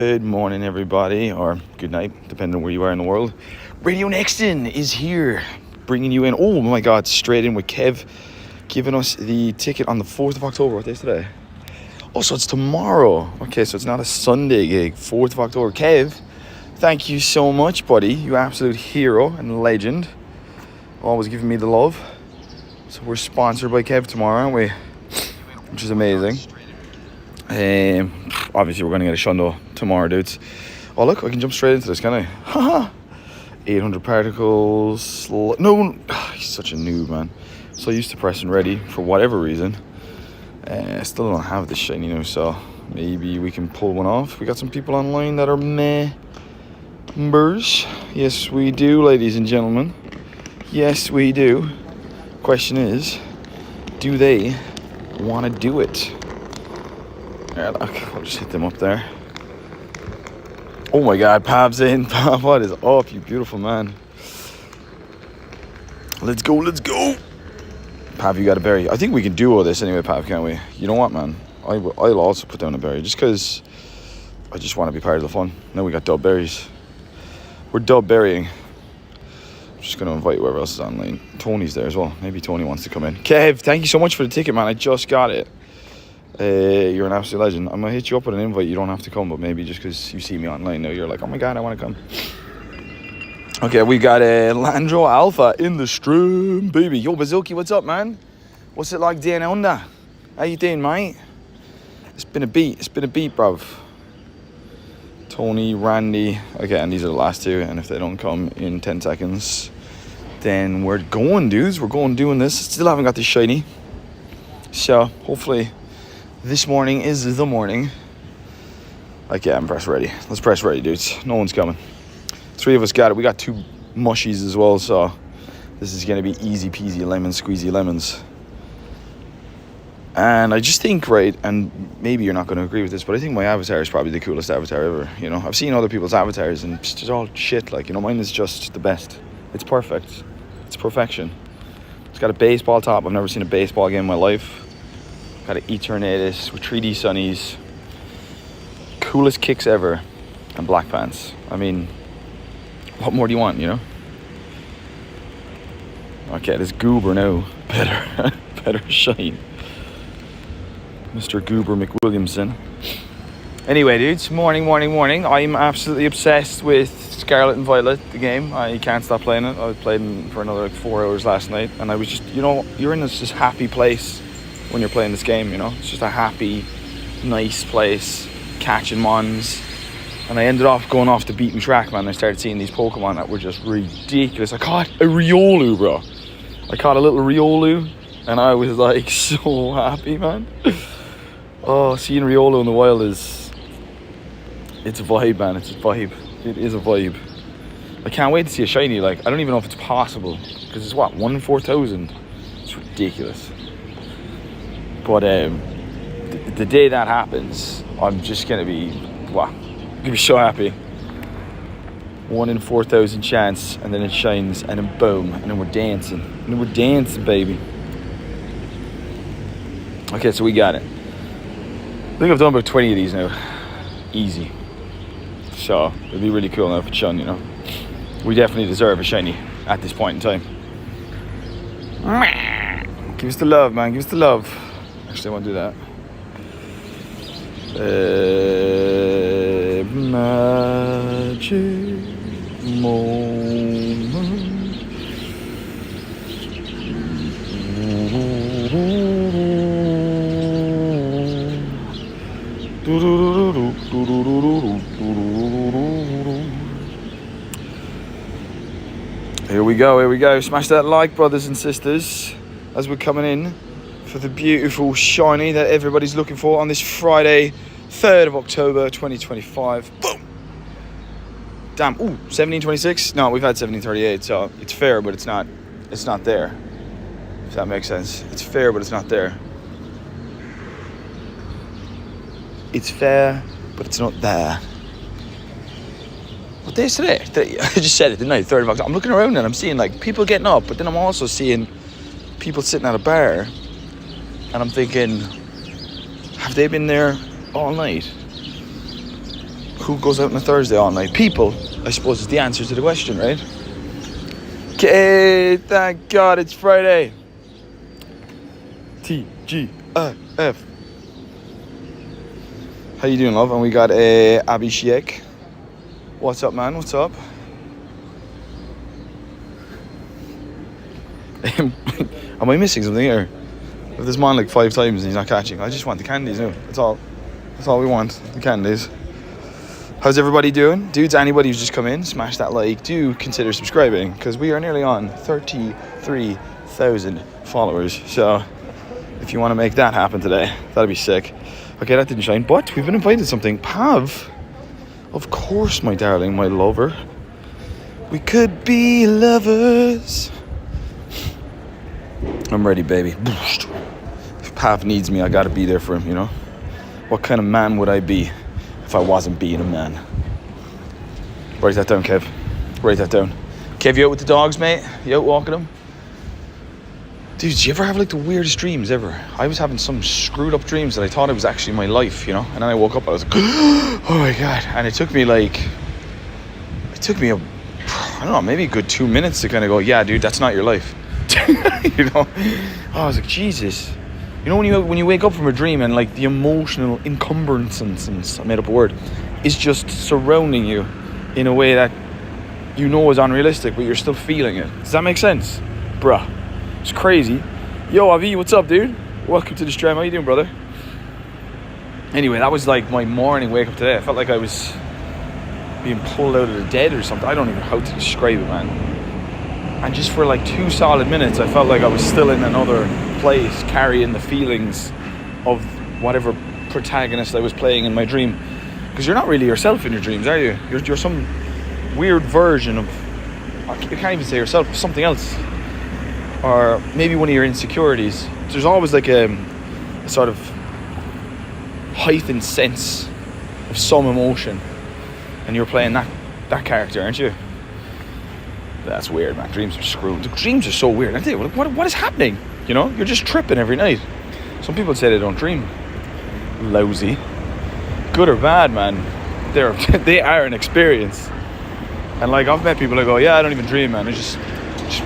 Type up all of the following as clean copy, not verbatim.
Good morning, everybody, or good night, depending on where you are in the world. RadioNexton is here, bringing you in. Oh my God, straight in with Kev, giving us the ticket on the 4th of October. What day is today? Oh, so it's tomorrow. Okay, so it's not a Sunday gig. 4th of October. Kev, thank you so much, buddy. You absolute hero and legend. Always giving me the love. So we're sponsored by Kev tomorrow, aren't we? Which is amazing. Obviously we're going to get a shundo tomorrow, dudes. Oh look, I can jump straight into this, can I? Haha. 800 particles. No, he's such a noob, man. So used to pressing ready for whatever reason. Still don't have this shiny now, so maybe we can pull one off. We got some people online that are members. Yes, we do, ladies and gentlemen. Yes, we do. Question is, do they want to do it? Yeah, look, I'll just hit them up there. Oh my God, Pav's in. Pav, what is up, you beautiful man? Let's go, let's go. Pav, you got a berry. I think we can do all this anyway, Pav, can't we? You know what, man? I'll also put down a berry just because I just want to be part of the fun. Now we got dub berries. We're dub berrying. I'm just going to invite whoever else is online. Tony's there as well. Maybe Tony wants to come in. Kev, thank you so much for the ticket, man. I just got it. You're an absolute legend. I'm gonna hit you up with an invite. You don't have to come, but maybe just because you see me online now, you're like, oh my God, I want to come. Okay, we got a Landro Alpha in the stream, baby. Yo, Bazooki, what's up, man? What's it like down under? How you doing, mate? It's been a beat, bruv. Tony, Randy. Okay, and these are the last two, and if they don't come in 10 seconds, then we're going, dudes. We're going doing this. Still haven't got this shiny, so hopefully this morning is the morning. Like, yeah, I'm press ready. Let's press ready, dudes. No one's coming. 3 of us got it. We got 2 mushies as well, so this is going to be easy peasy lemon squeezy lemons. And I just think, right, and maybe you're not going to agree with this, but I think my avatar is probably the coolest avatar ever. You know, I've seen other people's avatars and it's just all shit. Like, you know, mine is just the best. It's perfect. It's perfection. It's got a baseball top. I've never seen a baseball game in my life. Got an Eternatus with 3D sunnies. Coolest kicks ever. And black pants. I mean, what more do you want, you know? Okay, this Goober now. Better shine. Mr. Goober McWilliamson. Anyway, dudes, morning. I'm absolutely obsessed with Scarlet and Violet, the game. I can't stop playing it. I played it for another 4 hours last night. And I was just, you know, you're in this just happy place when you're playing this game, you know. It's just a happy, nice place, catching mons. And I ended up going off the beaten track, man. I started seeing these Pokemon that were just ridiculous. I caught a Riolu, bro. I caught a little Riolu, and I was like so happy, man. Oh, seeing Riolu in the wild it's a vibe, man. It's a vibe. It is a vibe. I can't wait to see a shiny. Like, I don't even know if it's possible, because it's what, 1 in 4,000. It's ridiculous. But the day that happens, I'm just gonna be, wow, I'm gonna be so happy. 1 in 4,000 chance, and then it shines, and then boom, and then we're dancing, baby. Okay, so we got it. I think I've done about 20 of these now, easy. So it'd be really cool now if it's shone, you know. We definitely deserve a shiny at this point in time. Give us the love, man. Give us the love. Actually, I won't do that. Magic moment. Here we go. Smash that like, brothers and sisters, as we're coming in for the beautiful shiny that everybody's looking for on this Friday, 3rd of October 2025. Boom! Damn. Ooh, 1726? No, we've had 1738, so it's fair, but it's not there. If that makes sense. It's fair, but it's not there. It's fair, but it's not there. What day is today? I just said it, didn't I? 3rd of October. I'm looking around and I'm seeing like people getting up, but then I'm also seeing people sitting at a bar. And I'm thinking, have they been there all night? Who goes out on a Thursday all night? People, I suppose, is the answer to the question, right? Okay, thank God it's Friday. T-G-I-F. How you doing, love? And we got Abhishek. What's up, man? What's up? Am I missing something here? If this man like 5 times and he's not catching, I just want the candies now. That's all we want, the candies. How's everybody doing? Dudes, anybody who's just come in, smash that like. Do consider subscribing, because we are nearly on 33,000 followers. So if you want to make that happen today, that'd be sick. Okay, that didn't shine, but we've been invited to something. Pav, of course, my darling, my lover. We could be lovers. I'm ready, baby. If Pav needs me, I gotta be there for him, you know? What kind of man would I be if I wasn't being a man? Write that down, Kev. Write that down. Kev, you out with the dogs, mate? You out walking them? Dude, did you ever have like the weirdest dreams ever? I was having some screwed up dreams that I thought it was actually my life, you know? And then I woke up, I was like, oh my God. And it took me I don't know, maybe a good 2 minutes to kind of go, yeah, dude, that's not your life. You know? I was like, Jesus. You know when you wake up from a dream and like the emotional encumbrance, I made up a word, is just surrounding you in a way that you know is unrealistic, but you're still feeling it. Does that make sense? Bruh. It's crazy. Yo, Avi, what's up, dude? Welcome to the stream. How you doing, brother? Anyway, that was like my morning wake up today. I felt like I was being pulled out of the dead or something. I don't even know how to describe it, man. And just for like 2 solid minutes, I felt like I was still in another place, carrying the feelings of whatever protagonist I was playing in my dream. Because you're not really yourself in your dreams, are you? You're some weird version of, you can't even say yourself, something else. Or maybe one of your insecurities. There's always like a sort of heightened sense of some emotion, and you're playing that character, aren't you? That's weird, man. Dreams are screwed. Dreams are so weird. I tell you, what is happening? You know, you're just tripping every night. Some people say they don't dream. Lousy. Good or bad, man. They are an experience. And like, I've met people that go, yeah, I don't even dream, man. I just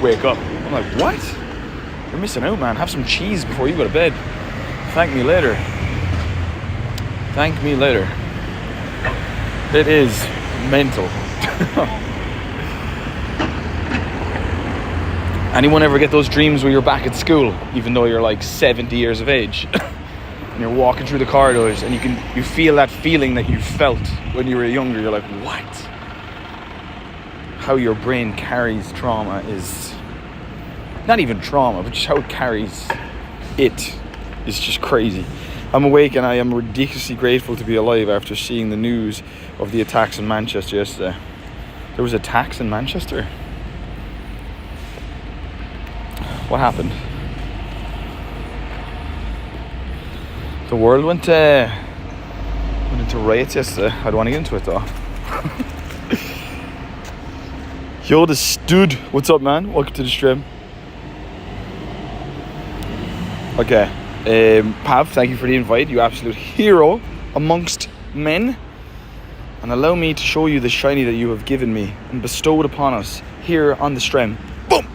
wake up. I'm like, what? You're missing out, man. Have some cheese before you go to bed. Thank me later. Thank me later. It is mental. Anyone ever get those dreams where you're back at school, even though you're like 70 years of age? And you're walking through the corridors and you feel that feeling that you felt when you were younger. You're like, what? How your brain carries trauma is not even trauma, but just how it carries it is just crazy. I'm awake and I am ridiculously grateful to be alive after seeing the news of the attacks in Manchester yesterday. There was attacks in Manchester? What happened? The world went into riots yesterday. I don't want to get into it though. Yo, the stud. What's up, man? Welcome to the stream. Okay. Pav, thank you for the invite. You absolute hero amongst men. And allow me to show you the shiny that you have given me and bestowed upon us here on the stream. Boom!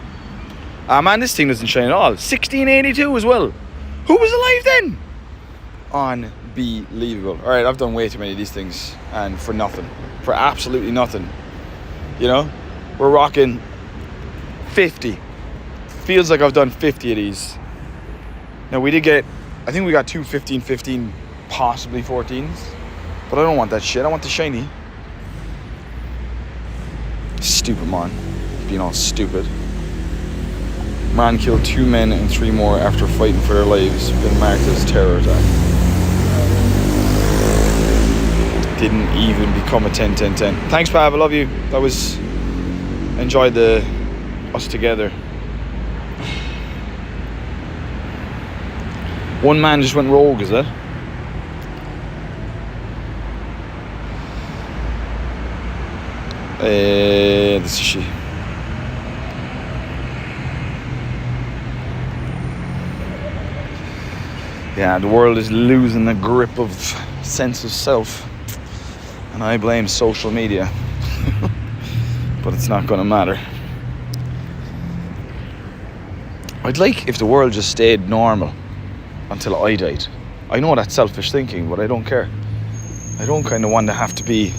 Ah, man, this thing doesn't shine at all. 1682 as well. Who was alive then? Unbelievable. Alright, I've done way too many of these things. And for nothing. For absolutely nothing. You know? We're rocking 50. Feels like I've done 50 of these. Now we did get, I think we got 2 15, possibly 14s. But I don't want that shit. I want the shiny. Stupid man. Being all stupid. Man killed 2 men and 3 more after fighting for their lives. Been marked as a terror attack. Didn't even become a 10-10-10. Thanks, Pav. I love you. That was... Enjoyed us together. One man just went rogue, is it? This is she. Yeah, the world is losing the grip of sense of self. And I blame social media. But it's not going to matter. I'd like if the world just stayed normal until I died. I know that's selfish thinking, but I don't care. I don't kind of want to have to be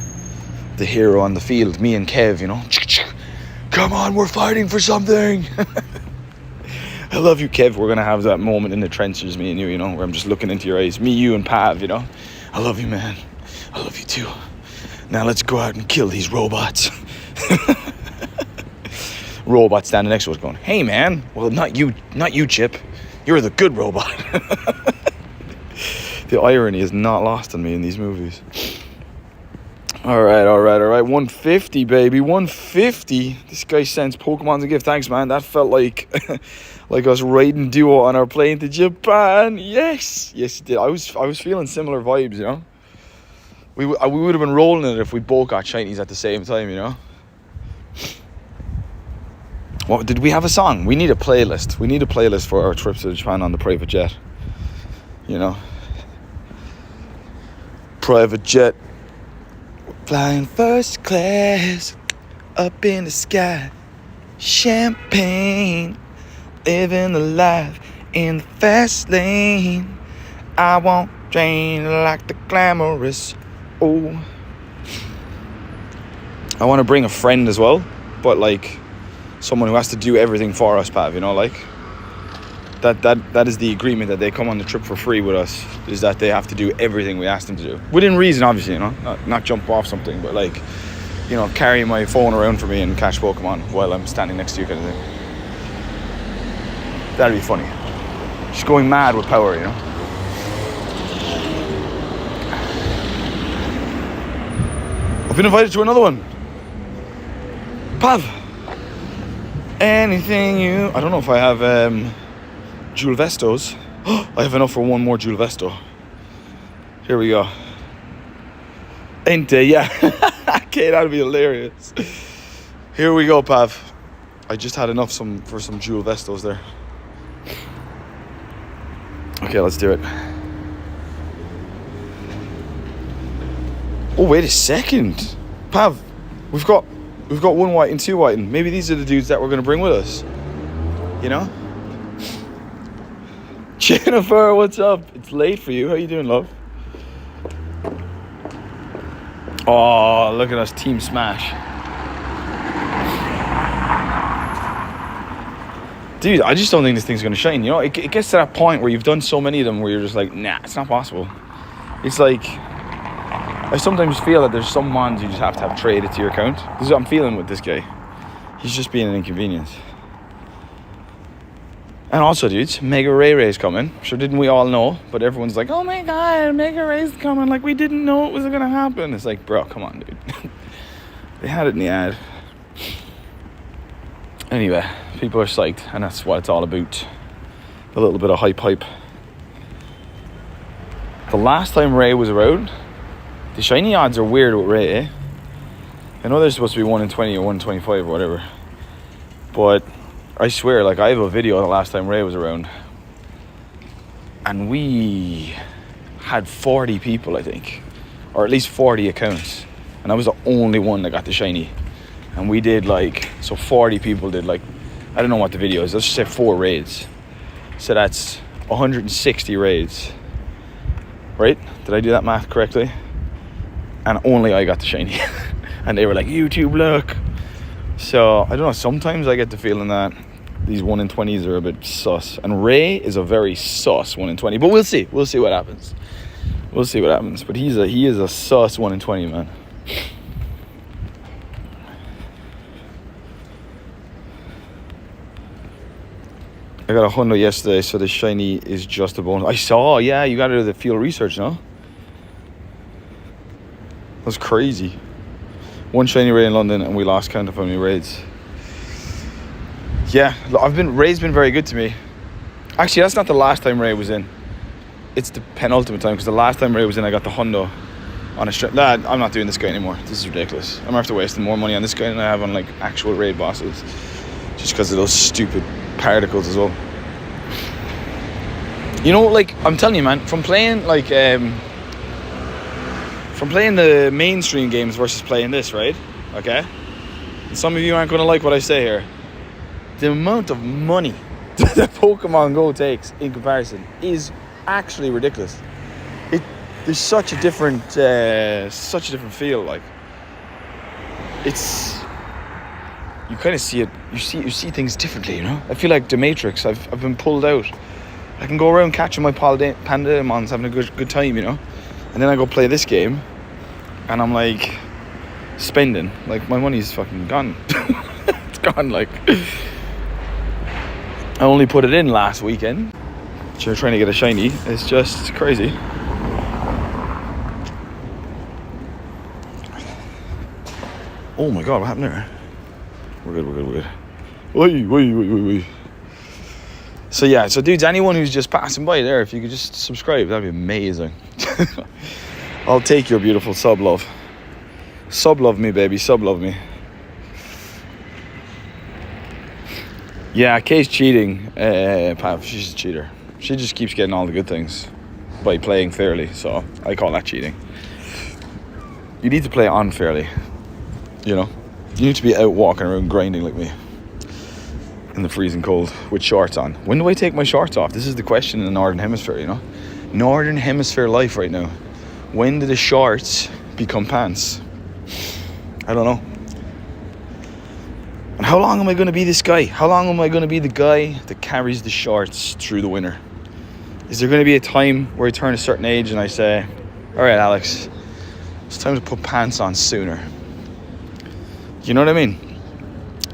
the hero on the field, me and Kev, you know. Come on, we're fighting for something. I love you, Kev. We're going to have that moment in the trenches, me and you, you know, where I'm just looking into your eyes. Me, you, and Pav, you know. I love you, man. I love you too. Now let's go out and kill these robots. Robot standing next to us going, hey, man. Well, not you, Chip. You're the good robot. The irony is not lost on me in these movies. All right. 150, baby. 150. This guy sends Pokemons a gift. Thanks, man. That felt like like us riding duo on our plane to Japan. Yes, it did. I was feeling similar vibes, you know. We would have been rolling it if we both got shinies at the same time, you know. What did we have a song? We need a playlist. We need a playlist for our trips to Japan on the private jet. You know. Private jet. Flying first class up in the sky. Champagne. Living the life in the fast lane. I won't drain like the glamorous. Oh. I want to bring a friend as well, but like someone who has to do everything for us, Pav, you know, like that is the agreement that they come on the trip for free with us, is that they have to do everything we ask them to do. Within reason, obviously, you know, not jump off something, but like, you know, carry my phone around for me and catch Pokemon while I'm standing next to you kind of thing. That'd be funny. Just going mad with power, you know. I've been invited to another one. Pav. Anything you... I don't know if I have Jewel Vestos. I have enough for one more Jewel Vesto. Here we go. Ente, yeah. Okay, that'd be hilarious. Here we go, Pav. I just had enough for some Jewel Vestos there. Okay, let's do it. Oh, wait a second. Pav, we've got one white and two white, and maybe these are the dudes that we're going to bring with us. You know? Jennifer, what's up? It's late for you. How you doing, love? Oh, look at us, Team Smash. Dude, I just don't think this thing's going to shine. You know, it gets to that point where you've done so many of them where you're just like, nah, it's not possible. It's like, I sometimes feel that there's some mons you just have to have traded to your account. This is what I'm feeling with this guy. He's just being an inconvenience. And also, dudes, Mega Ray's coming. Sure, didn't we all know? But everyone's like, oh my god, Mega Ray's coming. Like, we didn't know it was going to happen. It's like, bro, come on, dude. They had it in the ad. Anyway, people are psyched, and that's what it's all about. A little bit of hype. The last time Ray was around, the shiny odds are weird with Ray, eh? I know they're supposed to be 1 in 20 or 1 in 25 or whatever. But I swear, like, I have a video of the last time Ray was around. And we had 40 people, I think. Or at least 40 accounts. And I was the only one that got the shiny. And we did like, so 40 people did like, I don't know what the video is, let's just say 4 raids. So that's 160 raids. Right? Did I do that math correctly? And only I got the shiny. And they were like, YouTube, look. So, I don't know, sometimes I get the feeling that these 1 in 20s are a bit sus. And Ray is a very sus 1 in 20. But we'll see what happens. But he is a sus 1 in 20, man. I got a Hundo yesterday, so the shiny is just a bonus. I saw, yeah, you got to do the field research, no? That's crazy. 1 shiny raid in London, and we lost count of how many raids. Yeah, Ray's been very good to me. Actually, that's not the last time Ray was in. It's the penultimate time, because the last time Ray was in, I got the Hundo on a strip. Nah, I'm not doing this guy anymore. This is ridiculous. I'm after wasting more money on this guy than I have on like actual raid bosses, just because of those stupid particles as well. You know, like, I'm telling you, man, from playing like from playing the mainstream games versus playing this, right? Okay? And some of you aren't going to like what I say here. The amount of money that Pokemon Go takes in comparison is actually ridiculous. There's such a different feel. Like, it's, you kind of see it. You see things differently. You know. I feel like the Matrix. I've been pulled out. I can go around catching my Pandamons, having a good time. You know, and then I go play this game, and I'm like spending. Like, my money's fucking gone. It's gone. Like, I only put it in last weekend. You're trying to get a shiny. It's just crazy. Oh my god, what happened there? We're good. Oi. So yeah, so dudes, anyone who's just passing by there, if you could just subscribe, that'd be amazing. I'll take your beautiful sub love. Sub love me, baby, sub love me. Yeah, Kay's cheating, Pav, she's a cheater. She just keeps getting all the good things by playing fairly, so I call that cheating. You need to play unfairly. You know, you need to be out walking around grinding like me in the freezing cold with shorts on. When do I take my shorts off? This is the question in the Northern Hemisphere, you know. Northern Hemisphere life right now. When do the shorts become pants? I don't know. And how long am I going to be this guy? How long am I going to be the guy that carries the shorts through the winter? Is there going to be a time where I turn a certain age and I say, all right, Alex, it's time to put pants on sooner? You know what I mean?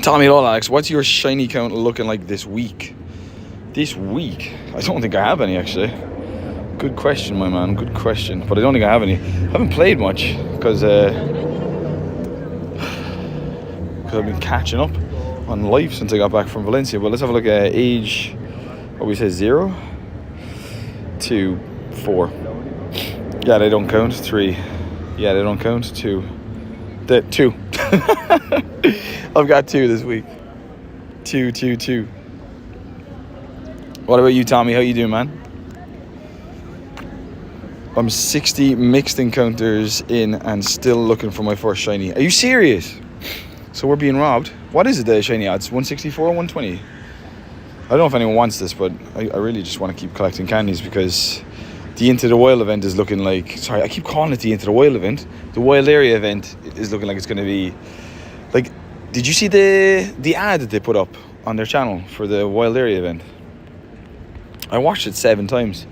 Tell me it all, Alex. What's your shiny count looking like this week? This week? I don't think I have any, actually. Good question, my man. Good question. But I don't think I have any. I haven't played much because I've been catching up on life since I got back from Valencia. But let's have a look at age. What we say, 0 to 4. Yeah, they don't count. 3. Yeah, they don't count. 2. 2. I've got 2 this week. 2. What about you, Tommy? How you doing, man? I'm 60 mixed encounters in and still looking for my first shiny. Are you serious? So we're being robbed. What is it, the shiny odds? 164 or 120? I don't know if anyone wants this, but I really just want to keep collecting candies because the Into the Wild event is looking like... Sorry, I keep calling it the Into the Wild event. The Wild Area event is looking like it's going to be... Like, did you see the ad that they put up on their channel for the Wild Area event? I watched it 7 times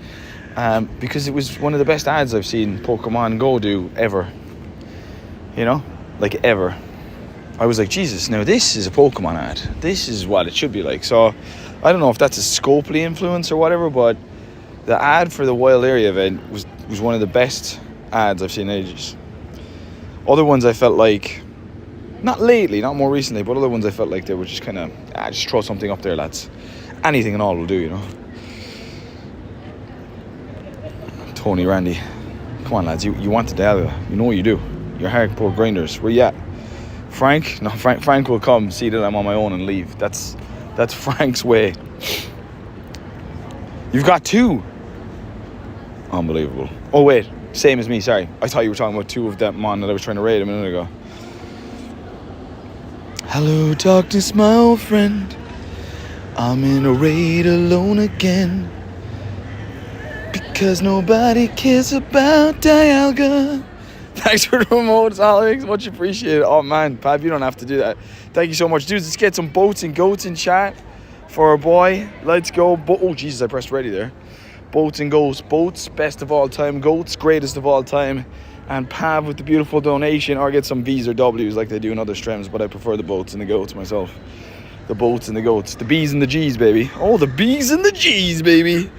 because it was one of the best ads I've seen Pokemon Go do ever. You know? Like, ever. I was like, Jesus, now this is a Pokemon ad. This is what it should be like. So, I don't know if that's a Scopely influence or whatever, but the ad for the Wild Area event was one of the best ads I've seen in ages. Other ones I felt like, not lately, not more recently, but other ones I felt like they were just kind of, just throw something up there, lads. Anything and all will do, you know. Tony, Randy, come on, lads, you want the Dahlia. You know what you do. You're hardcore grinders. Where you at? Frank? No, Frank will come, see that I'm on my own and leave. That's Frank's way. You've got 2. Unbelievable. Oh, wait. Same as me, sorry. I thought you were talking about 2 of that mon that I was trying to raid a minute ago. Hello, darkness, my old friend. I'm in a raid alone again. Because nobody cares about Dialga. Thanks for the remotes, Alex. Much appreciated. Oh, man. Pav, you don't have to do that. Thank you so much. Dudes, let's get some boats and goats in chat for our boy. Let's go. Oh, Jesus, I pressed ready there. Boats and goats. Boats, best of all time. Goats, greatest of all time. And Pav with the beautiful donation. Or get some V's or W's like they do in other streams. But I prefer the boats and the goats myself. The boats and the goats. The B's and the G's, baby. Oh, the B's and the G's, baby.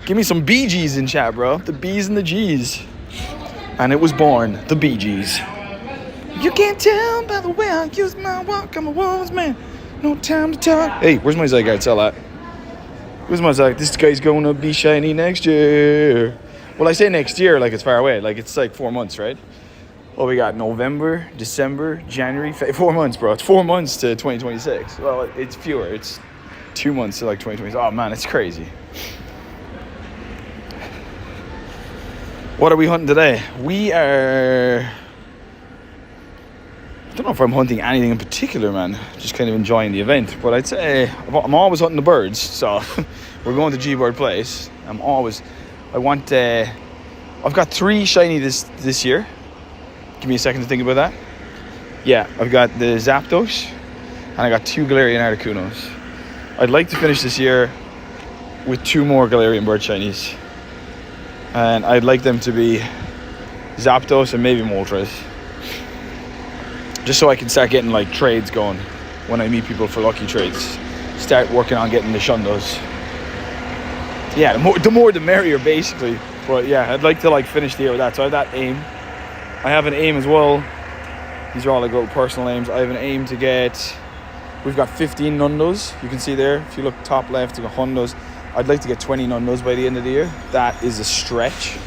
Give me some BGs in chat, bro. The B's and the G's. And it was born, the Bee Gees. You can't tell by the way I use my walk. I'm a woman's man. No time to talk. Hey, where's my Zygarde? Tell that. Where's my Zygarde? This guy's gonna be shiny next year. Well, I say next year like it's far away. Like it's like 4 months, right? Oh, we got November, December, January, 4 months, bro. It's 4 months to 2026. Well, it's fewer. It's 2 months to like 2026. Oh, man, it's crazy. What are we hunting today? We are... I don't know if I'm hunting anything in particular, man. Just kind of enjoying the event. But I'd say I'm always hunting the birds. So we're going to G-Bird Place. I've got 3 shiny this year. Give me a second to think about that. Yeah, I've got the Zapdos and I got 2 Galarian Articunos. I'd like to finish this year with 2 more Galarian bird shinies. And I'd like them to be Zapdos and maybe Moltres. Just so I can start getting like trades going when I meet people for lucky trades. Start working on getting the Shundos. Yeah, the more the merrier basically. But yeah, I'd like to like finish the year with that. So I have that aim. I have an aim as well. These are all like little personal aims. I have an aim to get... We've got 15 Nundos. You can see there. If you look top left, we've got Hundos. I'd like to get 20 Nundos by the end of the year. That is a stretch.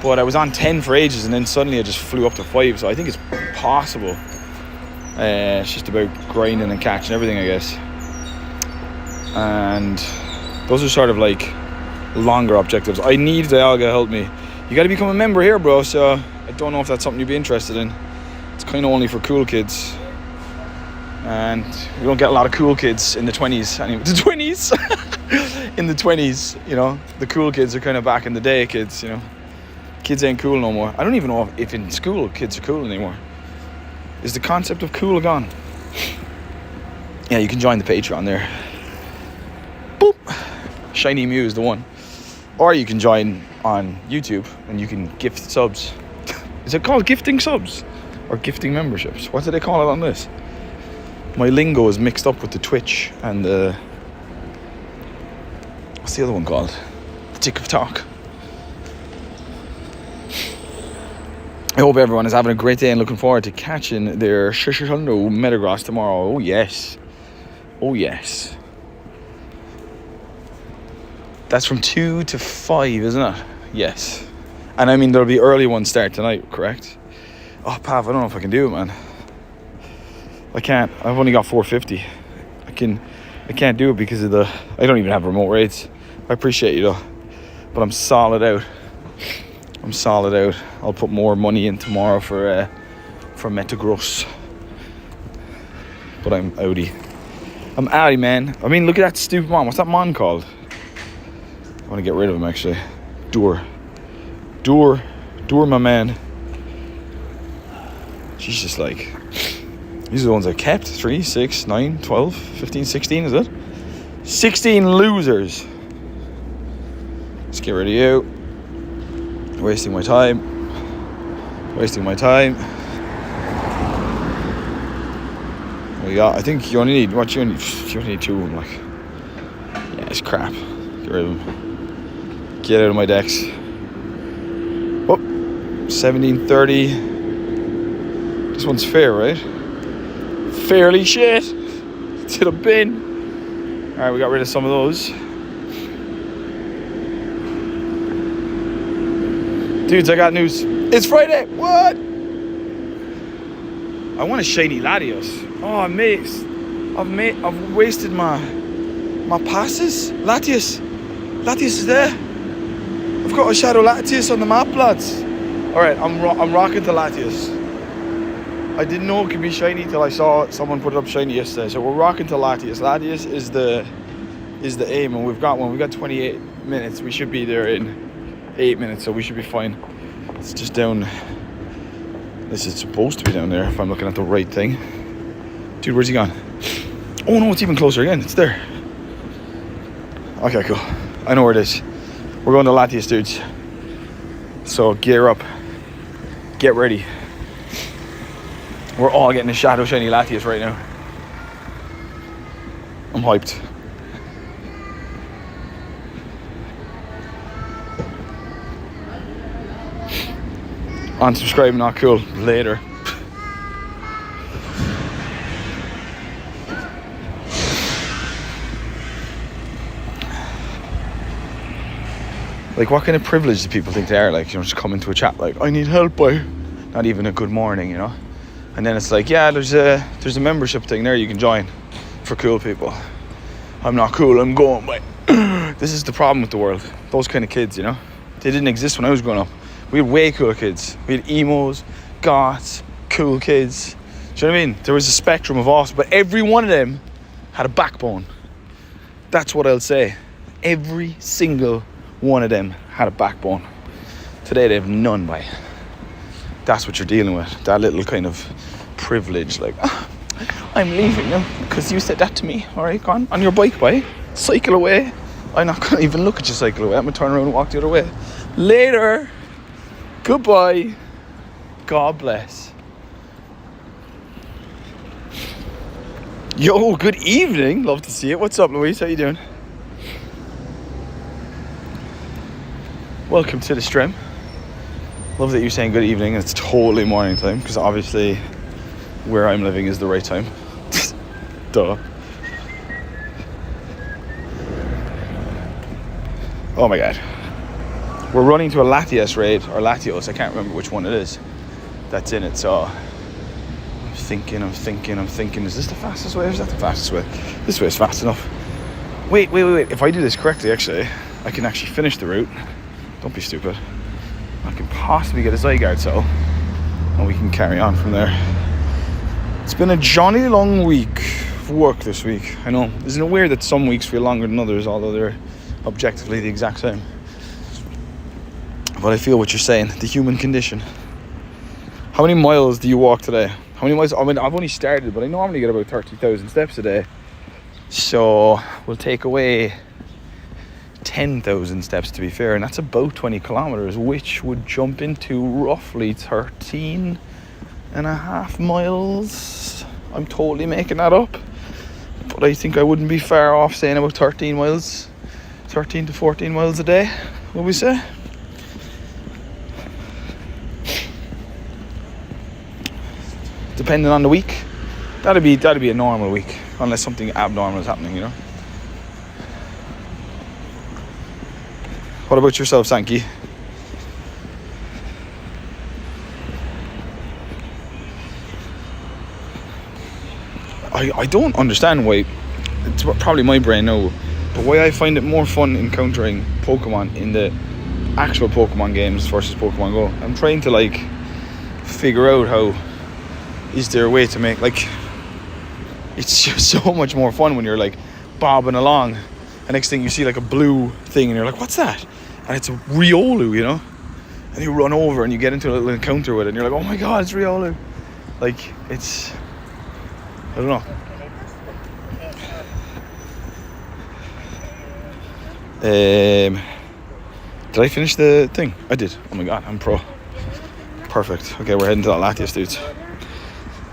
But I was on 10 for ages and then suddenly I just flew up to 5. So I think it's possible. It's just about grinding and catching everything, I guess. And those are sort of like longer objectives. I need Dialga to help me. You got to become a member here, bro. So I don't know if that's something you'd be interested in. It's kind of only for cool kids. And we don't get a lot of cool kids in the 20s anyway. The 20s? In the 20s, you know. The cool kids are kind of back in the day kids, you know. Kids ain't cool no more. I don't even know if in school kids are cool anymore. Is the concept of cool gone? Yeah, you can join the Patreon there. Boop. Shiny Mew is the one. Or you can join on YouTube and you can gift subs. Is it called gifting subs? Or gifting memberships? What do they call it on this? My lingo is mixed up with the Twitch and the... What's the other one called? The TikTok. I hope everyone is having a great day and looking forward to catching their Shishundo Metagross tomorrow. Oh yes. Oh yes. That's from 2 to 5, isn't it? Yes. And I mean there'll be early ones start tonight, correct? Oh Pav, I don't know if I can do it, man. I can't. I've only got 450. I can't do it because of the... I don't even have remote raids. I appreciate you though. But I'm solid out. I'll put more money in tomorrow for Metagross. But I'm outie, man. I mean, look at that stupid mon. What's that mon called? I want to get rid of him, actually. Dur, my man. She's just like... These are the ones I kept. 3, 6, 9, 12, 15, 16, is it? 16 losers. Let's get rid of you. Wasting my time. We got, I think you only need, you only need 2 of them, like. Yeah, it's crap. Get rid of them. Get out of my decks. Oh, 1730. This one's fair, right? Fairly shit. To the bin. Alright, we got rid of some of those. Dudes, I got news. It's Friday. What? I want a shiny Latios. Oh, mate. I've wasted my passes. Latios is there. I've got a Shadow Latios on the map, lads. Alright, I'm rocking to Latios. I didn't know it could be shiny till I saw someone put it up shiny yesterday. So we're rocking to Latios. Latios is the aim, and we've got one. We've got 28 minutes. We should be there in 8 minutes, so we should be fine. It's just down. This is supposed to be down there if I'm looking at the right thing. Dude, where's he gone? Oh no, it's even closer again. It's there. Okay, cool. I know where it is. We're going to Latios, dudes. So gear up. Get ready. We're all getting a Shadow Shiny Latios right now. I'm hyped. Unsubscribe, not cool. Later. Like, what kind of privilege do people think they are? Like, you know, just come into a chat like, I need help, boy. Not even a good morning, you know? And then it's like, yeah, there's a membership thing there you can join for cool people. I'm not cool, I'm going, boy. This is the problem with the world. Those kind of kids, you know? They didn't exist when I was growing up. We had way cooler kids. We had emos, goths, cool kids. Do you know what I mean? There was a spectrum of us, but every one of them had a backbone. That's what I'll say. Every single one of them had a backbone. Today they have none, by. That's what you're dealing with. That little kind of privilege, like, I'm leaving now because you said that to me. All right, go on your bike, by. Cycle away. I'm not going to even look at you cycle away. I'm going to turn around and walk the other way. Later. Goodbye. God bless. Yo, good evening. Love to see it. What's up, Louise? How you doing? Welcome to the stream. Love that you're saying good evening. It's totally morning time because obviously where I'm living is the right time. Duh. Oh my god. We're running to a Latios raid, or Latios, I can't remember which one it is that's in it, so I'm thinking, is this the fastest way or is that the fastest way? This way is fast enough. Wait, if I do this correctly, actually, I can actually finish the route. Don't be stupid. I can possibly get a Zygarde cell, and we can carry on from there. It's been a jolly long week of work this week. I know, isn't it weird that some weeks feel longer than others, although they're objectively the exact same? But I feel what you're saying, the human condition. How many miles do you walk today? How many miles? I mean, I've only started, but I normally get about 30,000 steps a day. So we'll take away 10,000 steps, to be fair, and that's about 20 kilometers, which would jump into roughly 13 and a half miles. I'm totally making that up, but I think I wouldn't be far off saying about 13 to 14 miles a day, what we say? Depending on the week, that'd be a normal week, unless something abnormal is happening, you know. What about yourself, Sankey? I don't understand why. It's probably my brain now, but why I find it more fun encountering Pokemon in the actual Pokemon games versus Pokemon Go. I'm trying to like figure out how. Is there a way to make, like, it's just so much more fun when you're like bobbing along and next thing you see like a blue thing and you're like, what's that? And it's a Riolu, you know, and you run over and you get into a little encounter with it and you're like, oh my god, it's Riolu. Like, it's, I don't know. Did I finish the thing? I did. Oh my god, I'm pro. Perfect. Okay, we're heading to that Latias, dudes.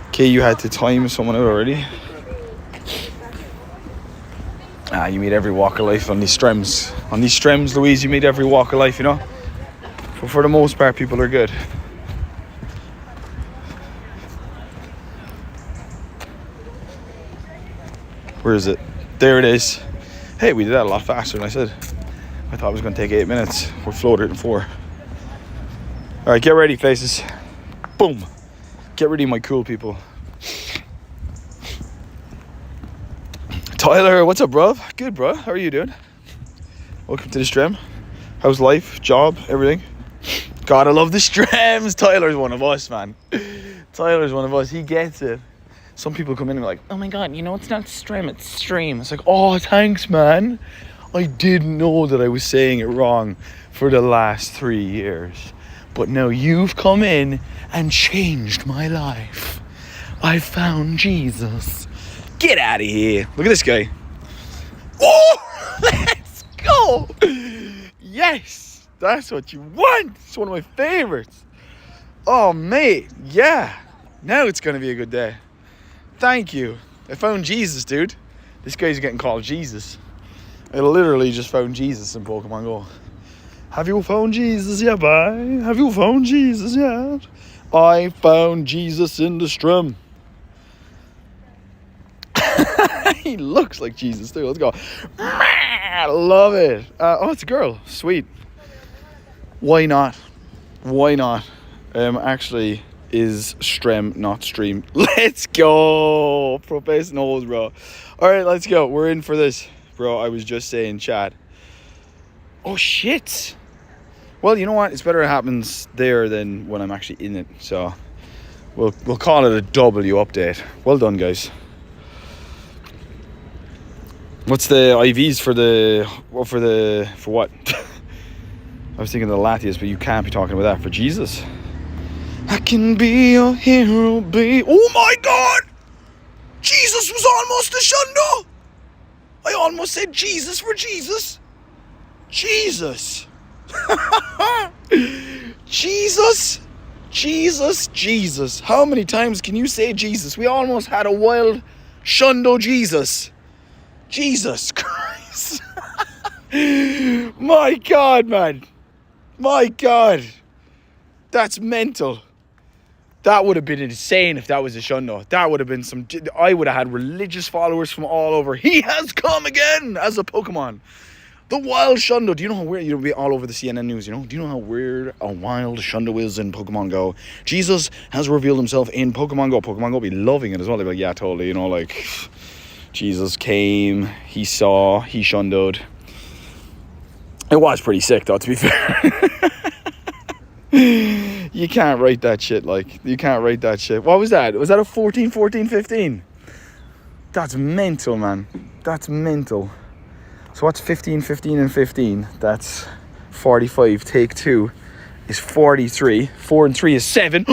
Okay, you had to time someone out already. You meet every walk of life on these streams. On these streams, Louise, you meet every walk of life, you know? But for the most part, people are good. Where is it? There it is. Hey, we did that a lot faster than I said. I thought it was going to take 8 minutes. We're floated in 4. Alright, get ready, faces. Boom. Get ready, my cool people. Tyler, what's up, bro? Good, bro. How are you doing? Welcome to the stream. How's life, job, everything? God, I love the streams. Tyler's one of us, man. Tyler's one of us. He gets it. Some people come in and are like, oh my god, you know, it's not stream, it's stream. It's like, oh, thanks, man. I didn't know that I was saying it wrong for the last 3 years. But now you've come in and changed my life. I found Jesus. Get out of here. Look at this guy. Oh, let's go. Yes, that's what you want. It's one of my favorites. Oh, mate. Yeah. Now it's going to be a good day. Thank you. I found Jesus, dude. This guy's getting called Jesus. I literally just found Jesus in Pokemon Go. Have you found Jesus yet, boy? Have you found Jesus yet? I found Jesus in the stream. He looks like Jesus too. Let's go. I love it. Oh, it's a girl. Sweet. Why not? Why not? Actually, is stream, not stream. Let's go. Professor knows, bro. All right, let's go. We're in for this, bro. I was just saying, chat. Oh shit. Well, you know what? It's better it happens there than when I'm actually in it. So we'll call it a W update. Well done, guys. What's the IVs for what? I was thinking the Latias, but you can't be talking about that for Jesus. I can be your hero, babe. Oh my God! Jesus was almost a shundo. I almost said Jesus for Jesus. Jesus. Jesus. Jesus. Jesus. How many times can you say Jesus? We almost had a wild shundo Jesus. Jesus Christ. My God, man. My God. That's mental. That would have been insane if that was a shundo. That would have been I would have had religious followers from all over. He has come again as a Pokemon. The wild shundo. Do you know how weird? You'll be all over the CNN news, you know? Do you know how weird a wild shundo is in Pokemon Go? Jesus has revealed himself in Pokemon Go. Pokemon Go will be loving it as well. They'll be like, yeah, totally. You know, like, Jesus came, he saw, he shundoed. It was pretty sick, though, to be fair. You can't write that shit, like. You can't write that shit. What was that? Was that a 14, 14, 15? That's mental, man. That's mental. So what's 15, 15, and 15? That's 45. Take 2 is 43. 4 and 3 is 7.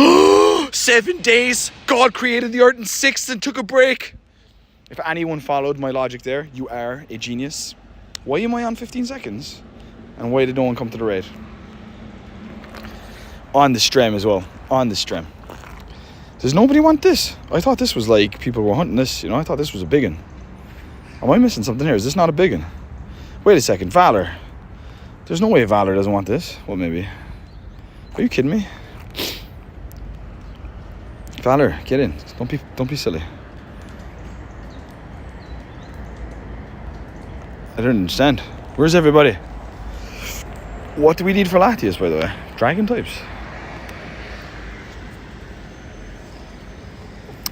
7 days. God created the earth in 6 and took a break. If anyone followed my logic there, you are a genius. Why am I on 15 seconds? And why did no one come to the raid? On the stream as well. On the stream. Does nobody want this? I thought this was like people were hunting this, you know. I thought this was a big one. Am I missing something here? Is this not a big one? Wait a second, Valor. There's no way Valor doesn't want this. Well, maybe. Are you kidding me? Valor, get in. Don't be silly. I don't understand. Where's everybody? What do we need for Latias, by the way? Dragon types.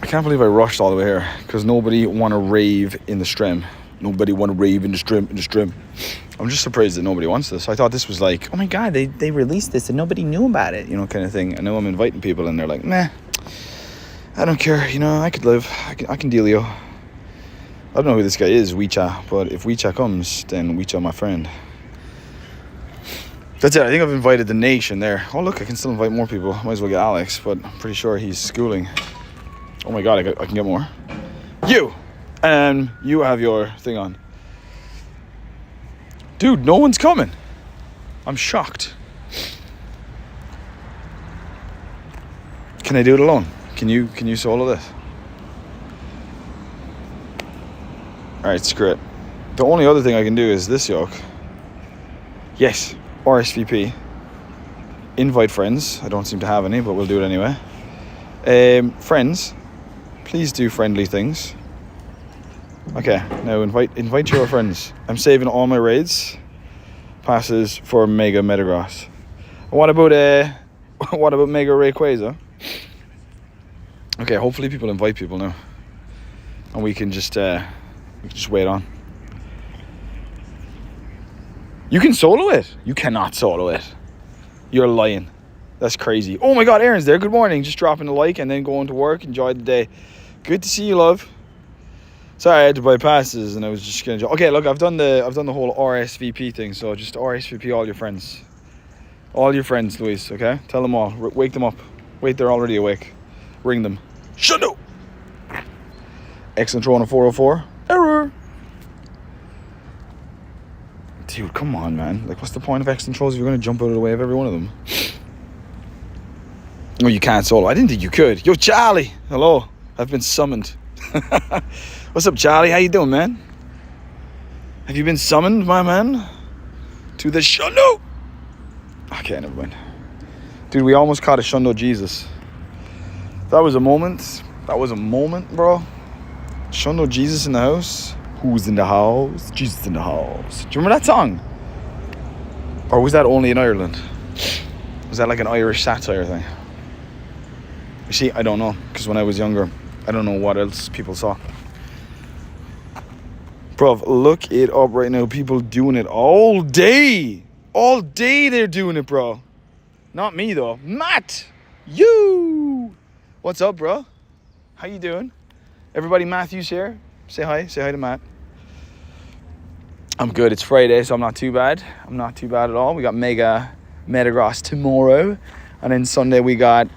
I can't believe I rushed all the way here because nobody want to rave in the stream. Nobody want to rave in the stream. I'm just surprised that nobody wants this. I thought this was like, oh my God, they released this and nobody knew about it, you know, kind of thing. I know I'm inviting people and they're like, meh, I don't care, you know, I could live. I can deal you. I don't know who this guy is, WeChat, but if WeChat comes, then WeChat my friend. That's it. I think I've invited the nation there. Oh, look, I can still invite more people. Might as well get Alex, but I'm pretty sure he's schooling. Oh my God, I can get more. You! And you have your thing on. Dude, no one's coming. I'm shocked. Can I do it alone? Can you solo this? Alright, screw it. The only other thing I can do is this yoke. Yes, RSVP. Invite friends. I don't seem to have any, but we'll do it anyway. Friends, please do friendly things. Okay, now invite your friends. I'm saving all my raids passes for Mega Metagross. What about Mega Rayquaza? Okay, hopefully people invite people now, and we can just wait on. You can solo it. You cannot solo it. You're lying. That's crazy. Oh my God, Aaron's there. Good morning. Just dropping a like and then going to work. Enjoy the day. Good to see you, love. Sorry, I had to buy passes and I was just gonna. Okay, look, I've done the whole RSVP thing. So just RSVP all your friends, Luis. Okay, tell them all. Wake them up. Wait, they're already awake. Ring them. Shundo. Excellent throw on a 404. Error. Dude, come on, man. Like, what's the point of excellent throws if you're gonna jump out of the way of every one of them? Oh, you can't solo. I didn't think you could. Yo, Charlie. Hello. I've been summoned. What's up, Charlie? How you doing, man? Have you been summoned, my man? To the Shundo? Okay, never mind. Dude, we almost caught a Shundo Jesus. That was a moment. That was a moment, bro. Shundo Jesus in the house. Who's in the house? Jesus in the house. Do you remember that song? Or was that only in Ireland? Was that like an Irish satire thing? You see, I don't know. Because when I was younger, I don't know what else people saw. Bruv, look it up right now. People doing it all day. All day they're doing it, bro. Not me, though. Matt! You! What's up, bro? How you doing? Everybody, Matthew's here. Say hi. Say hi to Matt. I'm good. It's Friday, so I'm not too bad. I'm not too bad at all. We got Mega Metagross tomorrow. And then Sunday we got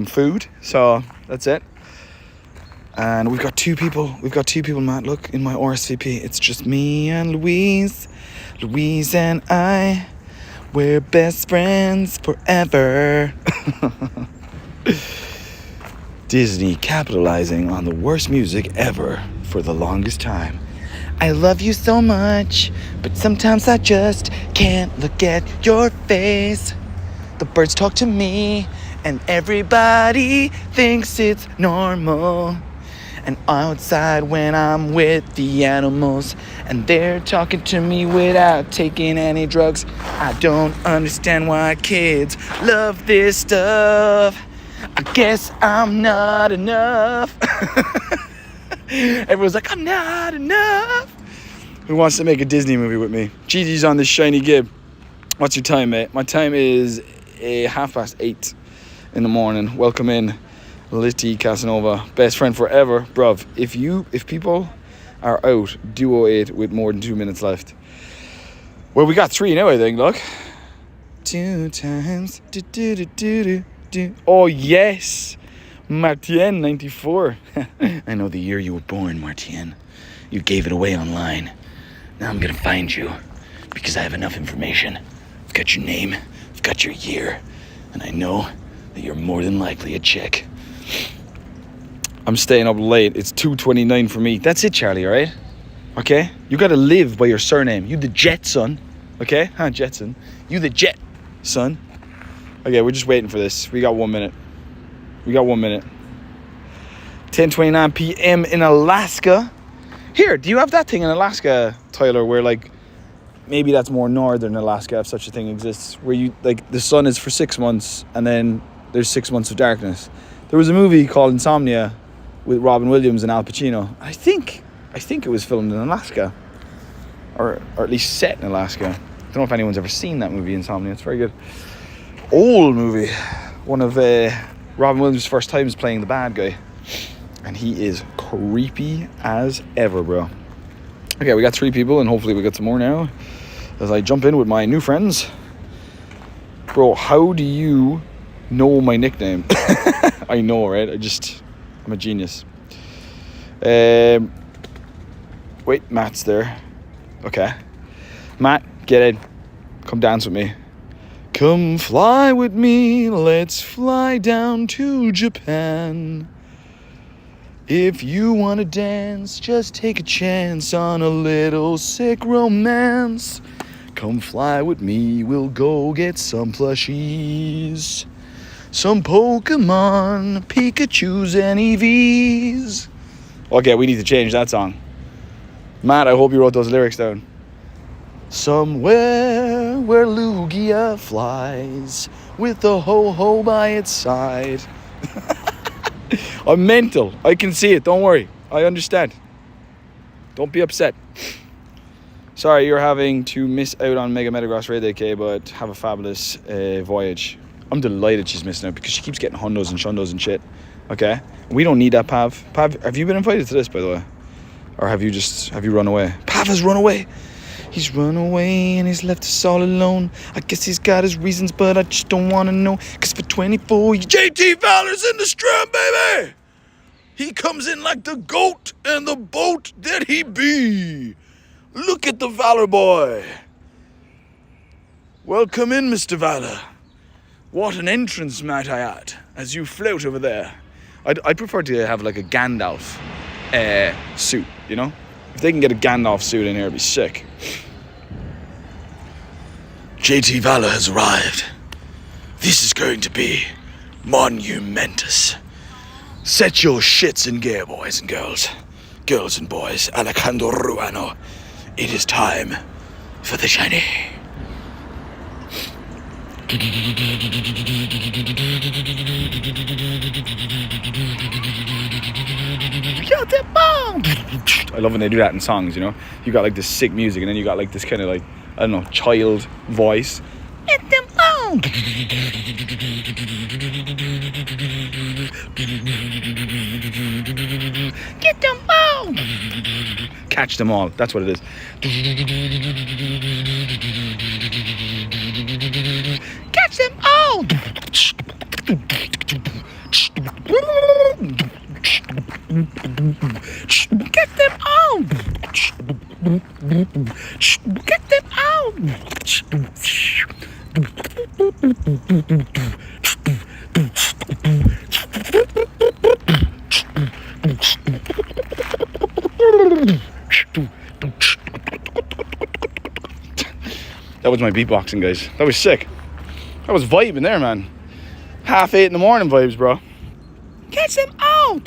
food. So that's it. And we've got two people. Matt. Look, in my RSVP. It's just me and Louise. Louise and I. We're best friends forever. Disney capitalizing on the worst music ever for the longest time. I love you so much, but sometimes I just can't look at your face. The birds talk to me, and everybody thinks it's normal. And outside when I'm with the animals, and they're talking to me without taking any drugs. I don't understand why kids love this stuff. I guess I'm not enough. Everyone's like, I'm not enough. Who wants to make a Disney movie with me? Gigi's on this shiny gib. What's your time, mate? My time is 8:30 in the morning. Welcome in, Litty Casanova. Best friend forever. Bruv, if people are out, duo 8 with more than 2 minutes left. Well, we got 3 now, I think, look. 2 times. Oh, yes. Martien, 94. I know the year you were born, Martien. You gave it away online. Now I'm going to find you because I have enough information. I've got your name, I've got your year, and I know that you're more than likely a chick. I'm staying up late. It's 2:29 for me. That's it, Charlie, all right? Okay? You got to live by your surname. You the Jet, son. Okay? Jetson. You the Jet, son. Okay, we're just waiting for this. We got 1 minute. 10:29 p.m. in Alaska. Here, do you have that thing in Alaska, Tyler, where like maybe that's more northern Alaska if such a thing exists, where you like the sun is for 6 months and then there's 6 months of darkness. There was a movie called Insomnia with Robin Williams and Al Pacino. I think it was filmed in Alaska, or at least set in Alaska. I don't know if anyone's ever seen that movie, Insomnia. It's very good. Old movie. One of Robin Williams' first times playing the bad guy. And he is creepy as ever, bro. Okay, we got 3 people, and hopefully we get some more now as I jump in with my new friends. Bro, how do you know my nickname? I know, right? I'm a genius. Wait, Matt's there. Okay. Matt, get in. Come dance with me. Come fly with me, let's fly down to Japan. If you want to dance, just take a chance on a little sick romance. Come fly with me, we'll go get some plushies. Some Pokemon, Pikachus and Eevees. Okay, we need to change that song. Matt, I hope you wrote those lyrics down. Somewhere where Lugia flies with a ho-ho by its side. I'm mental. I can see it. Don't worry. I understand. Don't be upset. Sorry, you're having to miss out on Mega Metagross Radio K, but have a fabulous voyage. I'm delighted she's missing out because she keeps getting hundos and shundos and shit. Okay? We don't need that, Pav. Pav, have you been invited to this, by the way? Or have you run away? Pav has run away. He's run away and he's left us all alone. I guess he's got his reasons, but I just don't want to know. Cause for 24 years, JT Valor's in the strand, baby! He comes in like the goat and the boat that he be. Look at the Valor boy. Welcome in, Mr. Valor. What an entrance, might I add, as you float over there. I'd prefer to have like a Gandalf suit, you know? If they can get a Gandalf suit in here, it'd be sick. JT Valor has arrived. This is going to be monumentous. Set your shits in gear, boys and girls. Girls and boys, Alejandro Ruano. It is time for the shiny. I love when they do that in songs, you know. You got like this sick music and then you got like this kind of like, I don't know, child voice. Get them all. Get them all. Catch them all. That's what it is. Catch them all. Get them all. Get them all. That was my beatboxing, guys. That was sick. That was vibing there, man. 8:30 in the morning vibes, bro. Catch them all.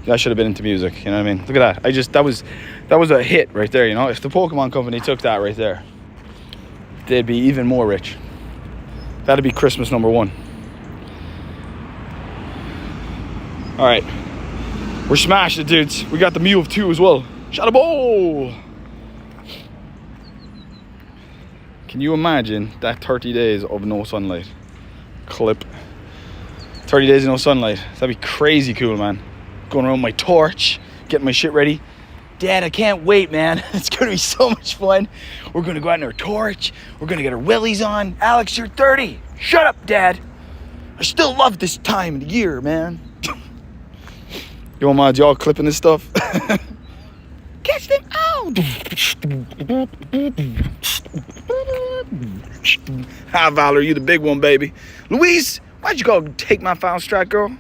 I should have been into music, you know what I mean? Look at that. That was a hit right there, you know? If the Pokemon company took that right there, they'd be even more rich. That'd be Christmas number 1. Alright. We're smashing it, dudes. We got the Mew of 2 as well. Shot a ball! Can you imagine that 30 days of no sunlight clip? 30 days of no sunlight. That'd be crazy cool, man. Going around my torch, getting my shit ready. Dad, I can't wait, man. It's gonna be so much fun. We're gonna go out in our torch. We're gonna get our willies on. Alex, you're 30. Shut up, Dad. I still love this time of the year, man. Yo, mods, y'all clipping this stuff? Catch them out. Hi, Valor, you the big one, baby. Louise, why'd you go take my foul strike, girl?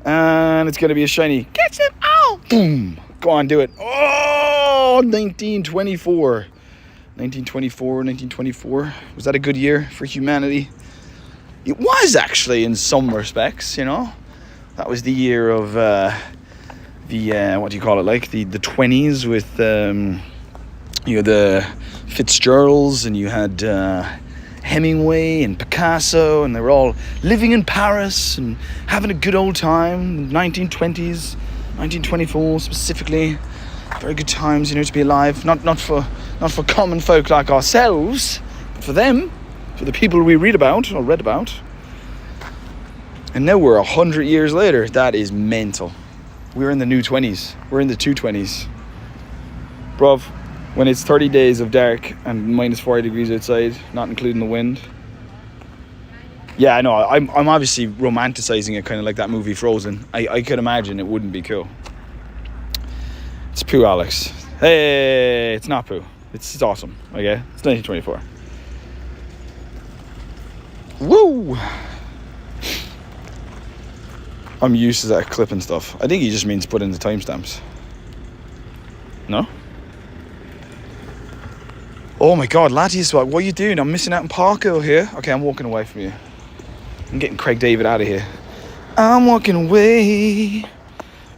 And it's gonna be a shiny. Catch them out. Boom. Go on, do it. Oh, 1924. 1924. Was that a good year for humanity? It was actually, in some respects, you know. That was the year of what do you call it, like the 20s with you know, the Fitzgeralds, and you had Hemingway and Picasso, and they were all living in Paris and having a good old time. 1920s, 1924 specifically, very good times, you know, to be alive. Not for common folk like ourselves, but for them, for the people we read about or read about. And now we're 100 years later. That is mental. We're in the new 20s. We're in the 220s. Bruv, when it's 30 days of dark and minus 40 degrees outside, not including the wind. Yeah, I know. I'm obviously romanticizing it, kind of like that movie Frozen. I could imagine it wouldn't be cool. It's Pooh, Alex. Hey, it's not Pooh. It's awesome. Okay, it's 1924. Woo! I'm used to that clipping stuff. I think he just means put in the timestamps. No? Oh my God, Latius, what are you doing? I'm missing out on Parko here. Okay, I'm walking away from you. I'm getting Craig David out of here. I'm walking away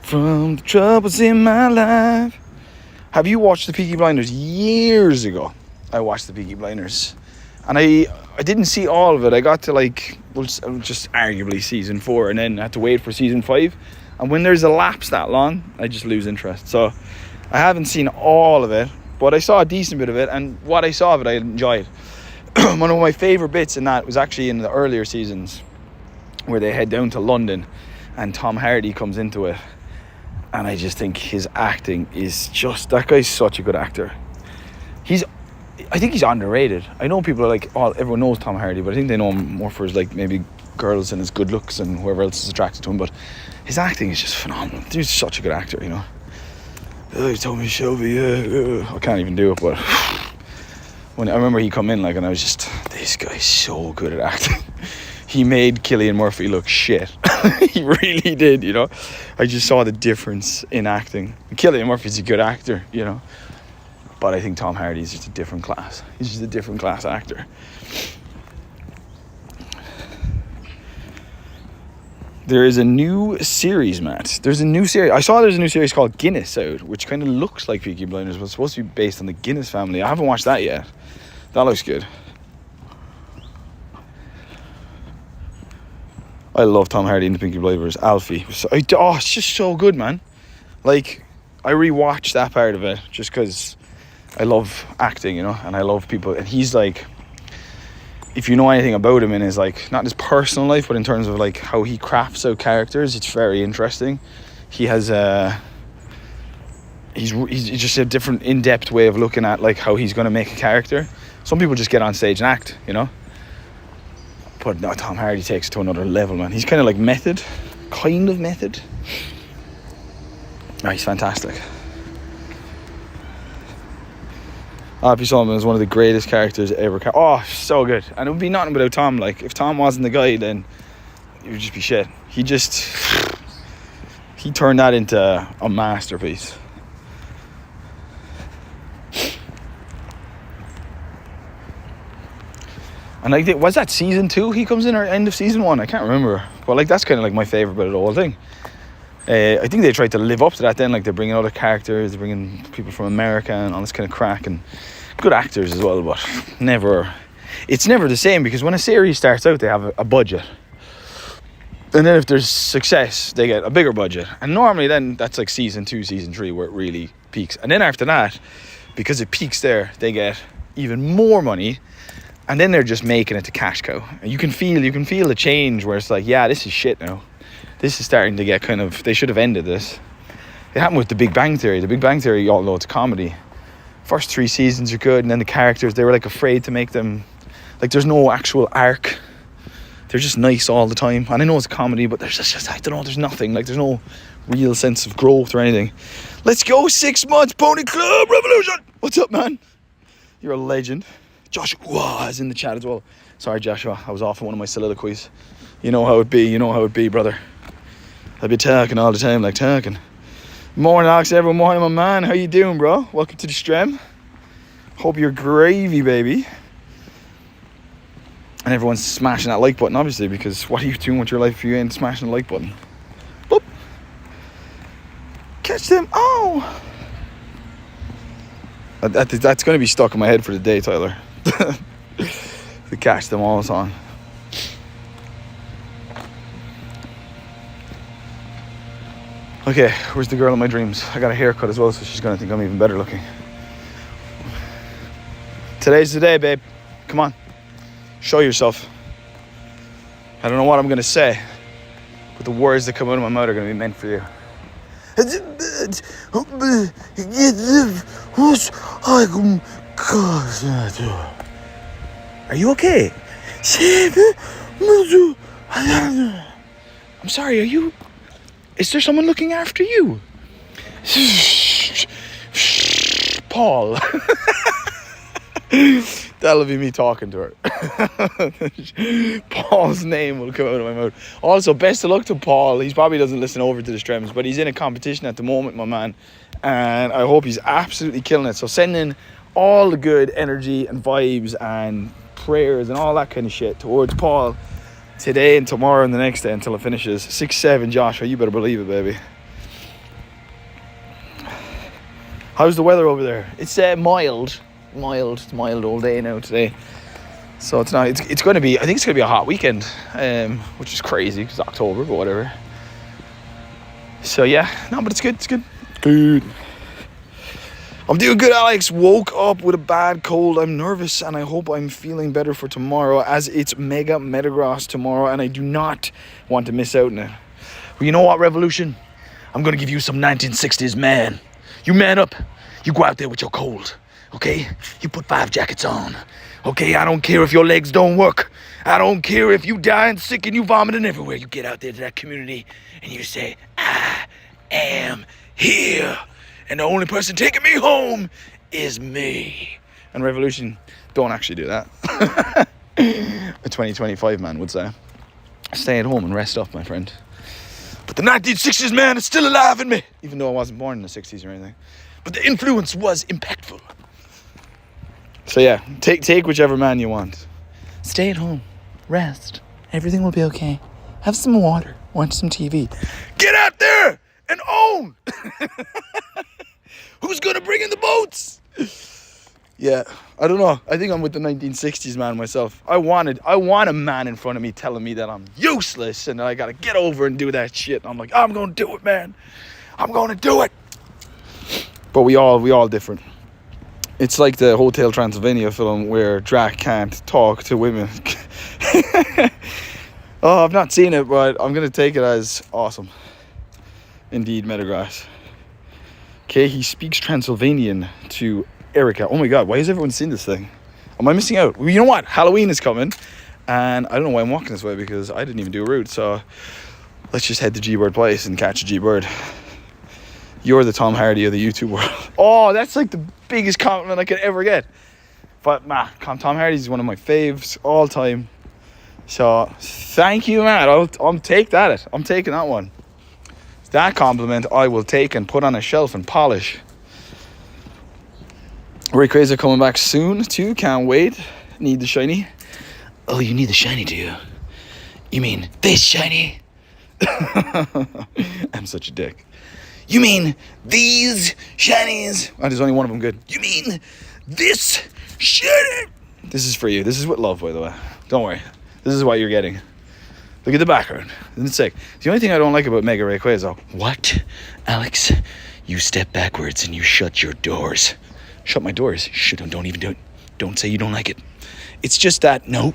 from the troubles in my life. Have you watched the Peaky Blinders? Years ago, I watched the Peaky Blinders. And I didn't see all of it. I got to just arguably season 4, and then I had to wait for season 5. And when there's a lapse that long, I just lose interest. So I haven't seen all of it, but I saw a decent bit of it, and what I saw of it, I enjoyed. One of my favourite bits in that was actually in the earlier seasons, where they head down to London, and Tom Hardy comes into it. And I just think his acting is just... That guy's such a good actor. I think he's underrated. I know people are like, oh, everyone knows Tom Hardy, but I think they know him more for his, like, maybe girls and his good looks and whoever else is attracted to him. But his acting is just phenomenal. He's such a good actor, you know. Oh, he told me Shelby, I can't even do it, but when I remember he come in, like, and I was just, this guy's so good at acting. He made Cillian Murphy look shit. He really did, you know. I just saw the difference in acting. Cillian Murphy's a good actor, you know. But I think Tom Hardy is just a different class. He's just a different class actor. There is a new series, Matt. There's a new series. I saw there's a new series called Guinness out, which kind of looks like Peaky Blinders, but it's supposed to be based on the Guinness family. I haven't watched that yet. That looks good. I love Tom Hardy in the Pinky Blinders. Alfie. It's just so good, man. Like, I rewatched that part of it just because I love acting, you know, and I love people. And he's like, if you know anything about him in his, like, not his personal life, but in terms of like how he crafts out characters, it's very interesting. He has he's just a different in-depth way of looking at like how he's going to make a character. Some people just get on stage and act, you know, but no, Tom Hardy takes it to another level, man. He's kind of method. No, he's fantastic. Happy Solomon is one of the greatest characters ever. Oh, so good. And it would be nothing without Tom. Like, if Tom wasn't the guy, then it would just be shit. He turned that into a masterpiece. And like, was that season 2 he comes in, or end of season 1? I can't remember. But like, that's kind of like my favourite bit of the whole thing. I think they tried to live up to that then. Like, they're bringing other characters, they're bringing people from America and all this kind of crack, and good actors as well, but it's never the same, because when a series starts out, they have a budget. And then if there's success, they get a bigger budget. And normally then, that's like season 2, season 3, where it really peaks. And then after that, because it peaks there, they get even more money. And then they're just making it to cash cow. And you can feel the change where it's like, yeah, this is shit now. This is starting to get kind of, they should have ended this. It happened with The Big Bang Theory. The Big Bang Theory, you all know it's a comedy. First 3 seasons are good, and then the characters, they were like afraid to make them, like, there's no actual arc. They're just nice all the time. And I know it's a comedy, but there's just I don't know, there's nothing. Like, there's no real sense of growth or anything. Let's go, 6 months, Pony Club Revolution. What's up, man? You're a legend. Joshua is in the chat as well. Sorry, Joshua, I was off in one of my soliloquies. You know how it be, brother. I'll be talking all the time, like talking. Morning, Alex, everyone. Morning, my man. How you doing, bro? Welcome to the stream. Hope you're gravy, baby. And everyone's smashing that like button, obviously, because what are you doing with your life if you ain't smashing the like button? Boop. Catch them. Oh. That's going to be stuck in my head for the day, Tyler. The catch them all song. Okay, where's the girl of my dreams? I got a haircut as well, so she's gonna think I'm even better looking. Today's the day, babe. Come on. Show yourself. I don't know what I'm gonna say, but the words that come out of my mouth are gonna be meant for you. Are you okay? I'm sorry, are you... Is there someone looking after you? Paul. That'll be me talking to her. Paul's name will come out of my mouth. Also, best of luck to Paul. He probably doesn't listen over to the streams, but he's in a competition at the moment, my man. And I hope he's absolutely killing it. So send in all the good energy and vibes and prayers and all that kind of shit towards Paul today and tomorrow and the next day until it finishes. 6-7, Joshua, you better believe it, baby. How's the weather over there? It's mild all day now today. So it's not. It's going to be. I think it's going to be a hot weekend, which is crazy because it's October, but whatever. So yeah, no, but it's good. It's good. Good. I'm doing good, Alex. Woke up with a bad cold. I'm nervous and I hope I'm feeling better for tomorrow, as it's Mega Metagross tomorrow and I do not want to miss out on it. Well, you know what, Revolution? I'm going to give you some 1960s man. You man up. You go out there with your cold, okay? You put 5 jackets on, okay? I don't care if your legs don't work. I don't care if you dying sick and you vomiting everywhere. You get out there to that community and you say, I am here. And the only person taking me home is me. And Revolution, don't actually do that. A 2025 man would say. Stay at home and rest up, my friend. But the 1960s man is still alive in me. Even though I wasn't born in the 60s or anything. But the influence was impactful. So yeah, take whichever man you want. Stay at home. Rest. Everything will be okay. Have some water. Watch some TV. Get out there and own! Who's gonna bring in the boats? Yeah, I don't know. I think I'm with the 1960s man myself. I want a man in front of me telling me that I'm useless and that I gotta get over and do that shit. And I'm like, I'm gonna do it, man. I'm gonna do it. But we all different. It's like the Hotel Transylvania film where Drac can't talk to women. Oh, I've not seen it, but I'm gonna take it as awesome. Indeed, Metagrass. Okay, he speaks Transylvanian to Erica. Oh my god, why has everyone seen this thing? Am I missing out? Well, you know what? Halloween is coming, and I don't know why I'm walking this way because I didn't even do a route. So let's just head to G-Bird Place and catch a G-Bird. You're the Tom Hardy of the YouTube world. Oh, that's like the biggest compliment I could ever get. But man, Tom Hardy's one of my faves all time. So thank you, man. I'll take that. I'm taking that one. That compliment I will take and put on a shelf and polish. Rayquaza coming back soon too. Can't wait. Need the shiny. Oh, you need the shiny, do you? You mean this shiny? I'm such a dick. You mean these shinies? Oh, there's only one of them good. You mean this shiny? This is for you. This is with love, by the way. Don't worry. This is what you're getting. Look at the background. Isn't it sick? The only thing I don't like about Mega Rayquaza. What? Alex, you step backwards and you shut your doors. Shut my doors. Shut them. Don't even do it. Don't say you don't like it. It's just that. No,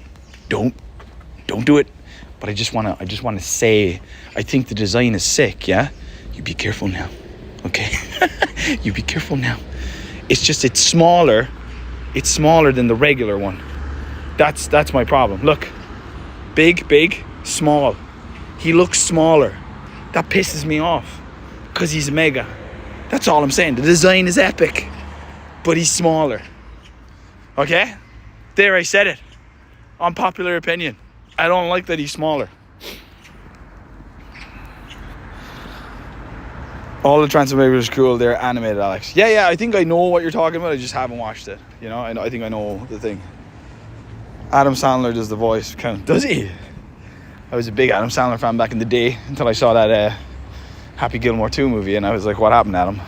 don't do it. But I just wanna say, I think the design is sick. Yeah, you be careful now. Okay, you be careful now. It's smaller. It's smaller than the regular one. That's my problem. Look, big, small. He looks smaller. That pisses me off because he's mega. That's all I'm saying. The design is epic, but he's smaller. Okay? There, I said it. Unpopular opinion. I don't like that he's smaller. All the Transformers are cool. They're animated, Alex. Yeah, I think I know what you're talking about. I just haven't watched it. You know, I think I know the thing. Adam Sandler does the voice. Does he? I was a big Adam Sandler fan back in the day until I saw that Happy Gilmore 2 movie, and I was like, what happened, Adam?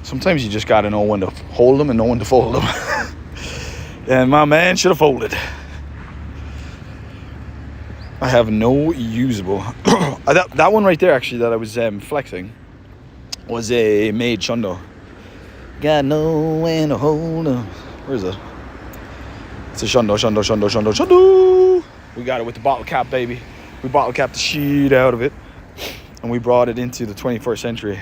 Sometimes you just gotta know when to hold them and know when to fold them. And my man should have folded. I have no usable. That one right there, actually, that I was flexing, was a Maid Shundo. Got no when to hold them. Where is it? It's a Shundo. We got it with the bottle cap, baby. We bottle capped the shit out of it, and we brought it into the 21st century.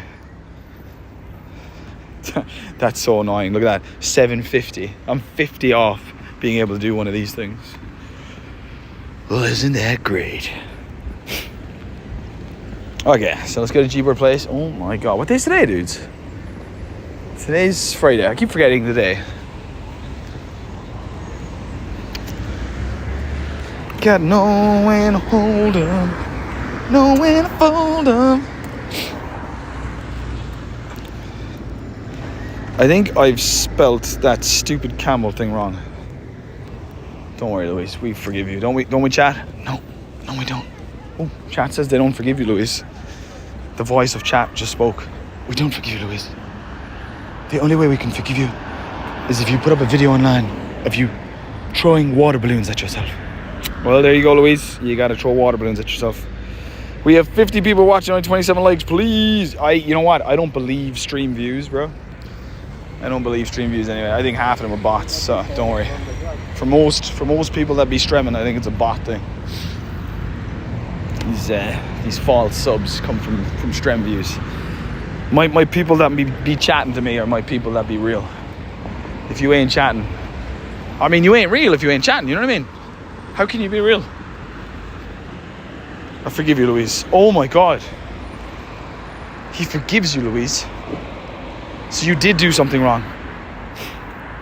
That's so annoying. Look at that, $7.50. I'm 50 off being able to do one of these things. Well, isn't that great? Okay, so let's go to G-Bird Place. Oh my god, what day is today, dudes? Today's Friday. I keep forgetting the day. Got no when to hold 'em, no when to fold 'em. I think I've spelt that stupid camel thing wrong. Don't worry, Louise. We forgive you. Don't we, chat? No, we don't. Oh, chat says they don't forgive you, Louise. The voice of chat just spoke. We don't forgive you, Louise. The only way we can forgive you is if you put up a video online of you throwing water balloons at yourself. Well, there you go, Louise. You gotta throw water balloons at yourself. We have 50 people watching, only 27 likes. Please. You know what? I don't believe stream views, bro. I don't believe stream views anyway. I think half of them are bots, so don't worry. For most people that be streaming, I think it's a bot thing. These false subs come from stream views. My people that be chatting to me are my people that be real. If you ain't chatting, I mean, you ain't real if you ain't chatting. You know what I mean? How can you be real? I forgive you, Louise. Oh my God. He forgives you, Louise. So you did do something wrong.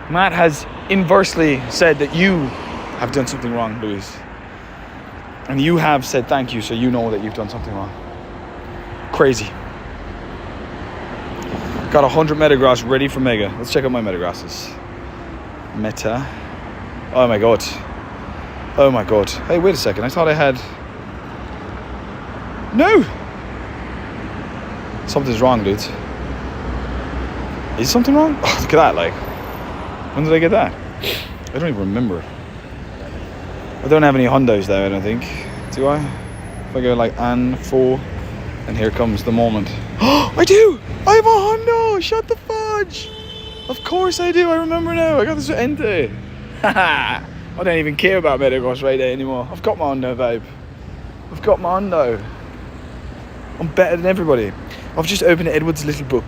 Matt has inversely said that you have done something wrong, Louise. And you have said thank you, so you know that you've done something wrong. Crazy. Got 100 Metagross ready for Mega. Let's check out my Metagrosses. Meta. Oh my God. Oh my God. Hey, wait a second. I thought I had... No! Something's wrong, dudes. Is something wrong? Oh, look at that, like. When did I get that? I don't even remember. I don't have any Hondas though, I don't think. Do I? If I go like Anfo, and here comes the moment. Oh, I do! I have a Honda! Shut the fudge! Of course I do, I remember now. I got this at Ente. Haha! I don't even care about Motocross Friday anymore. I've got my Honda, babe. I've got my Honda. I'm better than everybody. I've just opened Edward's little book.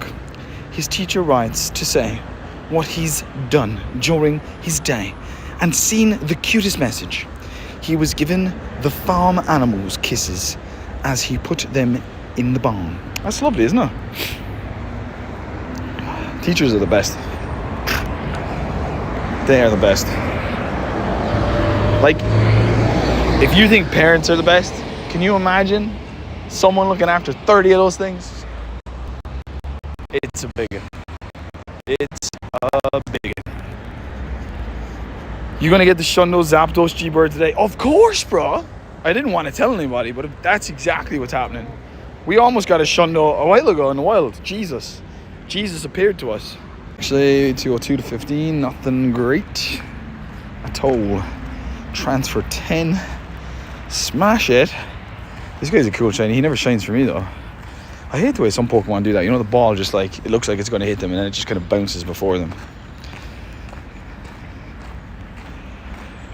His teacher writes to say what he's done during his day and seen the cutest message. He was given the farm animals kisses as he put them in the barn. That's lovely, isn't it? Teachers are the best. They are the best. Like, if you think parents are the best, can you imagine someone looking after 30 of those things? It's a big one. It's a big one. You gonna get the Shundo Zapdos G-Bird today? Of course, bro. I didn't want to tell anybody, but that's exactly what's happening. We almost got a Shundo a while ago in the wild. Jesus appeared to us. Actually, 202 to 15, nothing great at all. Transfer 10. Smash it. This guy's a cool shiny. He never shines for me though. I hate the way some Pokemon do that. You know, the ball just like, it looks like it's going to hit them and then it just kind of bounces before them.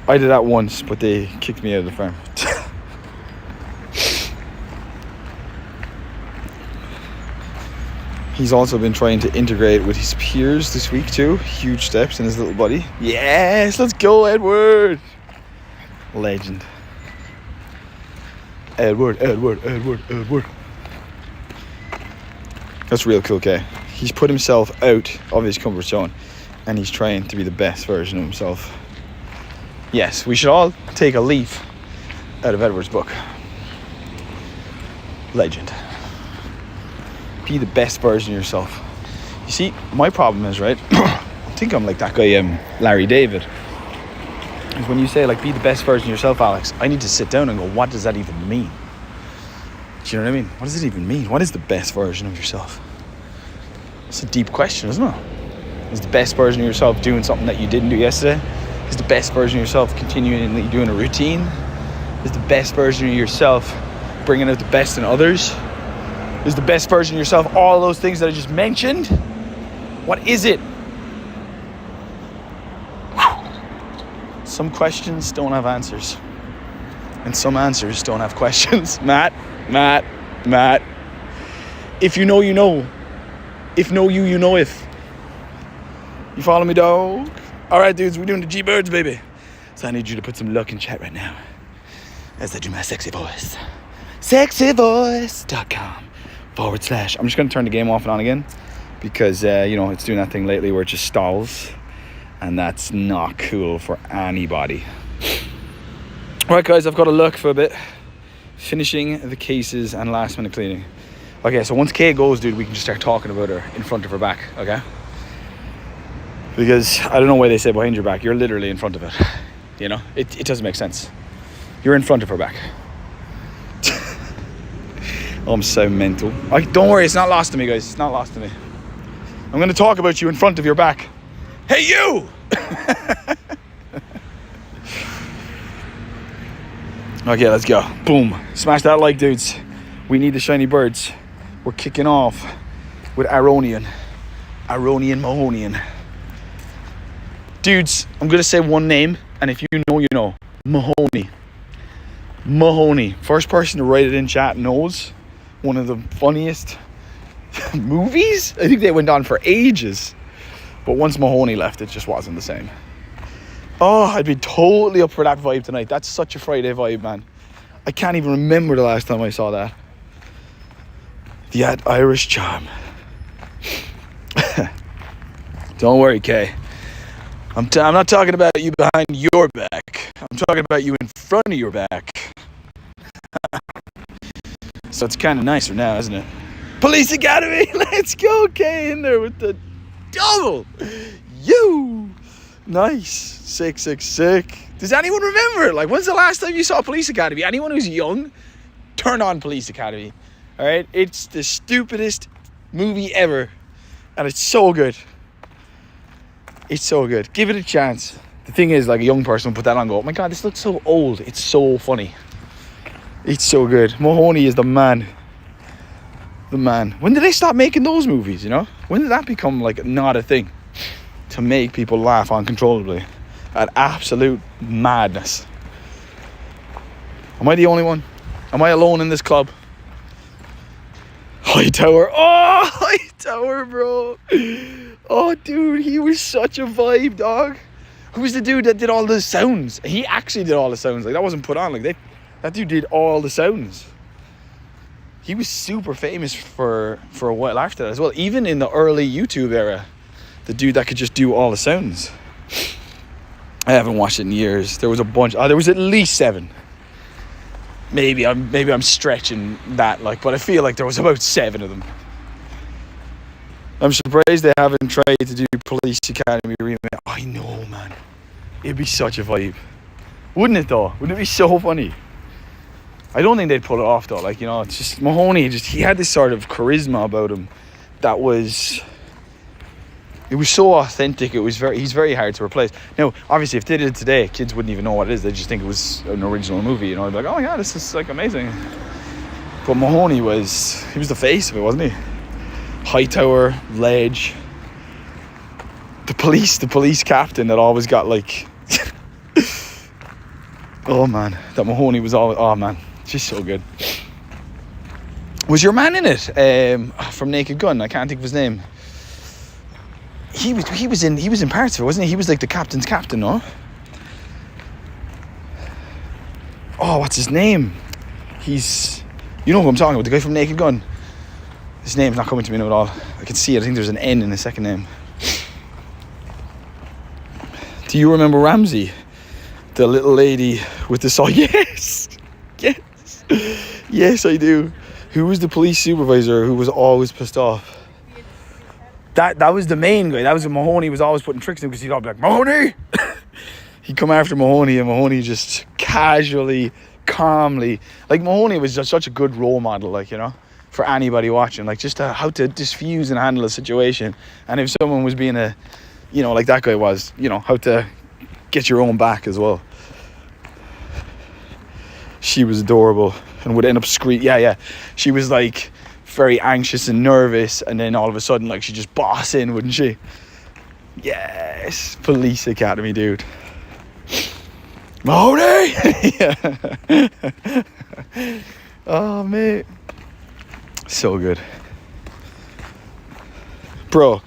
I did that once, but they kicked me out of the farm. He's also been trying to integrate with his peers this week too. Huge steps in his little buddy. Yes, let's go, Edward. Legend. Edward. That's real cool, okay? He's put himself out of his comfort zone and he's trying to be the best version of himself. Yes, we should all take a leaf out of Edward's book. Legend. Be the best version of yourself. You see, my problem is, right? I think I'm like that guy, Larry David. Is when you say, like, be the best version of yourself, Alex, I need to sit down and go, what does that even mean? Do you know what I mean? What does it even mean? What is the best version of yourself? It's a deep question, isn't it? Is the best version of yourself doing something that you didn't do yesterday? Is the best version of yourself continually doing a routine? Is the best version of yourself bringing out the best in others? Is the best version of yourself all those things that I just mentioned? What is it? Some questions don't have answers. And some answers don't have questions. Matt. If you know, you know. If know you, you know if. You follow me, dog? Alright, dudes, we're doing the G-Birds, baby. So I need you to put some luck in chat right now as I do my sexy voice. Sexyvoice.com/. I'm just going to turn the game off and on again because, it's doing that thing lately where it just stalls. And that's not cool for anybody. Alright, guys, I've got to look for a bit. Finishing the cases and last minute cleaning. Okay, so once Kay goes, dude, we can just start talking about her in front of her back, okay? Because I don't know why they say behind your back. You're literally in front of it. You know, it doesn't make sense. You're in front of her back. Oh, I'm so mental. Don't worry, it's not lost to me, guys. It's not lost to me. I'm going to talk about you in front of your back. Hey, you! Okay, let's go. Boom. Smash that like, dudes. We need the shiny birds. We're kicking off with Aronian Mahonian. Dudes, I'm going to say one name, and if you know, you know. Mahoney. First person to write it in chat knows. One of the funniest movies. I think they went on for ages. But once Mahoney left, it just wasn't the same. Oh, I'd be totally up for that vibe tonight. That's such a Friday vibe, man. I can't even remember the last time I saw that. The Irish charm. Don't worry, Kay. I'm not talking about you behind your back. I'm talking about you in front of your back. So it's kind of nicer now, isn't it? Police Academy! Let's go, Kay, in there with the double. You! Nice. Sick. Does anyone remember? Like, when's the last time you saw Police Academy? Anyone who's young, turn on Police Academy. Alright? It's the stupidest movie ever. And it's so good. It's so good. Give it a chance. The thing is, like, a young person will put that on and go, oh my God, this looks so old. It's so funny. It's so good. Mahoney is the man. The man. When did they stop making those movies, you know? When did that become, like, not a thing? To make people laugh uncontrollably. At absolute madness. Am I the only one? Am I alone in this club? Hightower. Oh, Hightower, bro. Oh, dude, he was such a vibe, dog. Who was the dude that did all the sounds? He actually did all the sounds. Like, that wasn't put on. Like, that dude did all the sounds. He was super famous for a while after that as well. Even in the early YouTube era, the dude that could just do all the sounds. I haven't watched it in years. There was a bunch. There was at least 7. Maybe I'm stretching that, like, but I feel like there was about 7 of them. I'm surprised they haven't tried to do Police Academy remake. I know, man. It'd be such a vibe. Wouldn't it, though? Wouldn't it be so funny? I don't think they'd pull it off, though. Like, you know, it's just Mahoney. He had this sort of charisma about him that was... It was so authentic. He's very hard to replace. Now, obviously, if they did it today, kids wouldn't even know what it is. They just think it was an original movie. You know, they'd be like, oh yeah, this is like amazing. But Mahoney he was the face of it, wasn't he? Hightower, Ledge, the police captain that always got like, oh man, that Mahoney was always, oh man, just so good. Was your man in it? From Naked Gun, I can't think of his name. He was in parts of it, wasn't he? He was like the captain's captain, no? Oh, what's his name? You know who I'm talking about, the guy from Naked Gun. His name's not coming to me now at all. I can see it. I think there's an N in his second name. Do you remember Ramsey? The little lady with the saw? Yes! Yes! Yes, I do. Who was the police supervisor who was always pissed off? That was the main guy. That was Mahoney was always putting tricks in because he'd all be like, Mahoney! He'd come after Mahoney and Mahoney just casually, calmly. Like, Mahoney was just such a good role model, like, you know, for anybody watching. Like, just how to diffuse and handle a situation. And if someone was being you know, like that guy was, you know, how to get your own back as well. She was adorable and would end up screaming. Yeah. She was like very anxious and nervous, and then all of a sudden, like, she'd just boss in, wouldn't she? Yes, Police Academy, dude. Mahoney! Oh, mate. So good. Bro,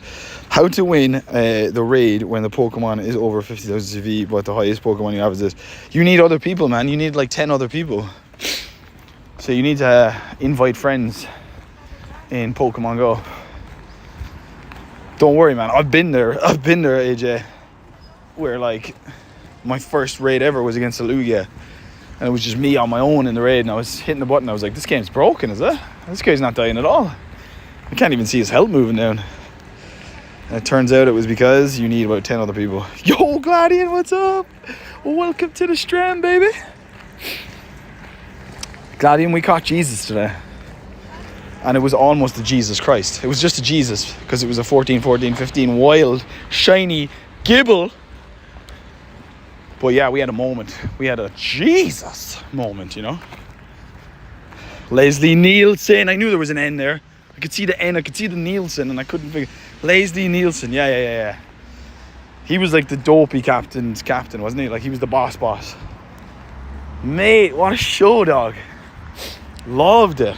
how to win the raid when the Pokemon is over 50,000 CV, but the highest Pokemon you have is this. You need other people, man. You need like 10 other people. So you need to invite friends in Pokemon Go. Don't worry, man. I've been there, AJ. Where, like, my first raid ever was against a Lugia. And it was just me on my own in the raid. And I was hitting the button. I was like, this game's broken, is it? This guy's not dying at all. I can't even see his health moving down. And it turns out it was because you need about 10 other people. Yo, Gladian, what's up? Welcome to the Strand, baby. Gladian, we caught Jesus today. And it was almost a Jesus Christ. It was just a Jesus, because it was a 14, 15 wild, shiny Gibble. But yeah, we had a moment. We had a Jesus moment, you know. Leslie Nielsen. I knew there was an N there. I could see the N, I could see the Nielsen, and I couldn't figure. Leslie Nielsen. Yeah. He was like the dopey captain's captain, wasn't he? Like, he was the boss. Mate, what a show, dog. Loved it.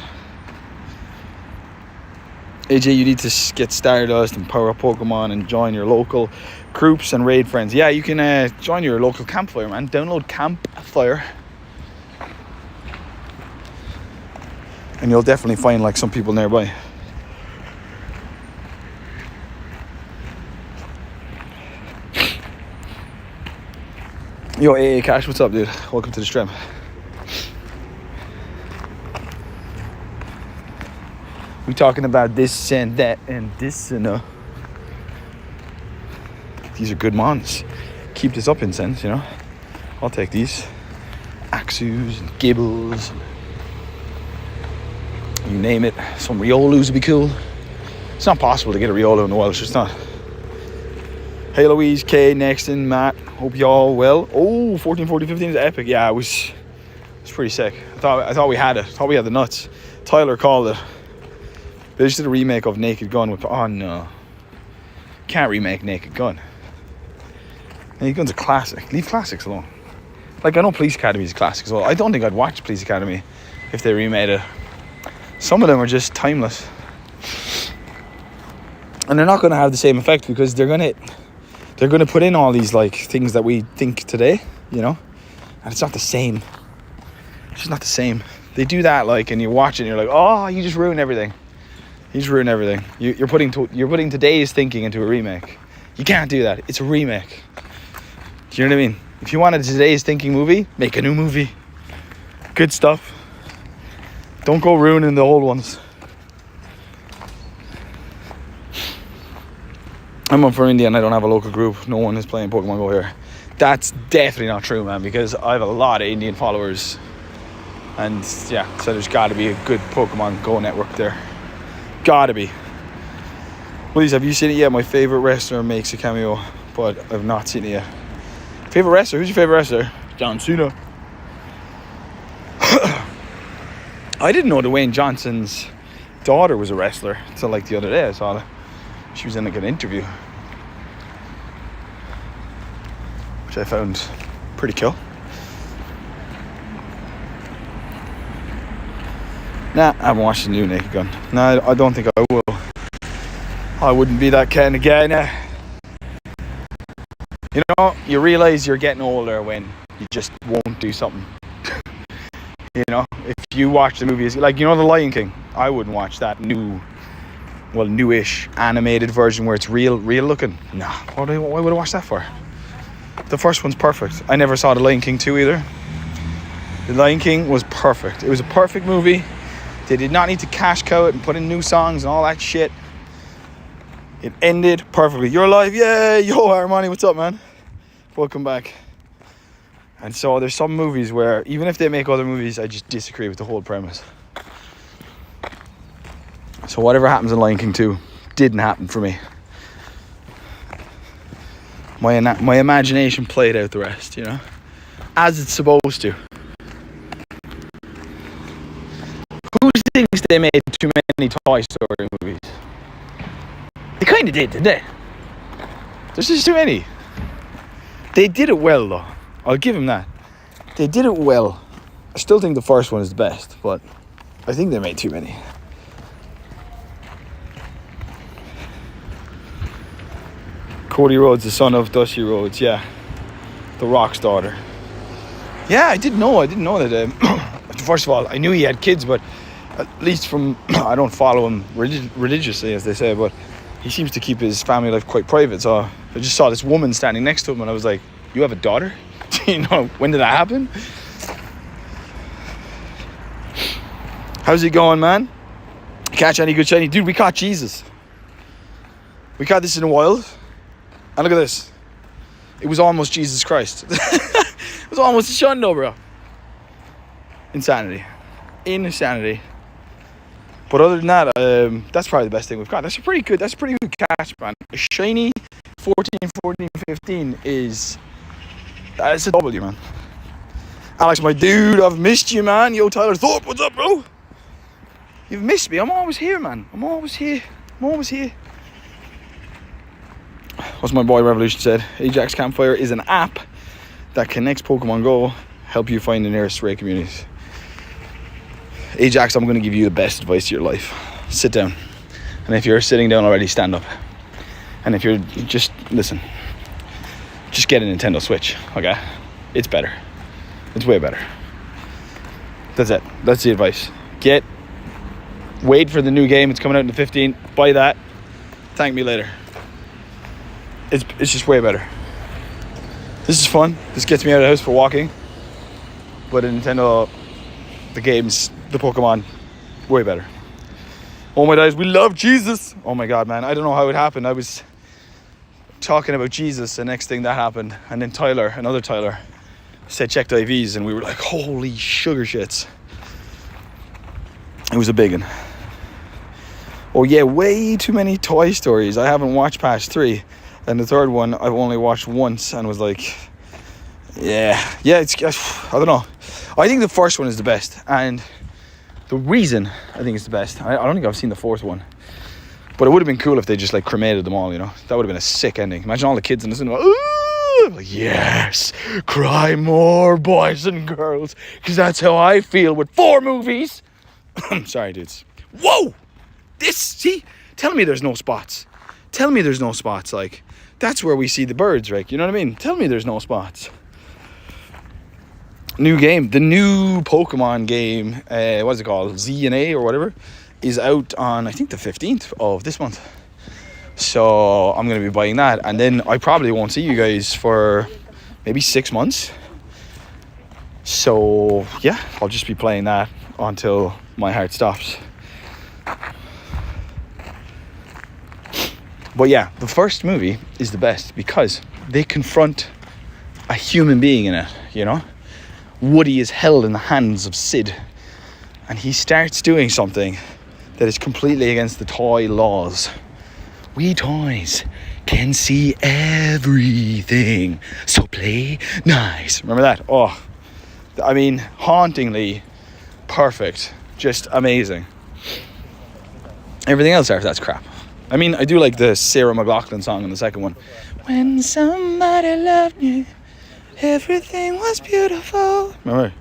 AJ, you need to get Stardust and Power Up Pokemon and join your local groups and raid friends. Yeah, you can join your local campfire, man. Download Campfire. And you'll definitely find like some people nearby. Yo, AA Cash, what's up, dude? Welcome to the stream. We talking about this and that and this and These are good mons. Keep this up, Incense, you know. I'll take these. Axus and Gibbles. You name it. Some Riolus would be cool. It's not possible to get a Riolu in the wild, it's just not. Hey Louise, Kay, Nexton, Matt, hope y'all well. Oh, 14, 14, 15 is epic. Yeah, it was pretty sick. I thought we had it. I thought we had the nuts. Tyler called it. They just did a remake of Naked Gun with, oh no. Can't remake Naked Gun. Naked Gun's a classic. Leave classics alone. Like, I know Police Academy is a classic as well. I don't think I'd watch Police Academy if they remade it. Some of them are just timeless. And they're not going to have the same effect because they're going to put in all these, like, things that we think today, you know? And it's not the same. It's just not the same. They do that, like, and you watch it and you're like, oh, you just ruined everything. You just ruined everything. You're putting today's thinking into a remake. You can't do that. It's a remake. Do you know what I mean? If you wanted today's thinking movie, make a new movie. Good stuff. Don't go ruining the old ones. I'm from India and I don't have a local group. No one is playing Pokemon Go here. That's definitely not true, man, because I have a lot of Indian followers. And yeah, so there's got to be a good Pokemon Go network there. Gotta be. Please, have you seen it yet? My favorite wrestler makes a cameo, but I've not seen it yet. Favorite wrestler? Who's your favorite wrestler? John Cena. I didn't know Dwayne Johnson's daughter was a wrestler until like the other day. I saw that she was in like an interview, which I found pretty cool. Nah, I haven't watched the new Naked Gun. No, I don't think I will. I wouldn't be that kind of guy now. You know, you realise you're getting older when you just won't do something. You know, if you watch the movies, like, you know, The Lion King, I wouldn't watch that newish animated version where it's real looking. Nah, why would I watch that for? The first one's perfect. I never saw The Lion King 2 either. The Lion King was perfect. It was a perfect movie. They did not need to cash cow it and put in new songs and all that shit. It ended perfectly. You're alive, yay! Yo, Armani, what's up, man? Welcome back. And so there's some movies where, even if they make other movies, I just disagree with the whole premise. So whatever happens in Lion King 2 didn't happen for me. My imagination played out the rest, you know? As it's supposed to. Who thinks they made too many Toy Story movies? They kind of did, didn't they? There's just too many. They did it well, though. I'll give them that. They did it well. I still think the first one is the best, but I think they made too many. Cody Rhodes, the son of Dusty Rhodes, yeah. The Rock's daughter. Yeah, I didn't know that. First of all, I knew he had kids, but at least from, I don't follow him religiously, as they say, but he seems to keep his family life quite private. So I just saw this woman standing next to him and I was like, you have a daughter? You know, when did that happen? How's it going, man? Catch any good shiny? Dude, we caught Jesus. We caught this in the wild. And look at this. It was almost Jesus Christ. It was almost a shundo, bro. Insanity. But other than that, that's probably the best thing we've got. That's a pretty good catch, man. A shiny 14, 15 is... That's a W, man. Alex, my dude, I've missed you, man. Yo, Tyler Thorpe, what's up, bro? You've missed me. I'm always here, man. I'm always here. What's my boy Revolution said? Ajax Campfire is an app that connects Pokemon Go, help you find the nearest stray communities. Ajax, I'm going to give you the best advice to your life. Sit down. And if you're sitting down already, stand up. And if you're just, listen. Just get a Nintendo Switch, okay? It's better. It's way better. That's it. That's the advice. Wait for the new game. It's coming out in the 15th. Buy that. Thank me later. It's just way better. This is fun. This gets me out of the house for walking. But a Nintendo, the games, the Pokemon, way better. Oh my guys, we love Jesus. Oh my God, man. I don't know how it happened. I was talking about Jesus, the next thing that happened. And then another Tyler, said checked IVs. And we were like, holy sugar shits. It was a big one. Oh yeah, way too many Toy Stories. I haven't watched past 3. And the third one I've only watched once and was like, it's, I don't know. I think the first one is the best, and the reason I think it's the best, I don't think I've seen the fourth one, but it would have been cool if they just like cremated them all, you know. That would have been a sick ending. Imagine all the kids in the cinema, ooh, like, yes, cry more, boys and girls, because that's how I feel with 4 movies. Sorry, dudes. Whoa! See? Tell me there's no spots. Tell me there's no spots. Like, that's where we see the birds, right? You know what I mean? Tell me there's no spots. New game. The new Pokemon game, what's it called? Z and A or whatever, is out on, I think, the 15th of this month. So I'm going to be buying that. And then I probably won't see you guys for maybe 6 months. So, yeah, I'll just be playing that until my heart stops. But yeah, the first movie is the best because they confront a human being in it, you know? Woody is held in the hands of Sid, and he starts doing something that is completely against the toy laws. We toys can see everything, so play nice. Remember that? Oh, I mean, hauntingly perfect. Just amazing. Everything else after that's crap. I mean, I do like the Sarah McLachlan song in the second one. When somebody loved me, everything was beautiful. Remember?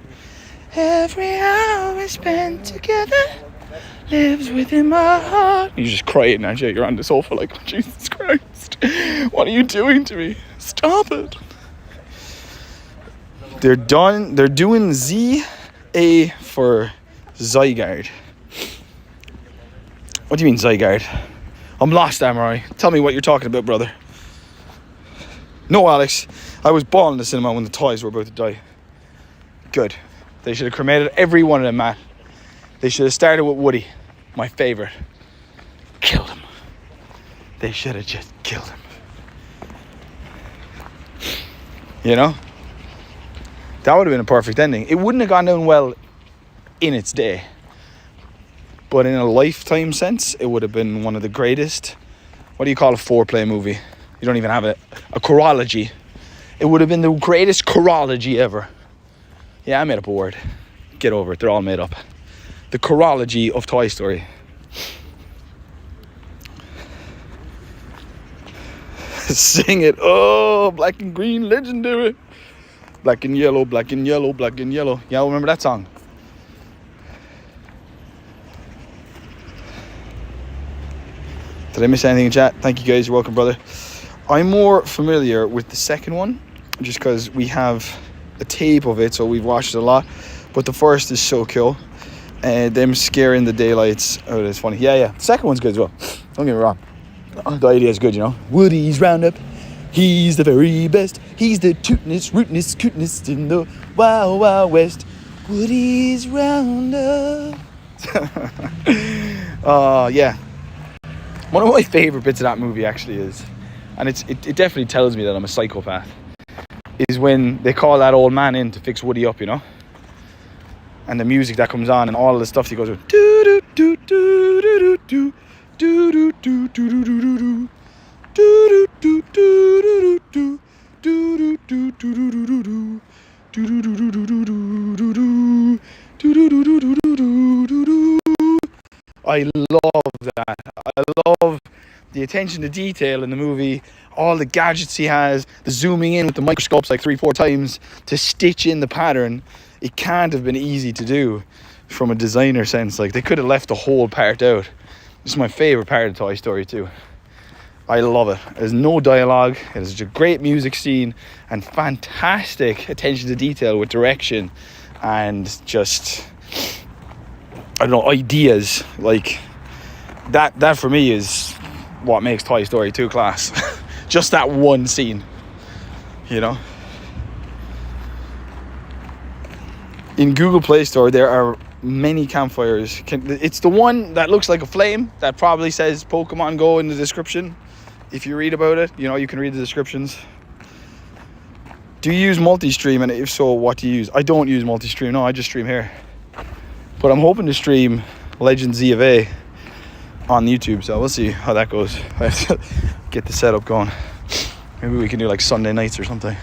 Every hour we spent together lives within my heart. You're just crying, aren't you? You're on the sofa like, oh, Jesus Christ. What are you doing to me? Stop it. They're done. They're doing Z-A for Zygarde. What do you mean Zygarde? I'm lost, Amory. Tell me what you're talking about, brother. No, Alex. I was bawling in the cinema when the toys were about to die. Good. They should have cremated every one of them, Matt. They should have started with Woody, my favourite. Killed him. They should have just killed him. You know? That would have been a perfect ending. It wouldn't have gone down well in its day. But in a lifetime sense, it would have been one of the greatest. What do you call a foreplay movie? You don't even have a chorology. It would have been the greatest chorology ever. Yeah, I made up a word. Get over it. They're all made up. The chorology of Toy Story. Sing it. Oh, black and green, legendary. Black and yellow, black and yellow, black and yellow. Y'all remember that song? Did I miss anything in chat? Thank you guys. You're welcome, brother. I'm more familiar with the second one just because we have a tape of it, so we've watched it a lot. But the first is so cool. Them scaring the daylights out is funny. Yeah. The second one's good as well. Don't get me wrong. The idea is good, you know. Woody's Roundup. He's the very best. He's the tootinest, rootinest, cootinest in the Wild Wild West. Woody's Roundup. Yeah. One of my favourite bits of that movie actually is, and it definitely tells me that I'm a psychopath, is when they call that old man in to fix Woody up, you know? And the music that comes on and all of the stuff he goes with. Do do do do do do do do do do do do do do do do do do do do. I love that. I love the attention to detail in the movie, all the gadgets he has, the zooming in with the microscopes like 3-4 times to stitch in the pattern. It can't have been easy to do from a designer sense. Like, they could have left the whole part out. This is my favourite part of Toy Story 2. I love it. There's no dialogue. It is a great music scene and fantastic attention to detail with direction and just, I don't know, ideas. Like, that for me is what makes Toy Story 2 class. Just that one scene, you know. In Google Play Store, there are many campfires. It's the one that looks like a flame that probably says Pokemon Go in the description. If you read about it, you know, you can read the descriptions. Do you use multi-stream? And if so, what do you use? I don't use multi-stream. No, I just stream here. But I'm hoping to stream Legend Z of A on YouTube, so we'll see how that goes. I have to get the setup going. Maybe we can do like Sunday nights or something.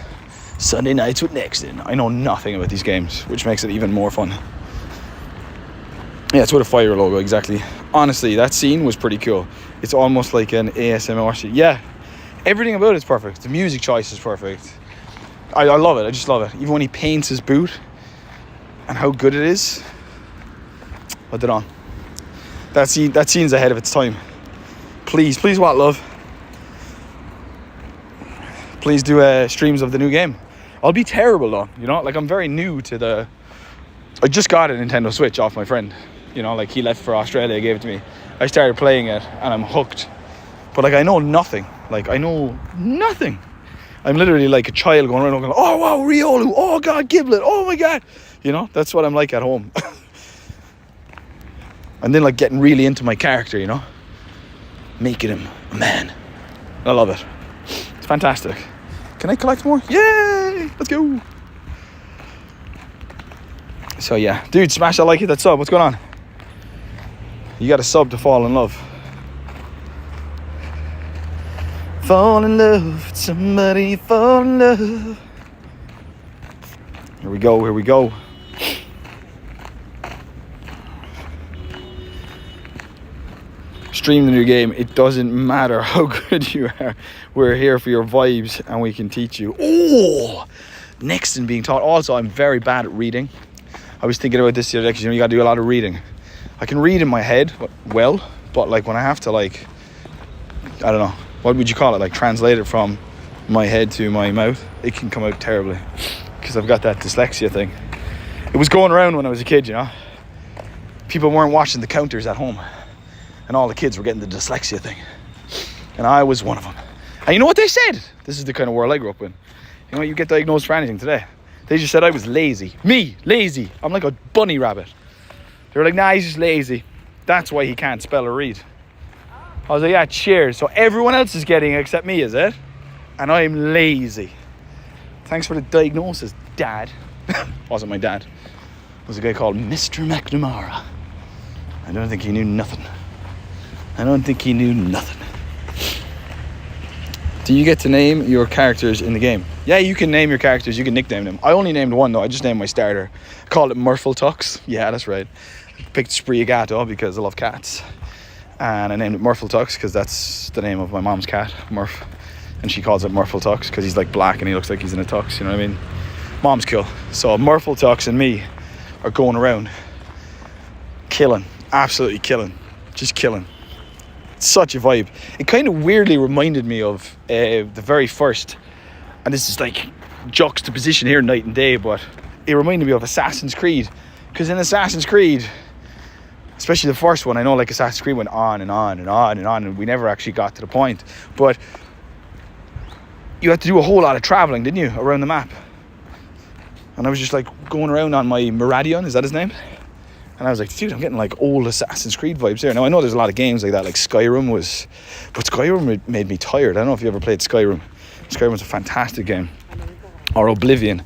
Sunday nights with Nexton. I know nothing about these games, which makes it even more fun. Yeah, it's with a fire logo, exactly. Honestly, that scene was pretty cool. It's almost like an ASMR scene. Yeah, everything about it's perfect. The music choice is perfect. I love it. I just love it. Even when he paints his boot and how good it is. I don't know. That scene's ahead of its time. Please, what, love? Please do streams of the new game. I'll be terrible though, you know? Like, I'm very new to the... I just got a Nintendo Switch off my friend. You know, like, he left for Australia, gave it to me. I started playing it and I'm hooked. But like, I know nothing. Like, I know nothing. I'm literally like a child going around going, oh wow, Riolu, oh god, Giblet, oh my god. You know, that's what I'm like at home. And then like getting really into my character, you know, making him a man. I love it. It's fantastic. Can I collect more? Yay! Let's go. So yeah, dude, smash that like, hit that sub. What's going on? You got to sub to fall in love. Fall in love with somebody, fall in love. Here we go. Stream the new game. It doesn't matter how good you are. We're here for your vibes and we can teach you. Oh, Nexton being taught. Also, I'm very bad at reading. I was thinking about this the other day because, you know, you got to do a lot of reading. I can read in my head well, but like when I have to, like, I don't know, what would you call it? Like translate it from my head to my mouth. It can come out terribly because I've got that dyslexia thing. It was going around when I was a kid, you know. People weren't watching the counters at home and all the kids were getting the dyslexia thing. And I was one of them. And you know what they said? This is the kind of world I grew up in. You know, you get diagnosed for anything today. They just said I was lazy. Me, lazy. I'm like a bunny rabbit. They were like, nah, he's just lazy. That's why he can't spell or read. I was like, yeah, cheers. So everyone else is getting it except me, is it? And I'm lazy. Thanks for the diagnosis, Dad. Wasn't my dad. It was a guy called Mr. McNamara. I don't think he knew nothing. Do you get to name your characters in the game? Yeah, you can name your characters. You can nickname them. I only named one, though. I just named my starter. I called it Murpletux. Yeah, that's right. I picked Spriagato because I love cats. And I named it Murpletux because that's the name of my mom's cat, Murph. And she calls it Murpletux because he's like black and he looks like he's in a tux, you know what I mean? Mom's cool. So Murpletux and me are going around killing. Absolutely killing. Just killing. Such a vibe. It kind of weirdly reminded me of the very first, and this is like juxtaposition here night and day, but it reminded me of Assassin's Creed, because in Assassin's Creed, especially the first one, I know like Assassin's Creed went on and on and on and on and we never actually got to the point, but you had to do a whole lot of traveling, didn't you, around the map? And I was just like going around on my Miradion, is that his name? And I was like, dude, I'm getting like old Assassin's Creed vibes here. Now, I know there's a lot of games like that, like Skyrim was... But Skyrim made me tired. I don't know if you ever played Skyrim. Skyrim was a fantastic game. Or Oblivion.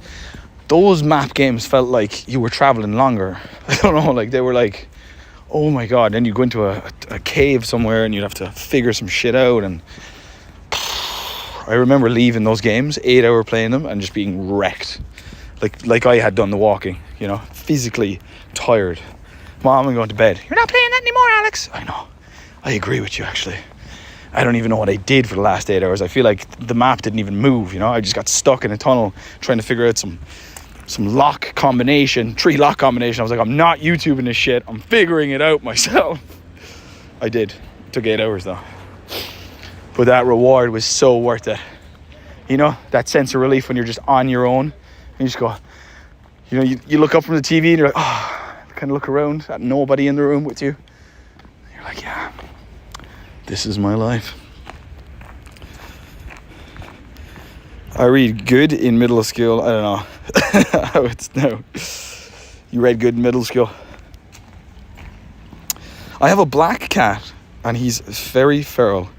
Those map games felt like you were traveling longer. I don't know, like they were like, oh my God. Then you go into a cave somewhere and you'd have to figure some shit out. And I remember leaving those games, 8 hour playing them, and just being wrecked. Like I had done the walking, you know, physically tired. Mom, I'm going to bed. You're not playing that anymore, Alex. I know. I agree with you, actually. I don't even know what I did for the last 8 hours. I feel like the map didn't even move, you know. I just got stuck in a tunnel trying to figure out some lock combination, tree lock combination. I was like, I'm not YouTubing this shit. I'm figuring it out myself. I did. It took 8 hours, though. But that reward was so worth it. You know, that sense of relief when you're just on your own. And you just go, you know, you look up from the TV and you're like, oh, kind of look around at nobody in the room with you. You're like, yeah, this is my life. I read good in middle school. I don't know how it's now. You read good in middle school? I have a black cat and he's very feral.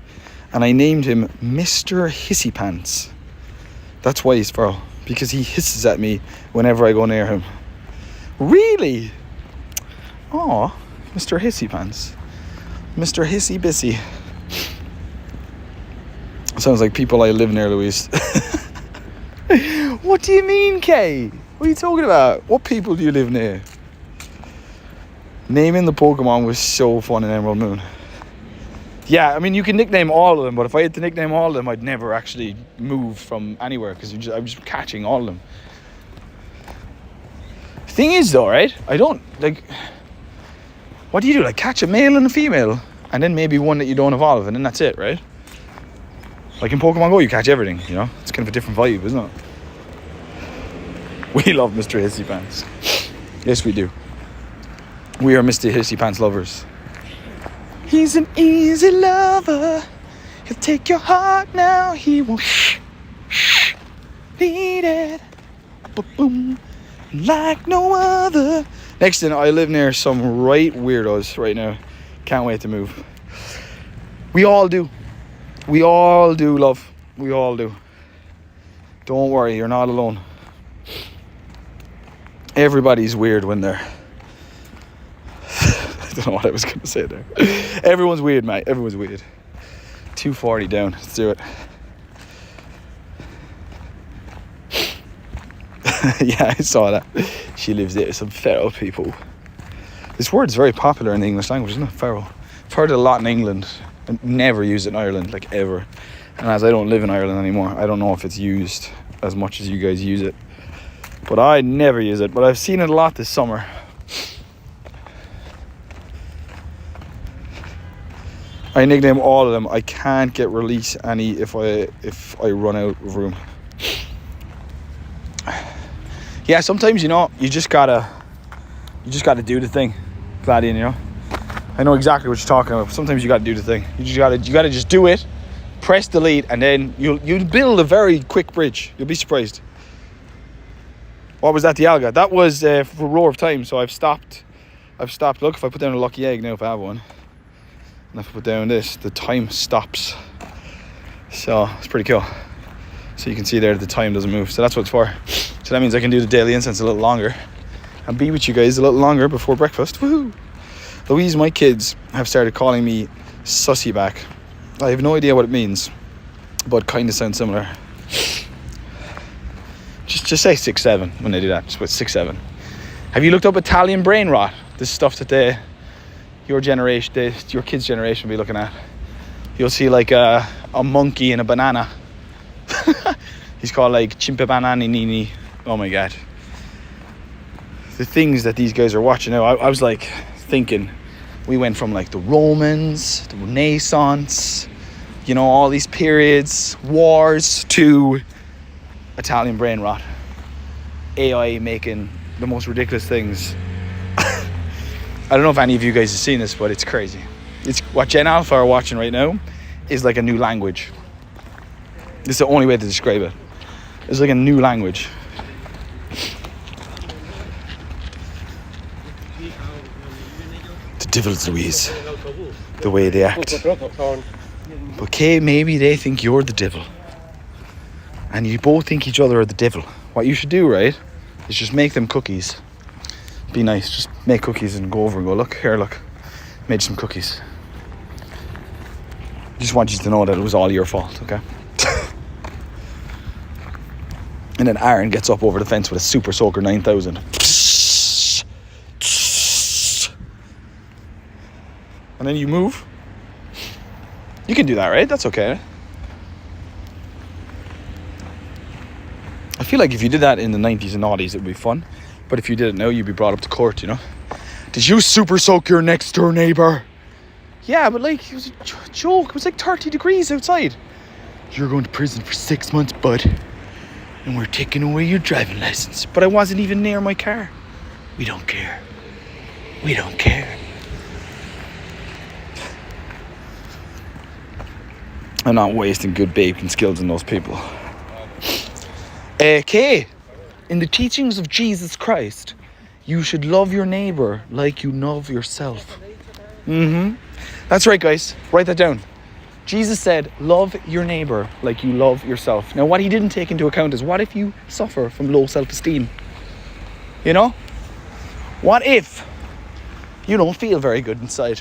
And I named him Mr. Hissy Pants. That's why he's feral. Because he hisses at me whenever I go near him. Really? Oh, Mr. Hissy Pants. Mr. Hissy Bissy. So Sounds like people I live near, Louise. What do you mean, Kay? What are you talking about? What people do you live near? Naming the Pokemon was so fun in Emerald Moon. Yeah, I mean, you can nickname all of them, but if I had to nickname all of them, I'd never actually move from anywhere because I'm just catching all of them. Thing is, though, right? I don't, like... What do you do? Like, catch a male and a female, and then maybe one that you don't evolve, and then that's it, right? Like in Pokemon Go, you catch everything, you know? It's kind of a different vibe, isn't it? We love Mr. Hissy Pants. Yes, we do. We are Mr. Hissy Pants lovers. He's an easy lover. He'll take your heart now. He won't need it. Boom, like no other. Next thing, I live near some right weirdos right now. Can't wait to move. We all do. We all do, love. We all do. Don't worry, you're not alone. Everybody's weird when they're... I don't know what I was going to say there. Everyone's weird, mate. Everyone's weird. 240 down. Let's do it. Yeah, I saw that. She lives there. Some feral people. This word's very popular in the English language, isn't it? Feral. I've heard it a lot in England. I never use it in Ireland, like ever. And as I don't live in Ireland anymore, I don't know if it's used as much as you guys use it. But I never use it. But I've seen it a lot this summer. I nickname all of them. I can't get release any if I run out of room. Yeah, sometimes, you know, you just gotta do the thing, Gladian, you know. I know exactly what you're talking about. Sometimes you gotta do the thing. You gotta just do it, press delete, and then you'll build a very quick bridge. You'll be surprised. What was that, Dialga? That was for Roar of Time, so I've stopped. Look, if I put down a lucky egg now, if I have one, and if I put down this, the time stops. So it's pretty cool. So you can see there the time doesn't move. So that's what it's for. So that means I can do the daily incense a little longer and be with you guys a little longer before breakfast. Woohoo! Louise, my kids have started calling me sussy back. I have no idea what it means, but kind of sounds similar. Just say 6'7" when they do that. Just put 6'7". Have you looked up Italian brain rot? This stuff that your kids' generation will be looking at. You'll see like a monkey and a banana. He's called like Chimpe Banani Nini. Oh my god. The things that these guys are watching now, I was like thinking, we went from like the Romans, the Renaissance, you know, all these periods, wars, to Italian brain rot. AI making the most ridiculous things. I don't know if any of you guys have seen this, but it's crazy. It's what Gen Alpha are watching right now is like a new language. It's the only way to describe it. It's like a new language. The devil's Louise. The way they act. Okay, maybe they think you're the devil. And you both think each other are the devil. What you should do, right, is just make them cookies. Be nice. Just make cookies and go over and go, look, here, look. Made some cookies. Just want you to know that it was all your fault, okay? And then Aaron gets up over the fence with a Super Soaker 9000. And then you move. You can do that, right? That's okay. I feel like if you did that in the 90s and 90s, it would be fun. But if you did it now, you'd be brought up to court, you know? Did you Super Soak your next door neighbour? Yeah, but like, it was a joke. It was like 30 degrees outside. You're going to prison for 6 months, bud. And we're taking away your driving license. But I wasn't even near my car. We don't care. We don't care. I'm not wasting good baking skills on those people. Okay. In the teachings of Jesus Christ, you should love your neighbor like you love yourself. That's right, guys. Write that down. Jesus said, love your neighbor like you love yourself. Now, what he didn't take into account is, what if you suffer from low self-esteem? You know? What if you don't feel very good inside?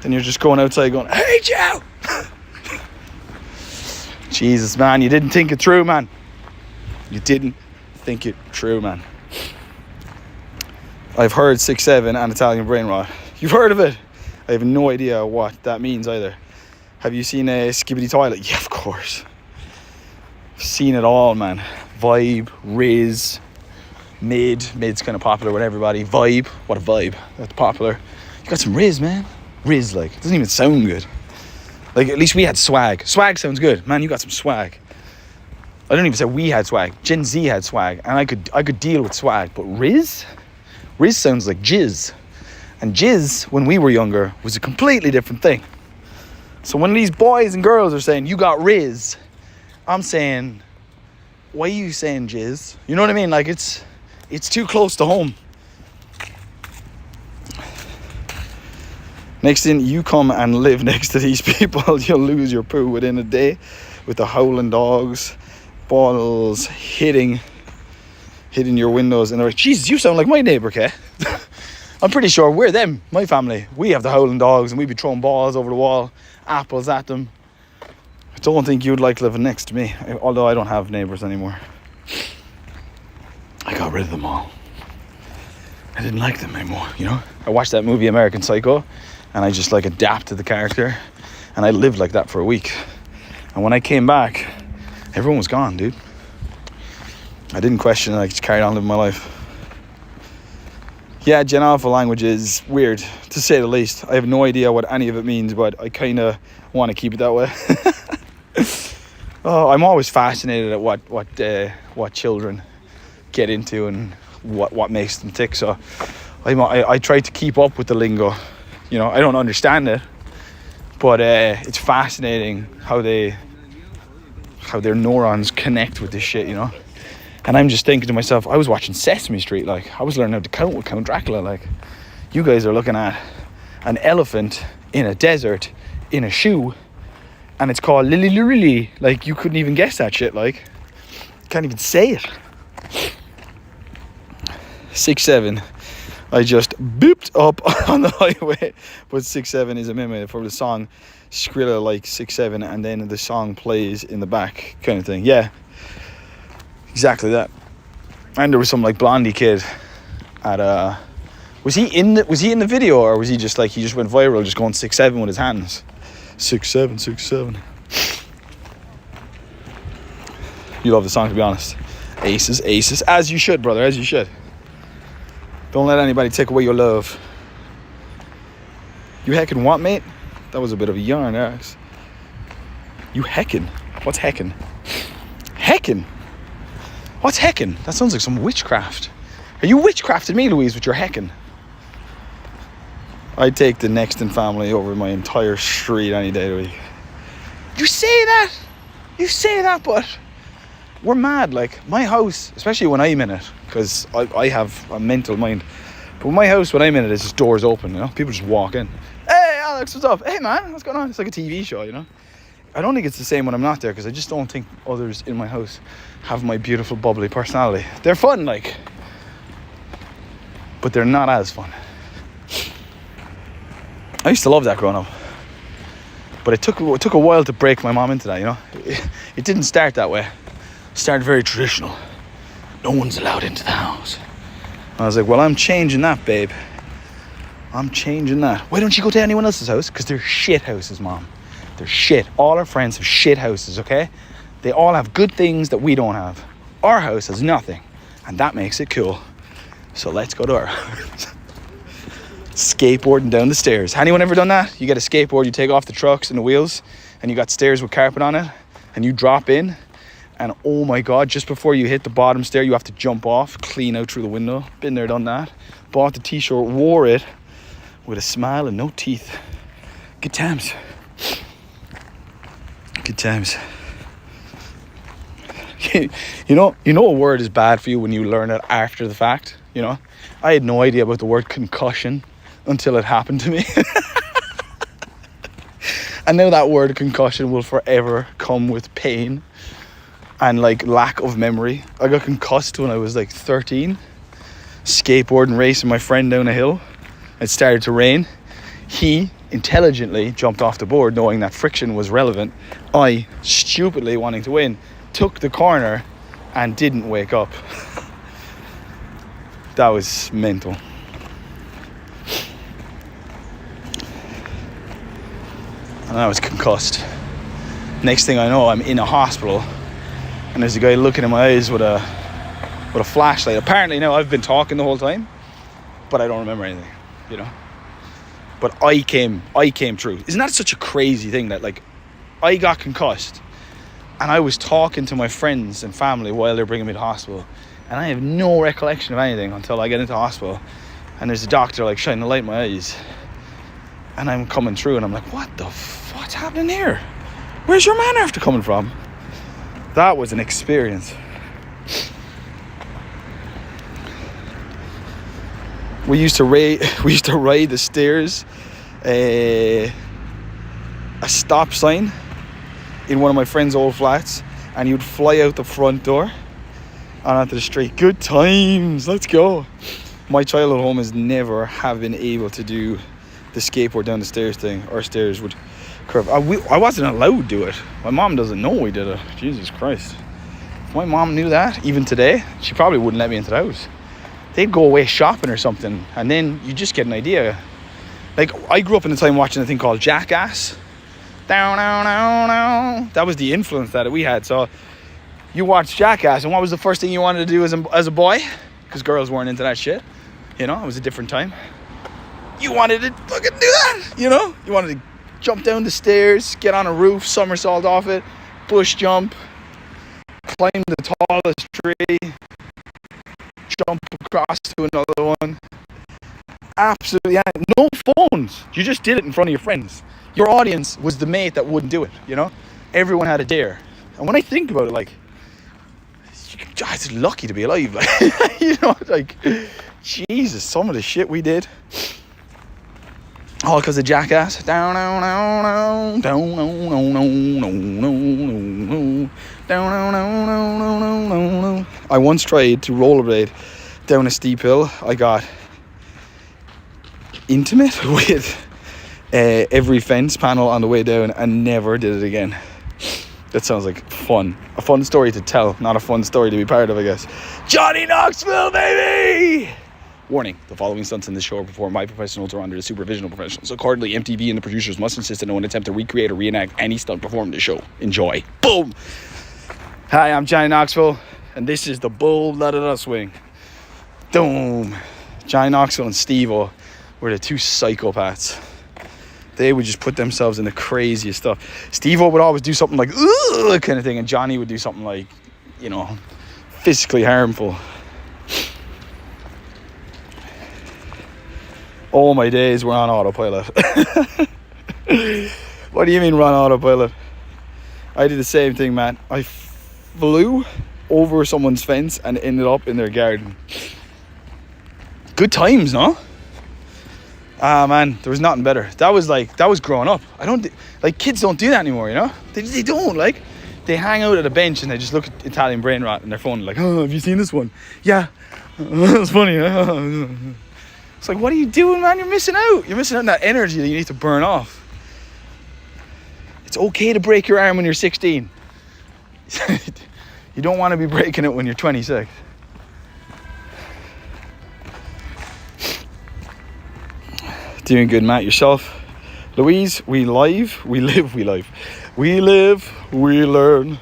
Then you're just going outside going, hey, Joe! Jesus, man, you didn't think it through, man. You didn't think it through, man. I've heard 6-7 and Italian brain rot. You've heard of it? I have no idea what that means either. Have you seen a Skibbity Toilet? Yeah, of course. I've seen it all, man. Vibe, Riz, Mid's kind of popular with everybody. Vibe, what a vibe. That's popular. You got some Riz, man. Riz, like, it doesn't even sound good. Like, at least we had swag. Swag sounds good. Man, you got some swag. I don't even say we had swag. Gen Z had swag. And I could deal with swag. But Riz? Riz sounds like jizz. And jizz, when we were younger, was a completely different thing. So when these boys and girls are saying, you got Riz, I'm saying, why are you saying jizz? You know what I mean? Like, it's too close to home. Next thing, you come and live next to these people, you'll lose your poo within a day with the howling dogs, bottles hitting your windows, and they're like, Jesus, you sound like my neighbour, Kay. I'm pretty sure we're them, my family. We have the howling dogs and we'd be throwing balls over the wall, apples at them. I don't think you'd like living next to me, although I don't have neighbours anymore. I got rid of them all. I didn't like them anymore, you know? I watched that movie American Psycho and I just like adapted the character and I lived like that for a week. And when I came back, everyone was gone, dude. I didn't question it, I just carried on living my life. Yeah, Gen Alpha language is weird, to say the least. I have no idea what any of it means, but I kind of want to keep it that way. Oh, I'm always fascinated at what children get into and what makes them tick. So I try to keep up with the lingo. You know, I don't understand it, but it's fascinating how their neurons connect with this shit, you know. And I'm just thinking to myself, I was watching Sesame Street, like, I was learning how to count with Count Dracula, like, you guys are looking at an elephant in a desert in a shoe, and it's called Lily Lily. Like, you couldn't even guess that shit, like, can't even say it. 6-7, I just booped up on the highway, but 6-7 is a meme for the song Skrilla, like 6-7, and then the song plays in the back, kind of thing. Yeah. Exactly that. And there was some like blondie kid at was he in the video, or was he just like, he just went viral just going 6-7 with his hands? 6-7, 6-7. You love the song, to be honest. Aces, aces, as you should, brother, as you should. Don't let anybody take away your love. You heckin' what, mate? That was a bit of a yarn, Alex. You heckin'? What's heckin'? Heckin'? What's heckin'? That sounds like some witchcraft. Are you witchcrafting me, Louise, with your heckin'? I'd take the Nexton family over my entire street any day of the week. You say that? You say that, but we're mad. Like, my house, especially when I'm in it, because I have a mental mind, but my house, when I'm in it, it's just doors open, you know? People just walk in. Hey, Alex, what's up? Hey, man, what's going on? It's like a TV show, you know? I don't think it's the same when I'm not there, because I just don't think others in my house have my beautiful, bubbly personality. They're fun, like, but they're not as fun. I used to love that growing up, but it took a while to break my mom into that, you know? It didn't start that way. It started very traditional. No one's allowed into the house. And I was like, well, I'm changing that, babe. I'm changing that. Why don't you go to anyone else's house? Because they're shit houses, Mom. They're shit. All our friends have shit houses, okay? They all have good things that we don't have. Our house has nothing, and that makes it cool. So let's go to our house. Skateboarding down the stairs. Anyone ever done that? You get a skateboard, you take off the trucks and the wheels, and you got stairs with carpet on it, and you drop in, and oh my God, just before you hit the bottom stair, you have to jump off, clean out through the window. Been there, done that. Bought the t-shirt, wore it with a smile and no teeth. Good times. Good times. You know a word is bad for you when you learn it after the fact, you know? I had no idea about the word concussion until it happened to me. And now that word concussion will forever come with pain and like lack of memory. I got concussed when I was like 13, skateboarding, racing my friend down a hill. It started to rain. He intelligently jumped off the board knowing that friction was relevant. I, stupidly wanting to win, took the corner and didn't wake up. That was mental. And I was concussed. Next thing I know, I'm in a hospital and there's a guy looking in my eyes with a flashlight. Apparently now I've been talking the whole time, but I don't remember anything, you know. But I came through. Isn't that such a crazy thing that, like, I got concussed and I was talking to my friends and family while they're bringing me to hospital, and I have no recollection of anything until I get into hospital and there's a doctor like shining a light in my eyes and I'm coming through and I'm like, what's happening here? Where's your man after coming from? That was an experience. We used to ride the stairs, a stop sign in one of my friend's old flats, and you'd fly out the front door and onto the street. Good times, let's go. My childhood home has never have been able to do the skateboard down the stairs thing. Our stairs would curve. I wasn't allowed to do it. My mom doesn't know we did it. Jesus Christ. If my mom knew that, even today, she probably wouldn't let me into the house. They'd go away shopping or something, and then you just get an idea. Like, I grew up in the time watching a thing called Jackass. That was the influence that we had. So you watch Jackass, and what was the first thing you wanted to do as a boy? Because girls weren't into that shit. You know, it was a different time. You wanted to fucking do that, you know? You wanted to jump down the stairs, get on a roof, somersault off it, bush jump, climb the tallest tree, jump across to another one. Absolutely, yeah. No phones. You just did it in front of your friends. Your audience was the mate that wouldn't do it, you know? Everyone had a dare. And when I think about it, like, it's lucky to be alive. Like, you know, like, Jesus, some of the shit we did. All because of Jackass. I once tried to rollerblade down a steep hill. I got intimate with every fence panel on the way down and never did it again. That sounds like fun. A fun story to tell, not a fun story to be part of, I guess. Johnny Knoxville, baby! Warning, the following stunts in this show are performed by professionals or under the supervision of professionals. Accordingly, MTV and the producers must insist that no one attempt to recreate or reenact any stunt performed in the show. Enjoy. Boom! Hi, I'm Johnny Knoxville, and this is the Bull Da-Da-Da Swing. Boom! Johnny Knoxville and Steve-O were the two psychopaths. They would just put themselves in the craziest stuff. Steve-O would always do something like, ugh, kind of thing, and Johnny would do something like, you know, physically harmful. All my days were on autopilot. What do you mean run autopilot? I did the same thing, man. I flew over someone's fence and ended up in their garden. Good times, no? Ah, man, there was nothing better. That was growing up. Kids don't do that anymore, you know? They don't, like, they hang out at a bench and they just look at Italian brain rot on their phone, like, oh, have you seen this one? Yeah. That's funny. It's like, what are you doing, man? You're missing out. You're missing out on that energy that you need to burn off. It's okay to break your arm when you're 16. You don't want to be breaking it when you're 26. Doing good, Matt. Yourself? Louise, we live, we live, we live. We live, we learn.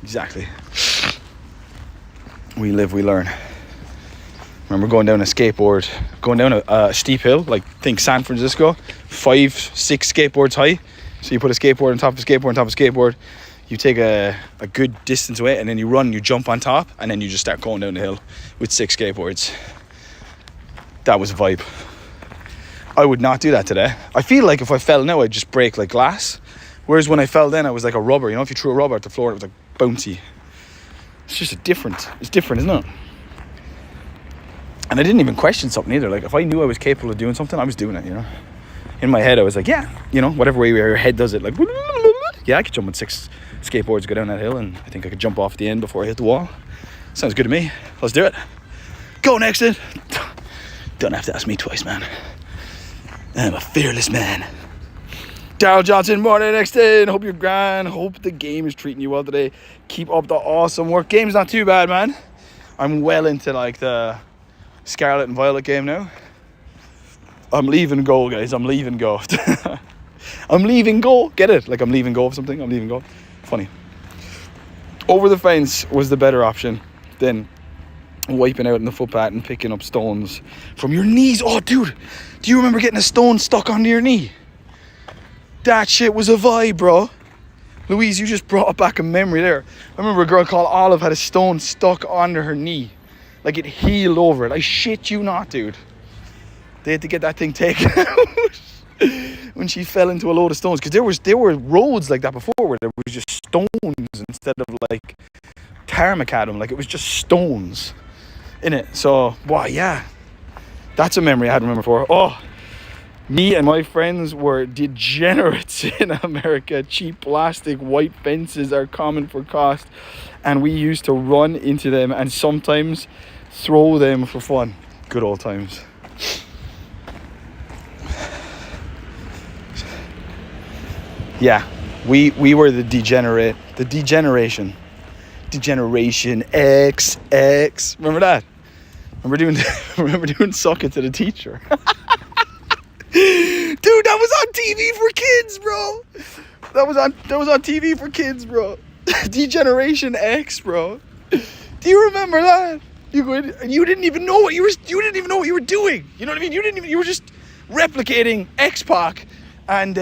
Exactly. We live, we learn. Remember going down a steep hill, like think San Francisco, 5-6 skateboards high. So you put a skateboard on top of a skateboard on top of a skateboard. You take a good distance away and then you run, you jump on top, and then you just start going down the hill with 6 skateboards. That was a vibe. I would not do that today. I feel like if I fell now, I'd just break like glass. Whereas when I fell then, I was like a rubber. You know, if you threw a rubber at the floor, it was like bouncy. It's just different, isn't it? And I didn't even question something either. Like, if I knew I was capable of doing something, I was doing it, you know. In my head, I was like, yeah, you know, whatever way your head does it, like, yeah, I could jump on 6 skateboards, go down that hill, and I think I could jump off at the end before I hit the wall. Sounds good to me. Let's do it. Go, Nexton. Don't have to ask me twice, man. I'm a fearless man. Daryl Johnson, RadioNexton. Hope you're grand. Hope the game is treating you well today. Keep up the awesome work. Game's not too bad, man. I'm well into like the Scarlet and Violet game now. I'm leaving go, guys. I'm leaving go. I'm leaving go. Get it? Like I'm leaving go of something. I'm leaving go. Funny. Over the fence was the better option than wiping out in the footpath and picking up stones from your knees. Oh, dude. Do you remember getting a stone stuck onto your knee? That shit was a vibe, bro. Louise, you just brought back a memory there. I remember a girl called Olive had a stone stuck under her knee. Like it healed over it. I shit you not, dude. They had to get that thing taken out when she fell into a load of stones. Because there were roads like that before where there was just stones instead of like tarmac at them. Like it was just stones in it. So, wow, yeah. That's a memory I hadn't remembered before. Oh, me and my friends were degenerates in America. Cheap plastic white fences are common for cost, and we used to run into them and sometimes throw them for fun. Good old times. Yeah, we were the degeneration XX. Remember that? Remember doing suck it to the teacher. Dude, that was on TV for kids, bro. That was on TV for kids, bro. Degeneration X, bro. Do you remember that? You didn't even know what you were doing. You know what I mean? You were just replicating X-Pac and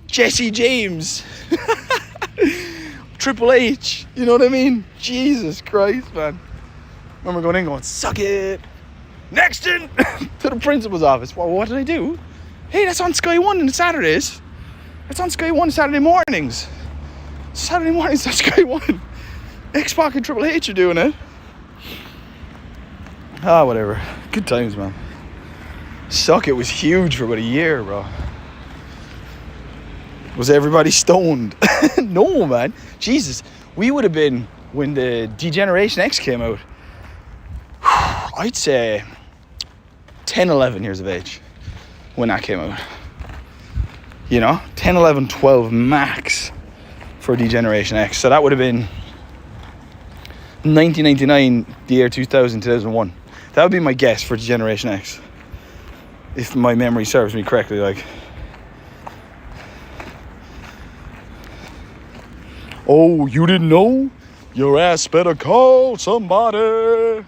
Jesse James. Triple H. You know what I mean? Jesus Christ, man. I remember going in going, suck it. Nexton to the principal's office. Well, what did I do? Hey, that's on Sky 1 on Saturdays. That's on Sky 1 Saturday mornings. Saturday mornings on Sky 1. X-Pac and Triple H are doing it. Ah, whatever. Good times, man. Suck It was huge for about a year, bro. Was everybody stoned? No, man. Jesus. We would have been, when the Degeneration X came out, I'd say 10, 11 years of age when that came out. You know, 10, 11, 12 max for Degeneration X. So that would have been 1999, the year 2000, 2001. That would be my guess for Degeneration X. If my memory serves me correctly, like. Oh, you didn't know? Your ass better call somebody.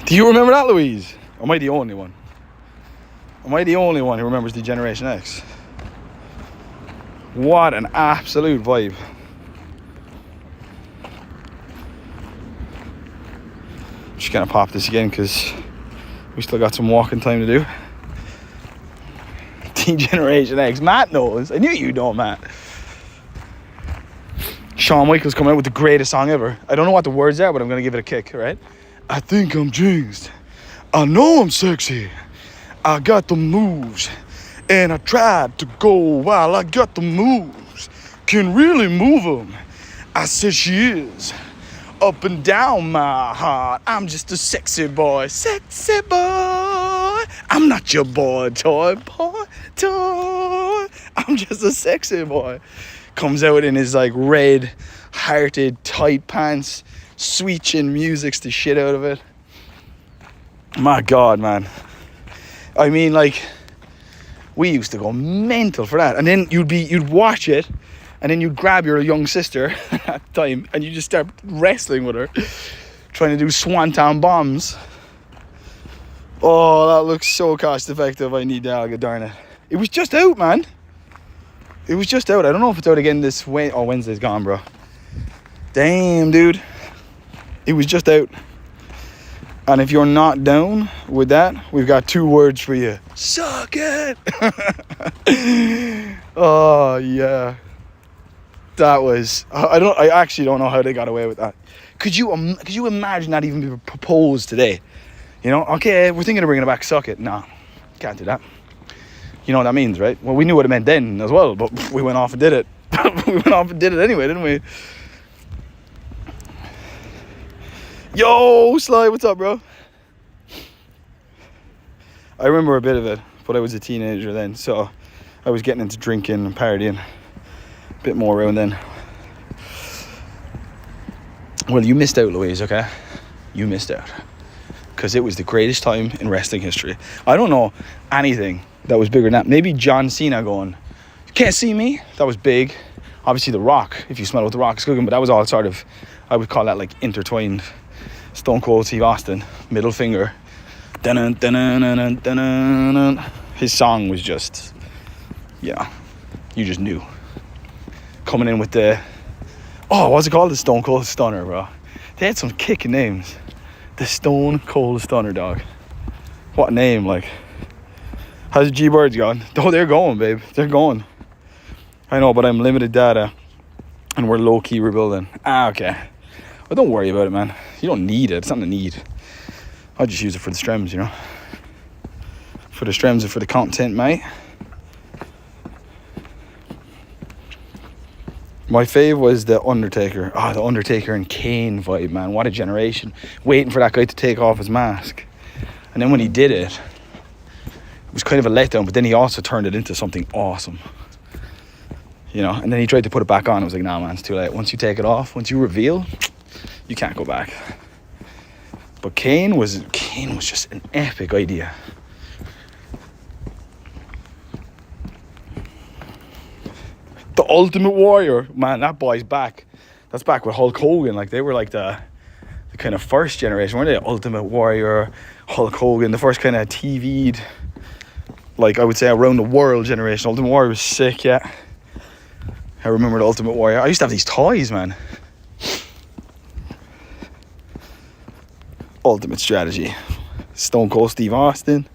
Do you remember that, Louise? Or am I the only one? Am I the only one who remembers Degeneration X? What an absolute vibe. Just gonna pop this again because we still got some walking time to do. Degeneration X. Matt knows. I knew you'd know, Matt. Shawn Michaels coming out with the greatest song ever. I don't know what the words are, but I'm gonna give it a kick, right? I think I'm jinxed. I know I'm sexy. I got the moves. And I tried to go while I got the moves. Can really move them. I said she is. Up and down my heart. I'm just a sexy boy. Sexy boy. I'm not your boy toy. I'm just a sexy boy. Comes out in his like red hearted tight pants. Sweet chin music's the shit out of it. My God, man. I mean, like, we used to go mental for that. And then you'd watch it, and then you'd grab your young sister at the time, and you just start wrestling with her, trying to do swanton bombs. Oh, that looks so cost effective. I need that, darn it. It was just out, man. It was just out. I don't know if it's out again this Wednesday. Oh, Wednesday's gone, bro. Damn, dude. It was just out. And if you're not down with that, we've got 2 words for you. Suck it. Oh, yeah. That was... I actually don't know how they got away with that. Could you imagine that even be proposed today? You know, okay, we're thinking of bringing it back. Suck it. No, can't do that. You know what that means, right? Well, we knew what it meant then as well, but we went off and did it. We went off and did it anyway, didn't we? Yo, Sly, what's up, bro? I remember a bit of it, but I was a teenager then, so I was getting into drinking and partying a bit more around then. Well, you missed out, Louise, okay? You missed out. Because it was the greatest time in wrestling history. I don't know anything that was bigger than that. Maybe John Cena going, "You can't see me." That was big. Obviously, The Rock, if you smell what The Rock's cooking, but that was all sort of, I would call that like intertwined. Stone Cold Steve Austin, middle finger. Dun-dun, dun-dun, dun-dun, dun-dun. His song was just, yeah, you just knew. Coming in with the, what's it called? The Stone Cold Stunner, bro. They had some kicking names. The Stone Cold Stunner, dog. What a name, like. How's the G-Birds going? Oh, they're going, babe. They're going. I know, but I'm limited data, and we're low-key rebuilding. Okay. Well, don't worry about it, man. You don't need it. It's not a need. I'll just use it for the streams, you know. For the streams and for the content, mate. My fave was the Undertaker. The Undertaker and Kane vibe, man. What a generation. Waiting for that guy to take off his mask. And then when he did it, it was kind of a letdown, but then he also turned it into something awesome. You know, and then he tried to put it back on. I was like, nah, man, it's too late. Once you take it off, once you reveal, you can't go back. But Kane was just an epic idea. The Ultimate Warrior, man, that boy's back. That's back with Hulk Hogan. Like, they were like the kind of first generation, weren't they? Ultimate Warrior, Hulk Hogan, the first kind of TV'd, like, I would say around the world generation. Ultimate Warrior was sick, yeah. I remember the Ultimate Warrior. I used to have these toys, man. Ultimate Strategy. Stone Cold Steve Austin.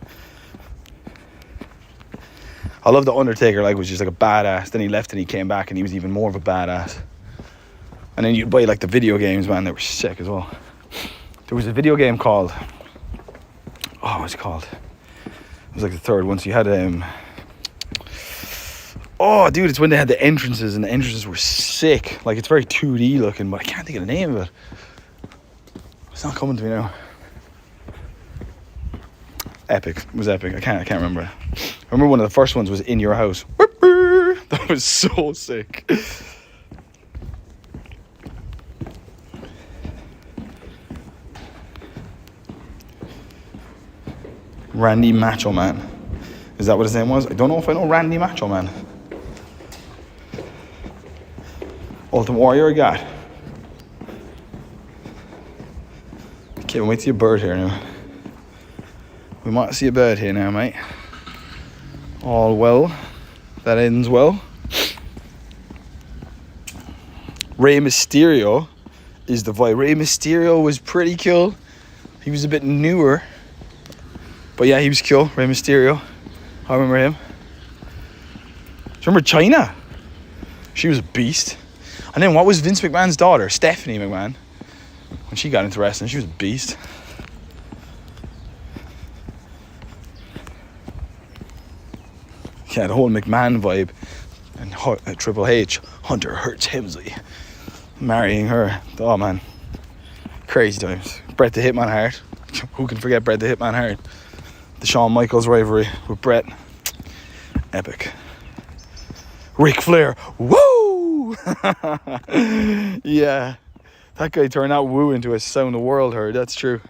I love the Undertaker, like, was just like a badass. Then he left and he came back and he was even more of a badass. And then you'd buy like the video games, man, they were sick as well. There was a video game called, what was it called? It was like the third one. So you had dude, it's when they had the entrances, and the entrances were sick. Like, it's very 2D looking, but I can't think of the name of it. It's not coming to me now. Epic. It was epic. I can't remember it. I remember one of the first ones was In Your House. That was so sick. Randy Macho Man. Is that what his name was? I don't know if I know Randy Macho Man. Ultimate Warrior, I got. Can't wait to see a bird here now. We might see a bird here now, mate. All well. That ends well. Rey Mysterio is the vibe. Rey Mysterio was pretty cool. He was a bit newer. But yeah, he was cool. Rey Mysterio. I remember him. Do you remember Chyna? She was a beast. And then what was Vince McMahon's daughter? Stephanie McMahon. When she got into wrestling, she was a beast. Yeah, the whole McMahon vibe. And Triple H, Hunter Hearst Helmsley, marrying her. Oh, man. Crazy times. Bret the Hitman Hart. Who can forget Bret the Hitman Hart? The Shawn Michaels rivalry with Bret. Epic. Ric Flair. Woo! Yeah. That guy turned that woo into a sound the world heard. That's true.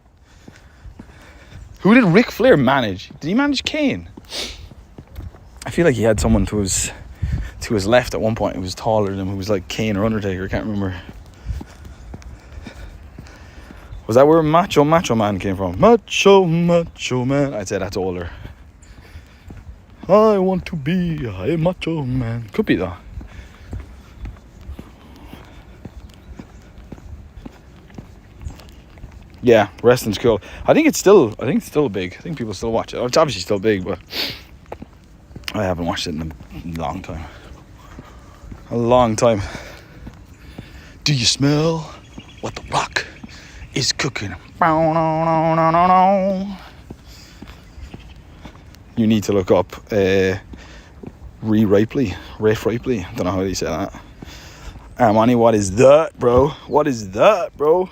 Who did Ric Flair manage? Did he manage Kane? I feel like he had someone to his left at one point who was taller than him, who was like Kane or Undertaker. I can't remember. Was that where Macho Man came from? Macho Man. I'd say that's older. I want to be a macho man. Could be though. Yeah, wrestling's cool. I think it's still big. I think people still watch it. It's obviously still big, but I haven't watched it in a long time. A long time. Do you smell what The Rock is cooking? You need to look up Rafe Ripley. I don't know how you say that. Armani, what is that, bro? What is that, bro?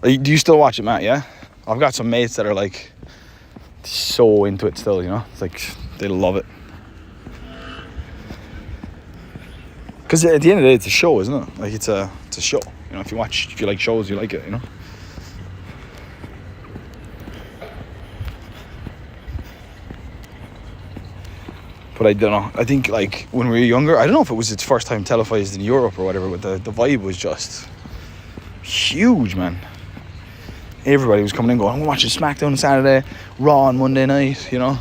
Do you still watch it, Matt? Yeah, I've got some mates that are like so into it still. You know, it's like they love it. Because at the end of the day, it's a show, isn't it? Like it's a show. You know, if you like shows, you like it. You know. But I don't know. I think like when we were younger, I don't know if it was its first time televised in Europe or whatever, but the vibe was just huge, man. Everybody was coming in going, I'm watching SmackDown on Saturday, Raw on Monday night, you know.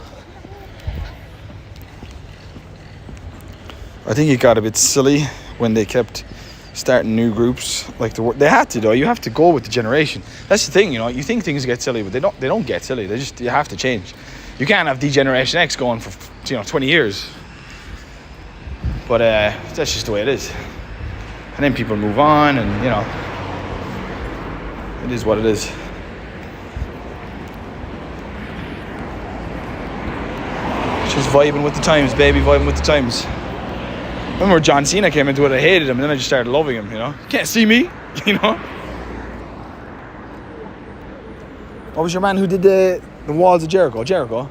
I think it got a bit silly when they kept starting new groups. Like they had to, though. You have to go with the generation. That's the thing, you know. You think things get silly, but they don't get silly. You have to change. You can't have D-Generation X going for 20 years. But that's just the way it is. And then people move on, and you know, it is what it is. Just vibing with the times, baby, vibing with the times. Remember John Cena came into it, I hated him, and then I just started loving him, you know. You can't see me, you know. What was your man who did the walls of Jericho? Jericho?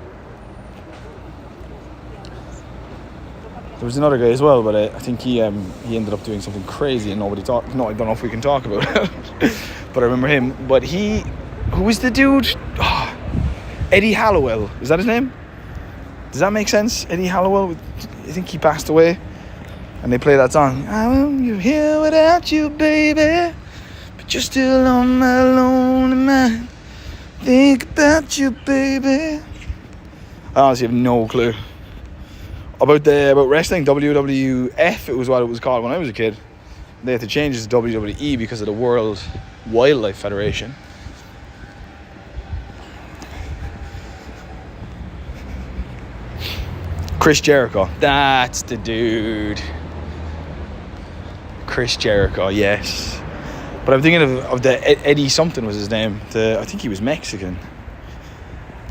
There was another guy as well, but I think he ended up doing something crazy and nobody talked. No, I don't know if we can talk about it. But I remember him. But who was the dude? Oh, Eddie Halliwell. Is that his name? Does that make sense? Eddie Halliwell. I think he passed away. And they play that song. I'm here without you, baby, but you're still on my lonely mind. Think about you, baby. I honestly have no clue. About wrestling, WWF, it was what it was called when I was a kid. They had to change it to WWE because of the World Wildlife Federation. Chris Jericho, that's the dude. Chris Jericho, yes. But I'm thinking of the Eddie something was his name. I think he was Mexican.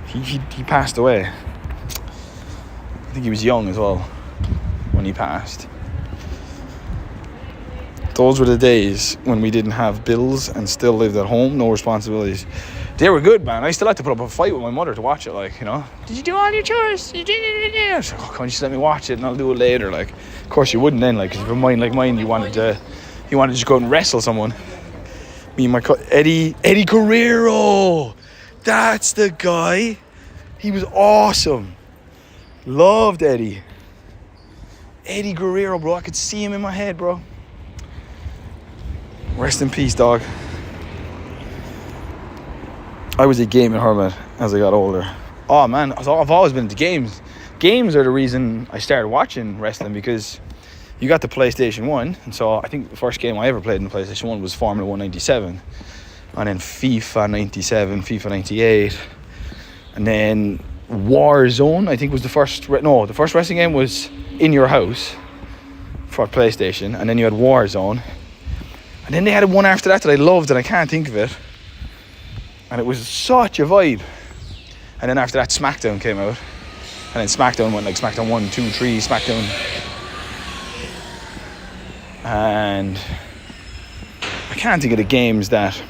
He passed away. I think he was young as well when he passed. Those were the days when we didn't have bills and still lived at home, no responsibilities. They were good, man. I still had to put up a fight with my mother to watch it, like, you know. Did you do all your chores? I was like, oh, can't you just let me watch it and I'll do it later, like. Of course you wouldn't then, like, because if you're mine like mine, you wanted to just go out and wrestle someone. Me and my Eddie Guerrero. That's the guy. He was awesome. Loved Eddie Guerrero, bro. I could see him in my head, bro. Rest in peace, dog. I was a gaming hermit as I got older. Oh man, I've always been into games. Games are the reason I started watching wrestling, because you got the PlayStation 1, and so I think the first game I ever played in the PlayStation 1 was Formula 1 97, and then FIFA 97, FIFA 98, and then Warzone, I think was the first wrestling game was In Your House for PlayStation, and then you had Warzone, and then they had one after that I loved and I can't think of it, and it was such a vibe. And then after that SmackDown came out, and then SmackDown went like SmackDown 1, 2, 3, SmackDown, and I can't think of the games that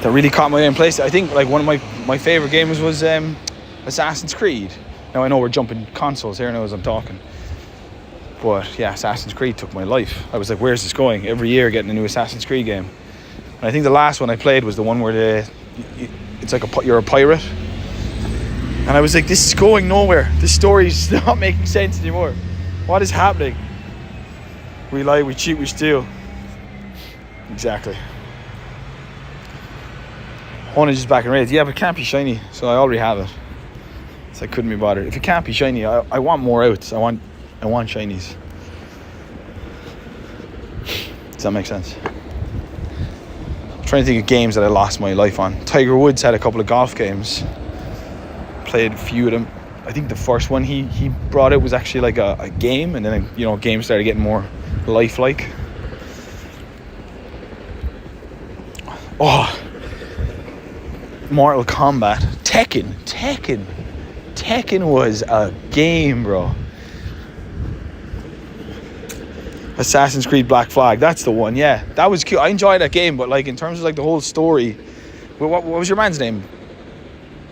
really caught my eye in place. I think like one of my favourite games was Assassin's Creed. Now I know we're jumping consoles here now as I'm talking, but yeah, Assassin's Creed took my life. I was like, where's this going? Every year getting a new Assassin's Creed game. And I think the last one I played was the one where it's like you're a pirate, and I was like, this is going nowhere. This story's not making sense anymore. What is happening? We lie, we cheat, we steal. Exactly. Orange is back in red. Yeah, but it can't be shiny, so I already have it. So I couldn't be bothered. If it can't be shiny, I want more outs. I want shinies. Does that make sense? I'm trying to think of games that I lost my life on. Tiger Woods had a couple of golf games. Played a few of them. I think the first one he brought out was actually like a game, and then games started getting more lifelike. Oh, Mortal Kombat, Tekken was a game, bro. Assassin's Creed Black Flag. That's the one. Yeah, that was cute. I enjoyed that game, but like in terms of like the whole story, what was your man's name?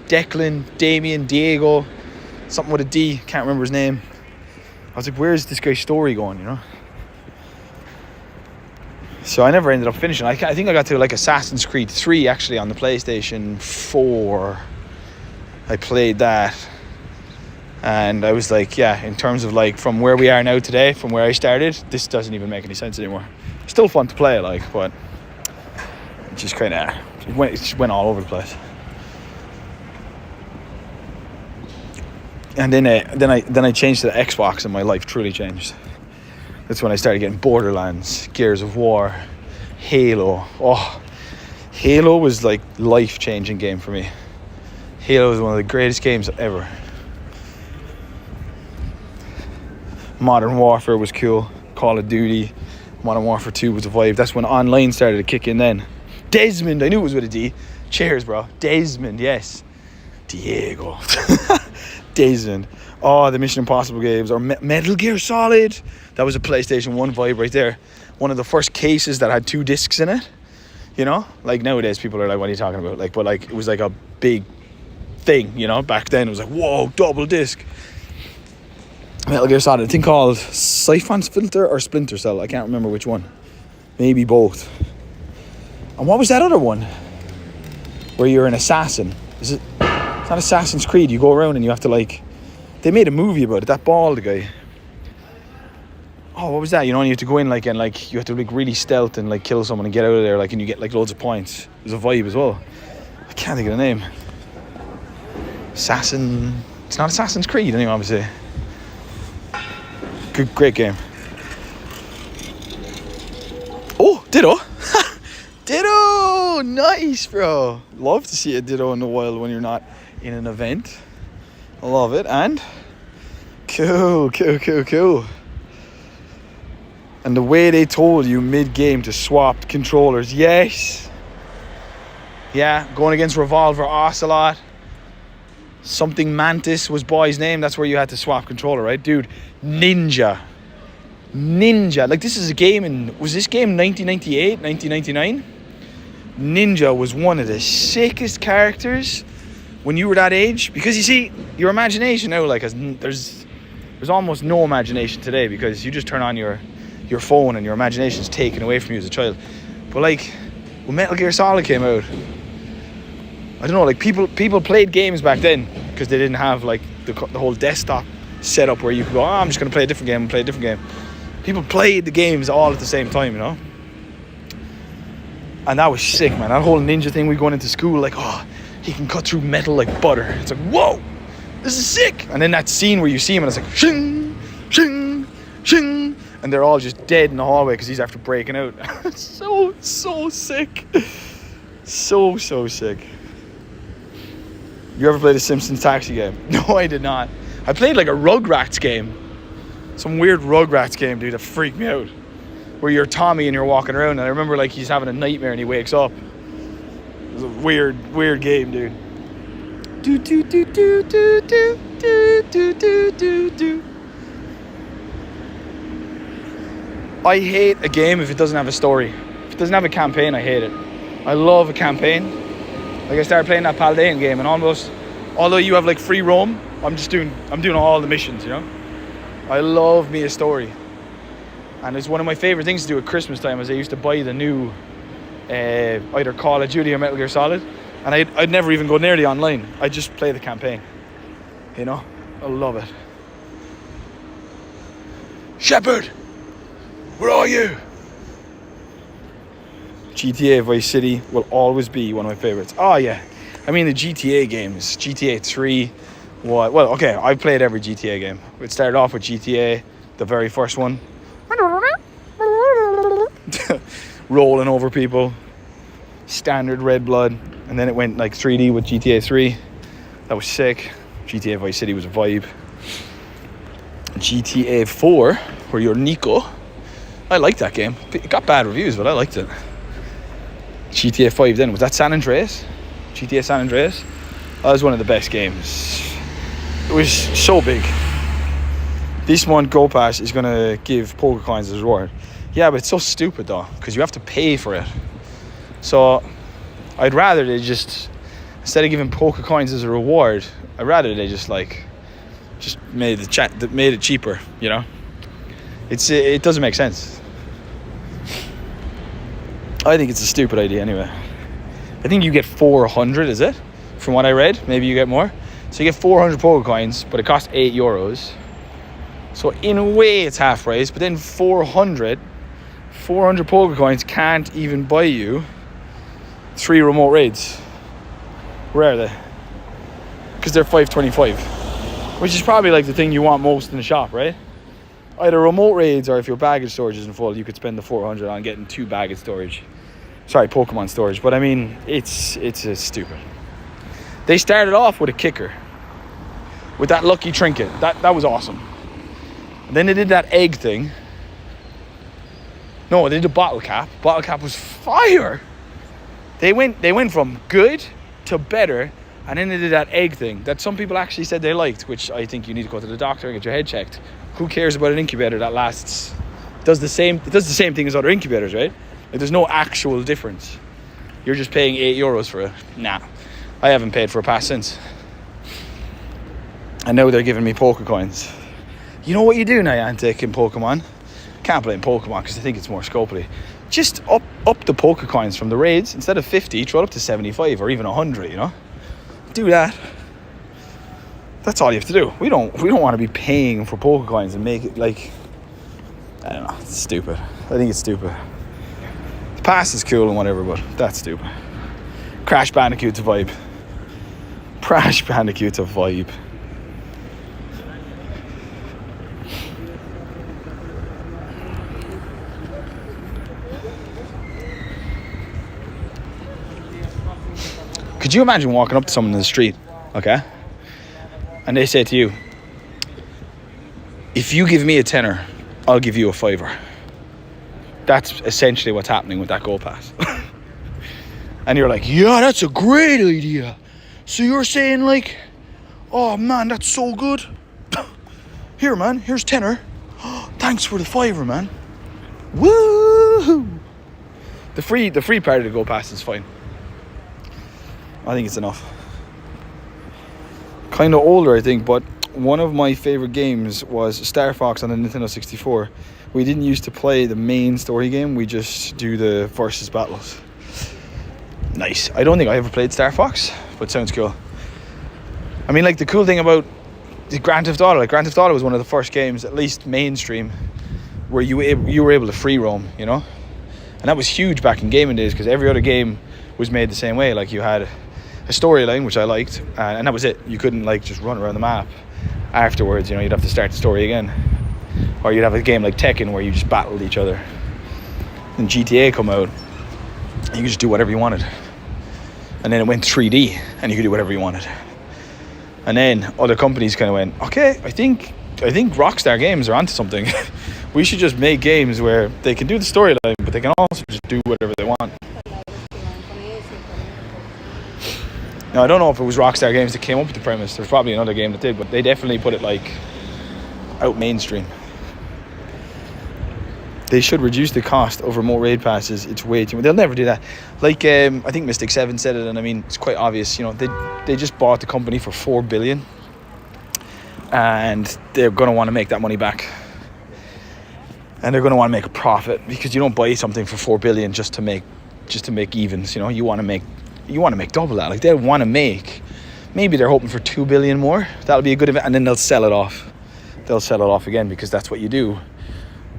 Declan, Damien, Diego, something with a D. Can't remember his name. I was like, where's this guy's story going? You know. So I never ended up finishing. I think I got to like Assassin's Creed 3 actually on the PlayStation 4. I played that. And I was like, yeah, in terms of like from where we are now today, from where I started, this doesn't even make any sense anymore. Still fun to play, like, but it just kind of it just went all over the place. And then I changed to the Xbox, and my life truly changed. That's when I started getting Borderlands, Gears of War, Halo. Oh, Halo was like life-changing game for me. Halo was one of the greatest games ever. Modern Warfare was cool. Call of Duty, Modern Warfare 2 was a vibe. That's when online started to kick in then. Desmond, I knew it was with a D. Cheers, bro. Desmond, yes. Diego. Desmond. Oh, the Mission Impossible games. Or Metal Gear Solid. That was a PlayStation 1 vibe right there. One of the first cases that had 2 discs in it. You know? Like nowadays people are like, what are you talking about? Like, but like it was like a big thing, you know? Back then it was like, whoa, double disc. Metal Gear Solid, a thing called Siphon's Filter or Splinter Cell. I can't remember which one. Maybe both. And what was that other one? Where you're an assassin. Is it? It's not Assassin's Creed. You go around and you have to like... They made a movie about it. That bald guy. Oh, what was that? You know, and you have to go in like and like you have to like really stealth and like kill someone and get out of there like and you get like loads of points. There's a vibe as well. I can't think of the name. Assassin... It's not Assassin's Creed anyway, obviously. Good, great game. Oh, Ditto. Ditto! Nice, bro. Love to see a Ditto in the wild when you're not in an event. I love it. And cool. And the way they told you mid-game to swap controllers. Yes. Yeah, going against Revolver Ocelot. Something Mantis was boy's name. That's where you had to swap controller, right? Dude, Ninja. Like, this is a game in... Was this game 1998, 1999? Ninja was one of the sickest characters when you were that age. Because, you see, your imagination now, like, there's almost no imagination today because you just turn on your phone and your imagination's taken away from you as a child. But, like, when Metal Gear Solid came out... I don't know, like people played games back then because they didn't have like the whole desktop setup where you could go, I'm just going to play a different game and play a different game. People played the games all at the same time, you know? And that was sick, man. That whole ninja thing, we going into school like, oh, he can cut through metal like butter. It's like, whoa, this is sick. And then that scene where you see him and it's like, shing, shing, shing. And they're all just dead in the hallway because he's after breaking out. so sick. So sick. You ever played a Simpsons Taxi game? No, I did not. I played like a Rugrats game. Some weird Rugrats game, dude, that freaked me out. Where you're Tommy and you're walking around and I remember like he's having a nightmare and he wakes up. It was a weird game, dude. I hate a game if it doesn't have a story. If it doesn't have a campaign, I hate it. I love a campaign. Like I started playing that Paldean game and although you have like free roam, I'm doing all the missions, you know? I love me a story. And it's one of my favorite things to do at Christmas time is I used to buy the new either Call of Duty or Metal Gear Solid. And I'd never even go near the online. I'd just play the campaign. You know? I love it. Shepard! Where are you? GTA Vice City will always be one of my favorites. Oh yeah, I mean the GTA games, GTA 3, what? Well, okay, I played every GTA game. It started off with GTA, the very first one, rolling over people, standard red blood, and then it went like 3D with GTA 3. That was sick. GTA Vice City was a vibe. GTA 4, where you're Nico. I liked that game. It got bad reviews, but I liked it. GTA 5 then, was that San Andreas? GTA San Andreas? That was one of the best games. It was so big. this month Go Pass is going to give poker coins as a reward. Yeah, but it's so stupid though, because you have to pay for it. So I'd rather they just, instead of giving poker coins as a reward, I'd rather they just made it cheaper, you know? It doesn't make sense. I think it's a stupid idea anyway. I think you get 400, is it? From what I read, maybe you get more. So you get 400 poker coins, but it costs €8. So in a way it's half price, but then 400 poker coins can't even buy you 3 remote raids. Where are they? Because they're $5.25, which is probably like the thing you want most in the shop, right? Either remote raids, or if your baggage storage isn't full, you could spend the 400 on getting 2 baggage storage. Sorry, Pokemon storage. But I mean, it's stupid. They started off with a kicker, with that lucky trinket. That was awesome. And then they did that egg thing. No, they did a bottle cap. Bottle cap was fire. They went from good to better, and then they did that egg thing that some people actually said they liked, which I think you need to go to the doctor and get your head checked. Who cares about an incubator that lasts? It does the same thing as other incubators, right? Like, there's no actual difference. You're just paying €8 for it. Nah, I haven't paid for a pass since. And now they're giving me poker coins. You know what you do, Niantic, in Pokemon? Can't blame Pokemon because I think it's more scopely. Just up the poker coins from the raids. Instead of 50, throw it up to 75 or even 100, you know? Do that. That's all you have to do. We don't want to be paying for poker coins and make it like, I don't know, it's stupid. I think it's stupid. The pass is cool and whatever, but that's stupid. Crash Bandicoot's a vibe. Crash Bandicoot's a vibe. Could you imagine walking up to someone in the street, okay? And they say to you, if you give me a tenner, I'll give you a fiver. That's essentially what's happening with that Go Pass. And you're like, yeah, that's a great idea. So you're saying like, oh man, that's so good. Here, man, here's tenner. Thanks for the fiver, man. Woo! The free part of the Go Pass is fine. I think it's enough. Kind of older, I think, but one of my favorite games was Star Fox on the Nintendo 64. We didn't used to play the main story game, we just do the versus battles. Nice. I don't think I ever played Star Fox, but sounds cool. I mean, like, the cool thing about the Grand Theft Auto, like, Grand Theft Auto was one of the first games, at least mainstream, where you were able to free roam, you know? And that was huge back in gaming days, because every other game was made the same way. Like, you had a storyline, which I liked, and that was it. You couldn't like just run around the map afterwards, you know. You'd have to start the story again, or you'd have a game like Tekken where you just battled each other. And GTA come out and you could just do whatever you wanted, and then it went 3D and you could do whatever you wanted. And then other companies kind of went, okay, I think Rockstar Games are onto something. We should just make games where they can do the storyline, but they can also just do whatever they want. Now, I don't know if it was Rockstar Games that came up with the premise. There's probably another game that did, but they definitely put it like out mainstream. They should reduce the cost of remote raid passes. It's way too much. They'll never do that. Like, I think Mystic 7 said it, and I mean, it's quite obvious. You know, they just bought the company for $4 billion, and they're going to want to make that money back. And they're going to want to make a profit, because you don't buy something for $4 billion just to make evens. You know, you want to make double that. Like, they'll want to make, maybe they're hoping for $2 billion more. That'll be a good event, and then they'll sell it off. They'll sell it off again, because that's what you do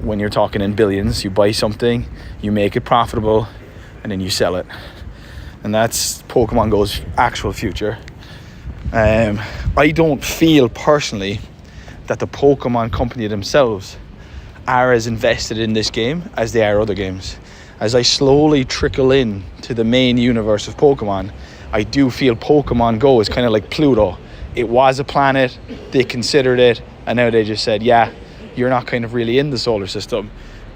when you're talking in billions. You buy something, you make it profitable, and then you sell it. And that's Pokemon Go's actual future. I don't feel personally that the Pokemon company themselves are as invested in this game as they are other games. As I slowly trickle in to the main universe of Pokemon, I do feel Pokemon Go is kind of like Pluto. It was a planet, they considered it, and now they just said, yeah, you're not kind of really in the solar system,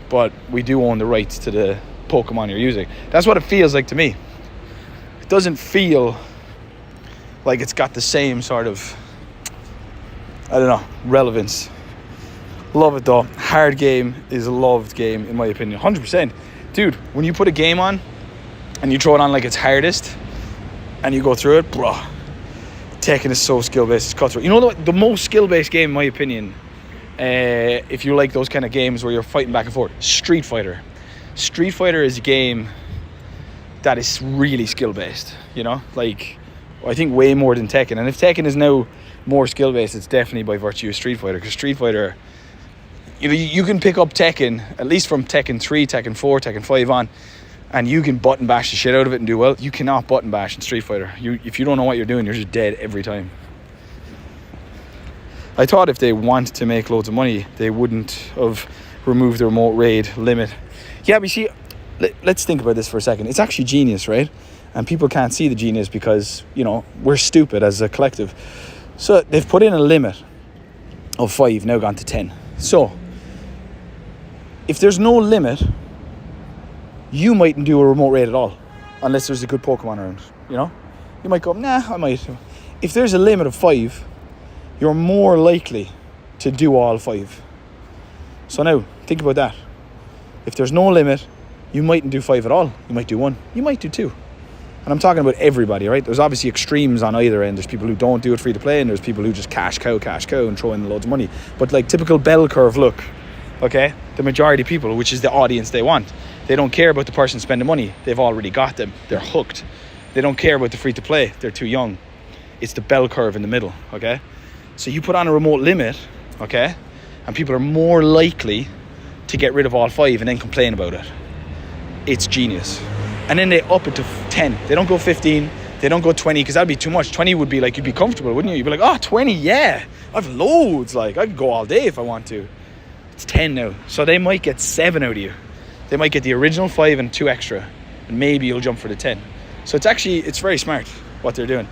but we do own the rights to the Pokemon you're using. That's what it feels like to me. It doesn't feel like it's got the same sort of, I don't know, relevance Love it though. Hard game is a loved game in my opinion. 100%. Dude, when you put a game on and you throw it on like it's hardest and you go through it, bro, Tekken is so skill-based, it's cutthroat. You know the most skill-based game in my opinion, if you like those kind of games where you're fighting back and forth, Street Fighter. Street Fighter is a game that is really skill-based, you know? Like, I think way more than Tekken. And if Tekken is now more skill-based, it's definitely by virtue of Street Fighter. Because Street Fighter, you know, you can pick up Tekken, at least from Tekken 3, Tekken 4, Tekken 5 on, and you can button bash the shit out of it and do well. You cannot button bash in Street Fighter. If you don't know what you're doing, you're just dead every time. I thought if they wanted to make loads of money, they wouldn't have removed the remote raid limit. Yeah, but see, let's think about this for a second. It's actually genius, right? And people can't see the genius because, you know, we're stupid as a collective. So they've put in a limit of 5, now gone to 10. So if there's no limit, you mightn't do a remote raid at all unless there's a good Pokemon around, you know? You might go, nah, I might. If there's a limit of 5, you're more likely to do all 5. So now, think about that. If there's no limit, you mightn't do 5 at all. You might do 1. You might do 2. And I'm talking about everybody, right? There's obviously extremes on either end. There's people who don't do it free to play, and there's people who just cash cow and throw in loads of money. But like typical bell curve look, okay? The majority of people, which is the audience they want, they don't care about the person spending money. They've already got them. They're hooked. They don't care about the free to play. They're too young. It's the bell curve in the middle, okay? So you put on a remote limit, okay? And people are more likely to get rid of all 5 and then complain about it. It's genius. And then they up it to 10. They don't go 15. They don't go 20 because that'd be too much. 20 would be like, you'd be comfortable, wouldn't you? You'd be like, oh, 20, yeah. I've loads. Like, I could go all day if I want to. It's 10 now. So they might get 7 out of you. They might get the original 5 and 2 extra. And maybe you'll jump for the 10. So it's very smart what they're doing.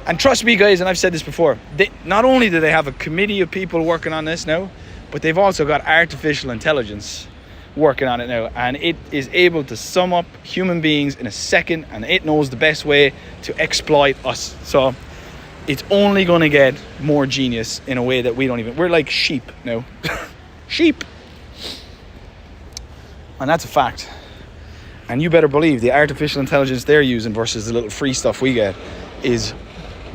And trust me, guys, and I've said this before, not only do they have a committee of people working on this now, but they've also got artificial intelligence working on it now, and it is able to sum up human beings in a second, and it knows the best way to exploit us. So it's only going to get more genius in a way that we're like sheep now. Sheep. And that's a fact. And you better believe the artificial intelligence they're using versus the little free stuff we get is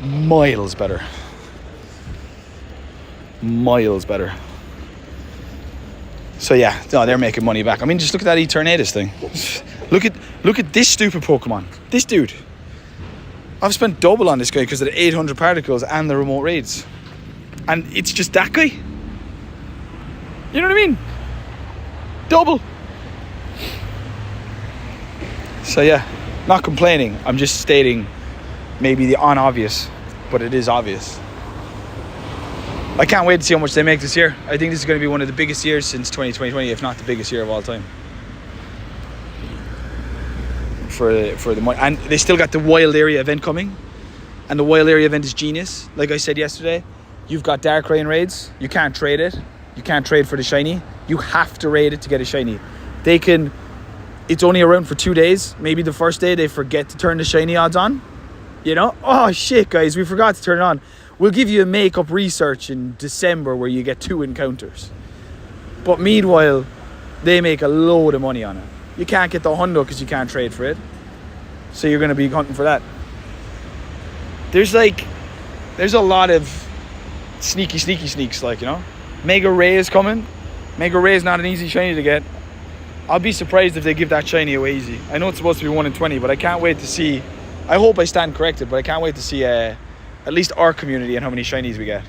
miles better. Miles better. So yeah, no, they're making money back. I mean, just look at that Eternatus thing. Look at this stupid Pokemon. This dude. I've spent double on this guy because of the 800 particles and the remote raids. And it's just that guy. You know what I mean? Double. So yeah, not complaining. I'm just stating maybe the unobvious, but it is obvious. I can't wait to see how much they make this year. I think this is going to be one of the biggest years since 2020, if not the biggest year of all time. For the money. And they still got the wild area event coming. And the wild area event is genius. Like I said yesterday, you've got Dark Rain raids. You can't trade it. You can't trade for the shiny. You have to raid it to get a shiny. It's only around for 2 days. Maybe the first day they forget to turn the shiny odds on. You know? Oh shit, guys, we forgot to turn it on. We'll give you a make-up research in December where you get 2 encounters. But meanwhile, they make a load of money on it. You can't get the hundo because you can't trade for it. So you're going to be hunting for that. There's a lot of sneaks, like, you know. Mega Ray is coming. Mega Ray is not an easy shiny to get. I'll be surprised if they give that shiny away easy. I know it's supposed to be 1 in 20, but I can't wait to see. I hope I stand corrected, but I can't wait to see at least our community and how many shinies we get,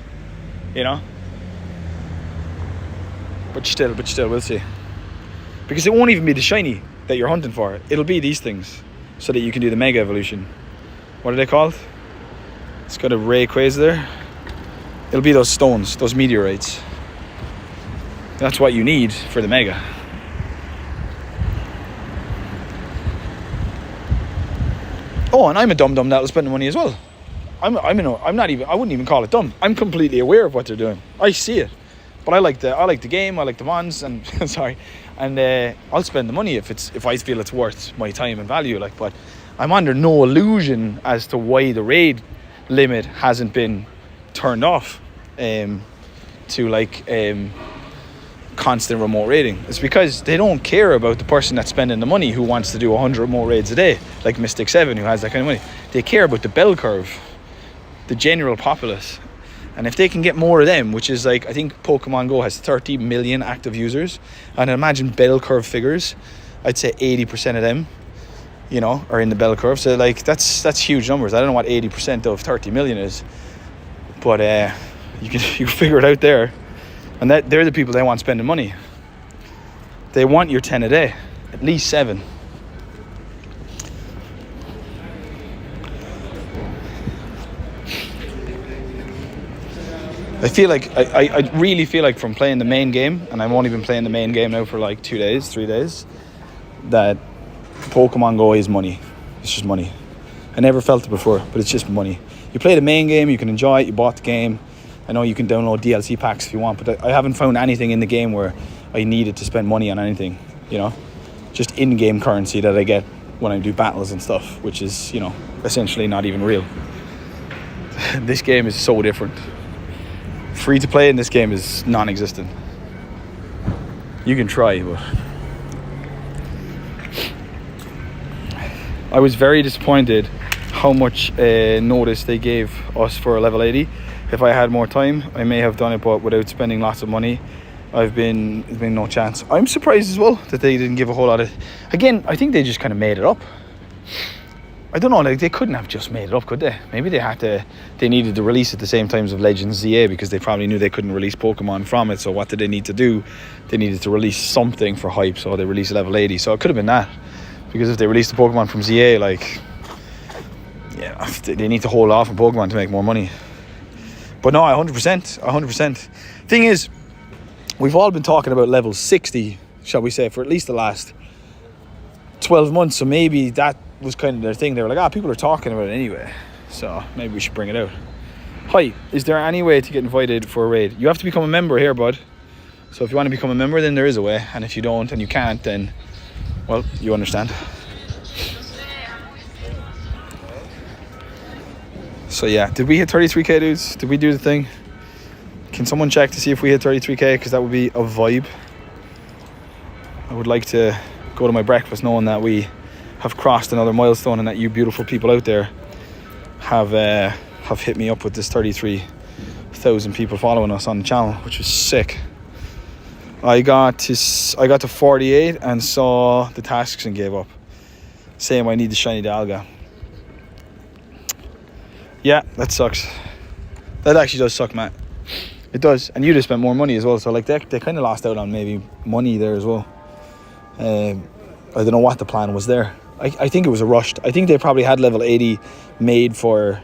you know. But still, we'll see. Because it won't even be the shiny that you're hunting for. It'll be these things, so that you can do the mega evolution. What are they called? It's got a Rayquaza there. It'll be those stones, those meteorites. That's what you need for the mega. Oh, and I'm a dum-dum that'll spend the money as well. I wouldn't even call it dumb. I'm completely aware of what they're doing. I see it. But I like the game, I like the mons, and sorry. And I'll spend the money if I feel it's worth my time and value, like. But I'm under no illusion as to why the raid limit hasn't been turned off to constant remote raiding. It's because they don't care about the person that's spending the money who wants to do 100 remote raids a day, like Mystic 7 who has that kind of money. They care about the bell curve, the general populace. And if they can get more of them, which is like, I think Pokemon Go has 30 million active users, and imagine bell curve figures, I'd say 80% of them, you know, are in the bell curve. So like that's huge numbers. I don't know what 80% of 30 million is, but you can figure it out there. And they're the people they want spending money. They want your 10 a day, at least 7. I feel like, I really feel like from playing the main game, and I've only been playing the main game now for like 2 days, 3 days, that Pokemon Go is money. It's just money. I never felt it before, but it's just money. You play the main game, you can enjoy it, you bought the game. I know you can download DLC packs if you want, but I haven't found anything in the game where I needed to spend money on anything, you know? Just in-game currency that I get when I do battles and stuff, which is, you know, essentially not even real. This game is so different. Free to play in this game is non-existent. You can try, but I was very disappointed how much notice they gave us for a level 80. If I had more time, I may have done it, but without spending lots of money, there's been no chance. I'm surprised as well that they didn't give a whole lot of... Again, I think they just kind of made it up. I don't know, like they couldn't have just made it up, could they? Maybe they needed to release at the same time as Legends ZA because they probably knew they couldn't release Pokemon from it. So what did they need to do? They needed to release something for hype, so they released level 80. So it could have been that. Because if they released the Pokemon from ZA, like, yeah, they need to hold off on Pokemon to make more money. But no, 100%. Thing is, we've all been talking about level 60, shall we say, for at least the last 12 months. So maybe that was kind of their thing. They were like, people are talking about it anyway, so maybe we should bring it out. Hi, is there any way to get invited for a raid? You have to become a member here, bud. So if you want to become a member, then there is a way. And if you don't and you can't, then, well, you understand. So yeah, did we hit 33k, dudes? Did we do the thing? Can someone check to see if we hit 33k? Because that would be a vibe. I would like to go to my breakfast knowing that we have crossed another milestone and that you beautiful people out there have hit me up with this 33,000 people following us on the channel, which was sick. I got to 48 and saw the tasks and gave up, saying I need the shiny Dialga. Yeah, that sucks. That actually does suck, Matt. It does. And you just spent more money as well, so like they kind of lost out on maybe money there as well. I don't know what the plan was there. I think it was a rushed. I think they probably had level 80 made for...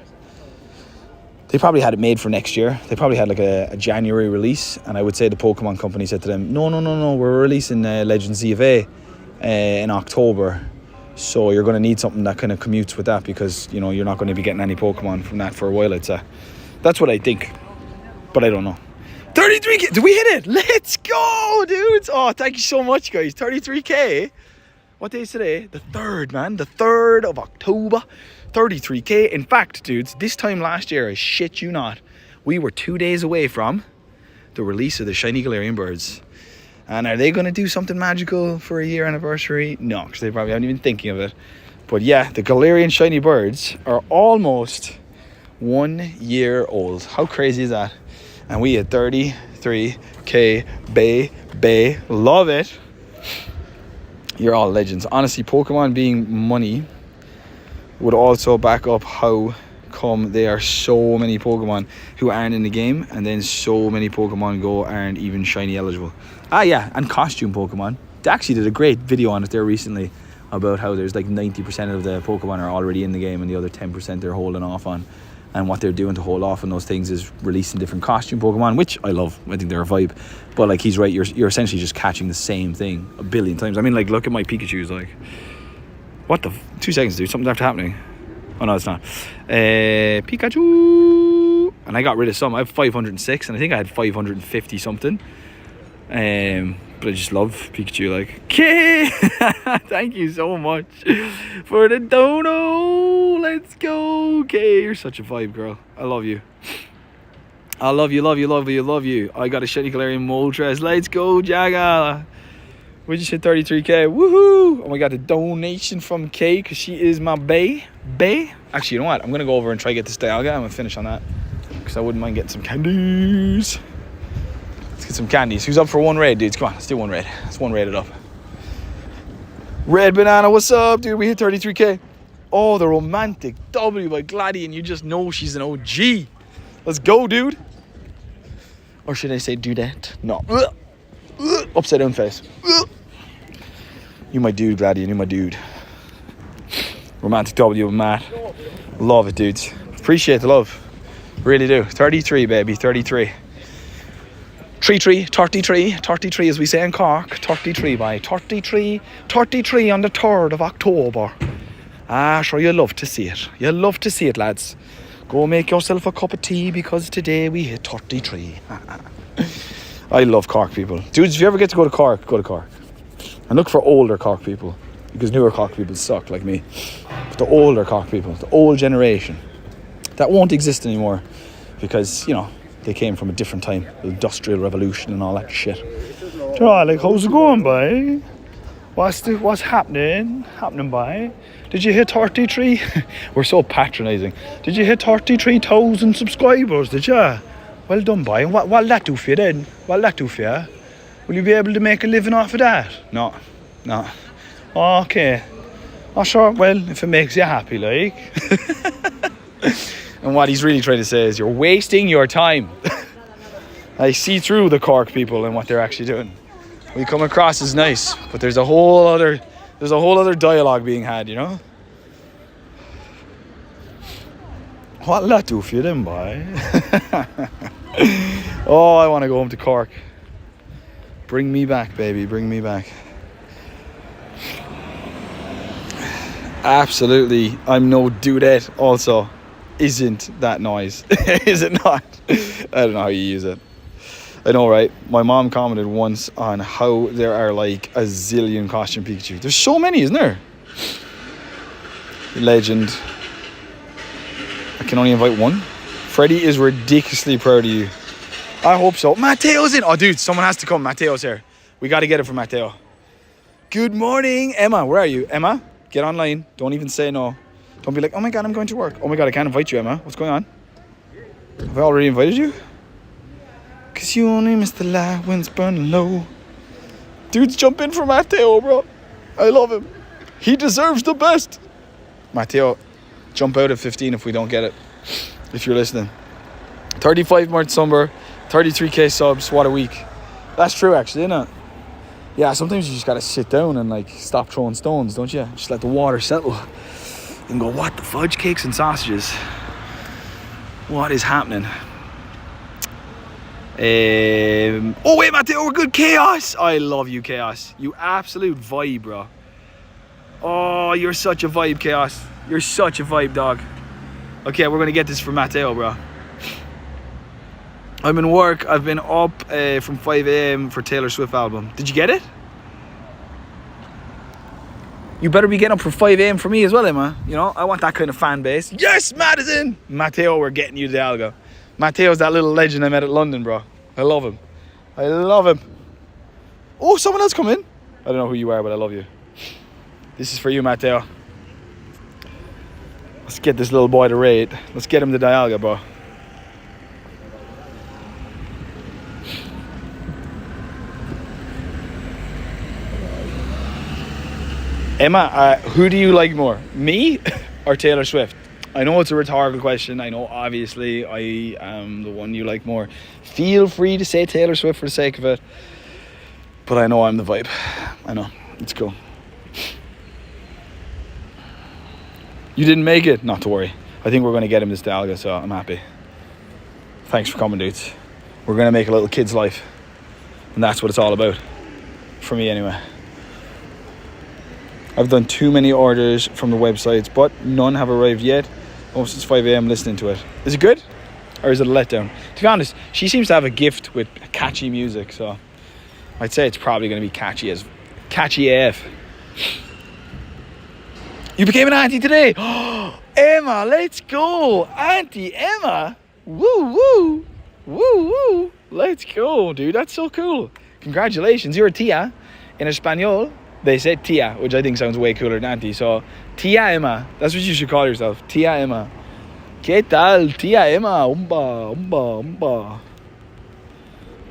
They probably had it made for next year. They probably had like a January release, and I would say the Pokemon company said to them, no, we're releasing Legends ZA in October, so you're going to need something that kind of commutes with that because, you know, you're not going to be getting any Pokemon from that for a while, I'd say. That's what I think, but I don't know. 33k, did we hit it? Let's go, dudes. Oh, thank you so much, guys. 33k. What day is today? The 3rd, man. The 3rd of October. 33k. In fact, dudes, this time last year, I shit you not, we were 2 days away from the release of the shiny Galarian birds. And are they going to do something magical for a year anniversary? No, because they probably haven't even thinking of it. But yeah, the Galarian shiny birds are almost 1 year old. How crazy is that? And we had 33k, bay. Love it. You're all legends. Honestly, Pokemon being money would also back up how come there are so many Pokemon who aren't in the game, and then so many Pokemon Go aren't even shiny eligible. Ah yeah, and costume Pokemon. They actually did a great video on it there recently about how there's like 90% of the Pokemon are already in the game and the other 10% they're holding off on. And what they're doing to hold off on those things is releasing different costume Pokemon, which I love. I think they're a vibe. But like, he's right, you're essentially just catching the same thing a billion times. I mean, like, look at my Pikachu's, like, what the 2 seconds, dude, something's after happening. Oh no, it's not. Pikachu. And I got rid of some. I have 506 and I think I had 550 something. But I just love Pikachu, like, okay. Thank you so much for the dono. Let's go. Okay, you're such a vibe, girl. I love you. I love you, love you, love you, love you. I got a shiny Galarian Moltres. Let's go, Jaga. We just hit 33k. Woohoo! And we got a donation from Kay because she is my bae. Actually, you know what? I'm going to go over and try to get this Dialga. I'm going to finish on that because I wouldn't mind getting some candies. Let's get some candies. Who's up for one raid, dudes? Come on, let's do one raid. Let's one raid it up. Red Banana, what's up, dude? We hit 33k. Oh, the romantic W by Gladdy, and you just know she's an OG. Let's go, dude. Or should I say dudette? No. Upside down face. You my dude, Gladdy, and you my dude. Romantic W with Matt. Love it, dudes. Appreciate the love. Really do. 33, baby. 33. 33 as we say in Cork. 33 by 33 on the 3rd of October. Ah, sure, you love to see it. You love to see it, lads. Go make yourself a cup of tea because today we hit 33. I love Cork people. Dudes, if you ever get to go to Cork, go to Cork. And look for older Cork people. Because newer Cork people suck like me. But the older Cork people, the old generation, that won't exist anymore. Because, you know, they came from a different time. The Industrial Revolution and all that shit. Like, how's it going, boy? What's happening? Boy? Did you hit 33? We're so patronising. Did you hit 33,000 subscribers? Did you? Well done, boy. What'll that do for you then? What'll that do for you? Will you be able to make a living off of that? No. Okay. Oh, sure. Well, if it makes you happy, like. And what he's really trying to say is you're wasting your time. I see through the Cork people and what they're actually doing. We come across as nice, but there's a whole other dialogue being had, you know? What'll that do for you then, boy? Oh, I want to go home to Cork. Bring me back, baby. Bring me back. Absolutely. I'm no dudette also. Isn't that noise? Is it not? I don't know how you use it. I know, right? My mom commented once on how there are like a zillion costume Pikachu. There's so many, isn't there? Legend. I can only invite one. Freddie is ridiculously proud of you. I hope so. Matteo's in. Oh, dude, someone has to come. Matteo's here. We got to get it for Matteo. Good morning, Emma. Where are you? Emma, get online. Don't even say no. Don't be like, oh my God, I'm going to work. Oh my God, I can't invite you, Emma. What's going on? Have I already invited you? Cause you only miss the light when it's burning low. Dudes jump in for Matteo, bro. I love him. He deserves the best. Matteo, jump out at 15 if we don't get it. If you're listening. 35 March Summer, 33k subs. What a week. That's true, actually, isn't it? Yeah, sometimes you just gotta sit down and like stop throwing stones, don't you? Just let the water settle. And go, what the fudge cakes and sausages? What is happening? Oh wait, Matteo, we're good. Chaos. I love you, Chaos. You absolute vibe, bro. Oh, you're such a vibe, Chaos. You're such a vibe, dog. Okay, we're gonna get this for Matteo, bro. I'm in work. I've been up from 5 a.m. for Taylor Swift album. Did you get it? You better be getting up for 5 a.m. for me as well, Emma. You know, I want that kind of fan base. Yes, Matt is in. Matteo, we're getting you the Algo. Matteo's that little legend I met at London, bro. I love him. I love him. Oh, someone else come in. I don't know who you are, but I love you. This is for you, Matteo. Let's get this little boy to raid. Let's get him the Dialga, bro. Emma, who do you like more, me or Taylor Swift? I know it's a rhetorical question. I know obviously I am the one you like more. Feel free to say Taylor Swift for the sake of it. But I know I'm the vibe. I know. It's cool. You didn't make it? Not to worry. I think we're going to get him this Dialga, so I'm happy. Thanks for coming, dudes. We're going to make a little kid's life. And that's what it's all about. For me, anyway. I've done too many orders from the websites, but none have arrived yet. Almost since 5 a.m. listening to it. Is it good? Or is it a letdown? To be honest, she seems to have a gift with catchy music, so I'd say it's probably going to be catchy AF. You became an auntie today. Emma, let's go. Auntie Emma. Woo, woo. Woo! Let's go, dude. That's so cool. Congratulations. You're a tia. In Espanol, they say tia, which I think sounds way cooler than auntie. So, tia Emma. That's what you should call yourself. Tia Emma. ¿Qué tal, tia Emma? Umba.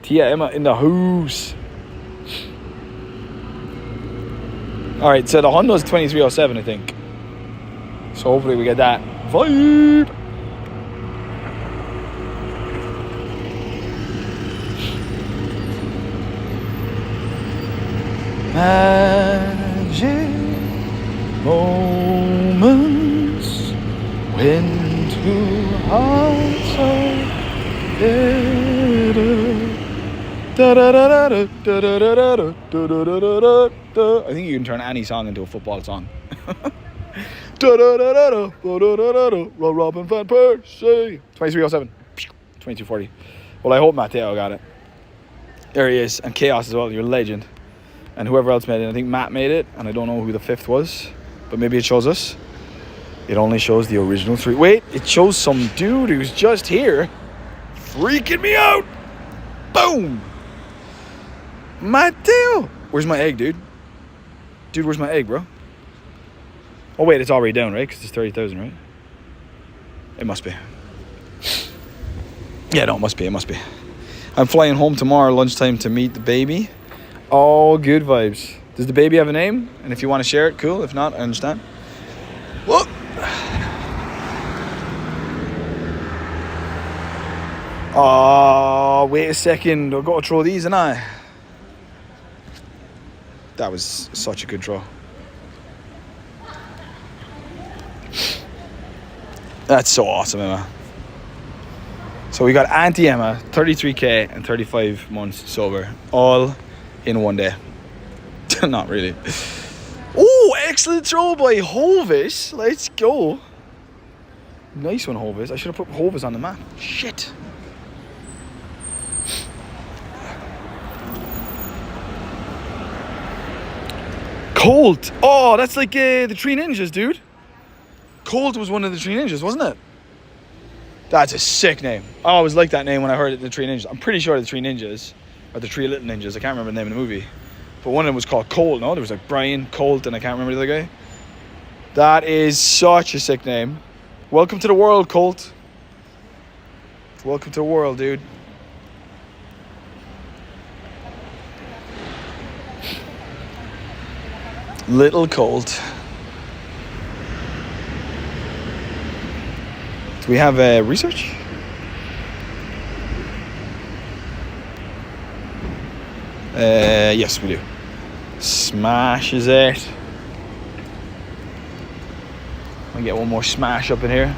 Tia Emma in the house. Alright, so the Honda's 2307, I think. So hopefully we get that vibe. Magic moments when two hearts are better. I think you can turn any song into a football song. Robin Van Persie. 2307. 2240. Well, I hope Matteo got it. There he is. And Chaos as well. You're a legend. And whoever else made it. I think Matt made it. And I don't know who the fifth was. But maybe it shows us. It only shows the original three. Wait, it shows some dude who's just here. Freaking me out. Boom. Matteo. Where's my egg, dude? Dude, where's my egg, bro? Oh, wait, it's already down, right? Because it's 30,000, right? It must be. Yeah, no, it must be. I'm flying home tomorrow lunchtime to meet the baby. All good vibes. Does the baby have a name? And if you want to share it, cool. If not, I understand. Whoa. Oh, wait a second. I've got to throw these, and that was such a good throw. That's so awesome, Emma. So we got Auntie Emma, 33k and 35 months sober, all in one day. Not really. Oh, excellent throw by Hovis. Let's go. Nice one, Hovis. I should have put Hovis on the map. Shit. Colt. Oh, that's like the Three Ninjas, dude. Colt was one of the Three Ninjas, wasn't it? That's a sick name. I always liked that name when I heard it, the Three Ninjas. I'm pretty sure the Three Ninjas are the Three Little Ninjas. I can't remember the name of the movie. But one of them was called Colt, no? There was like Brian, Colt, and I can't remember the other guy. That is such a sick name. Welcome to the world, Colt. Welcome to the world, dude. Little Colt. Do we have research? Yes, we do. Smashes it. I'll get one more smash up in here.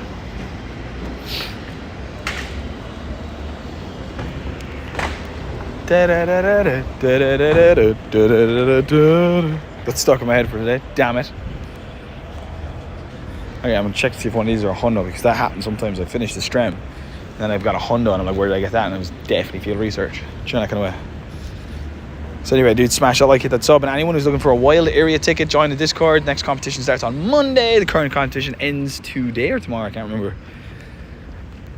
That's stuck in my head for today. Damn it. Okay, I'm gonna check to see if one of these are a Honda, because that happens sometimes. I finish the stream, and then I've got a Honda, and I'm like, where did I get that? And I was definitely field research. Trying that kind of way. So anyway, dude, smash that like, hit that sub, and anyone who's looking for a wild area ticket, join the Discord. Next competition starts on Monday. The current competition ends today or tomorrow, I can't remember.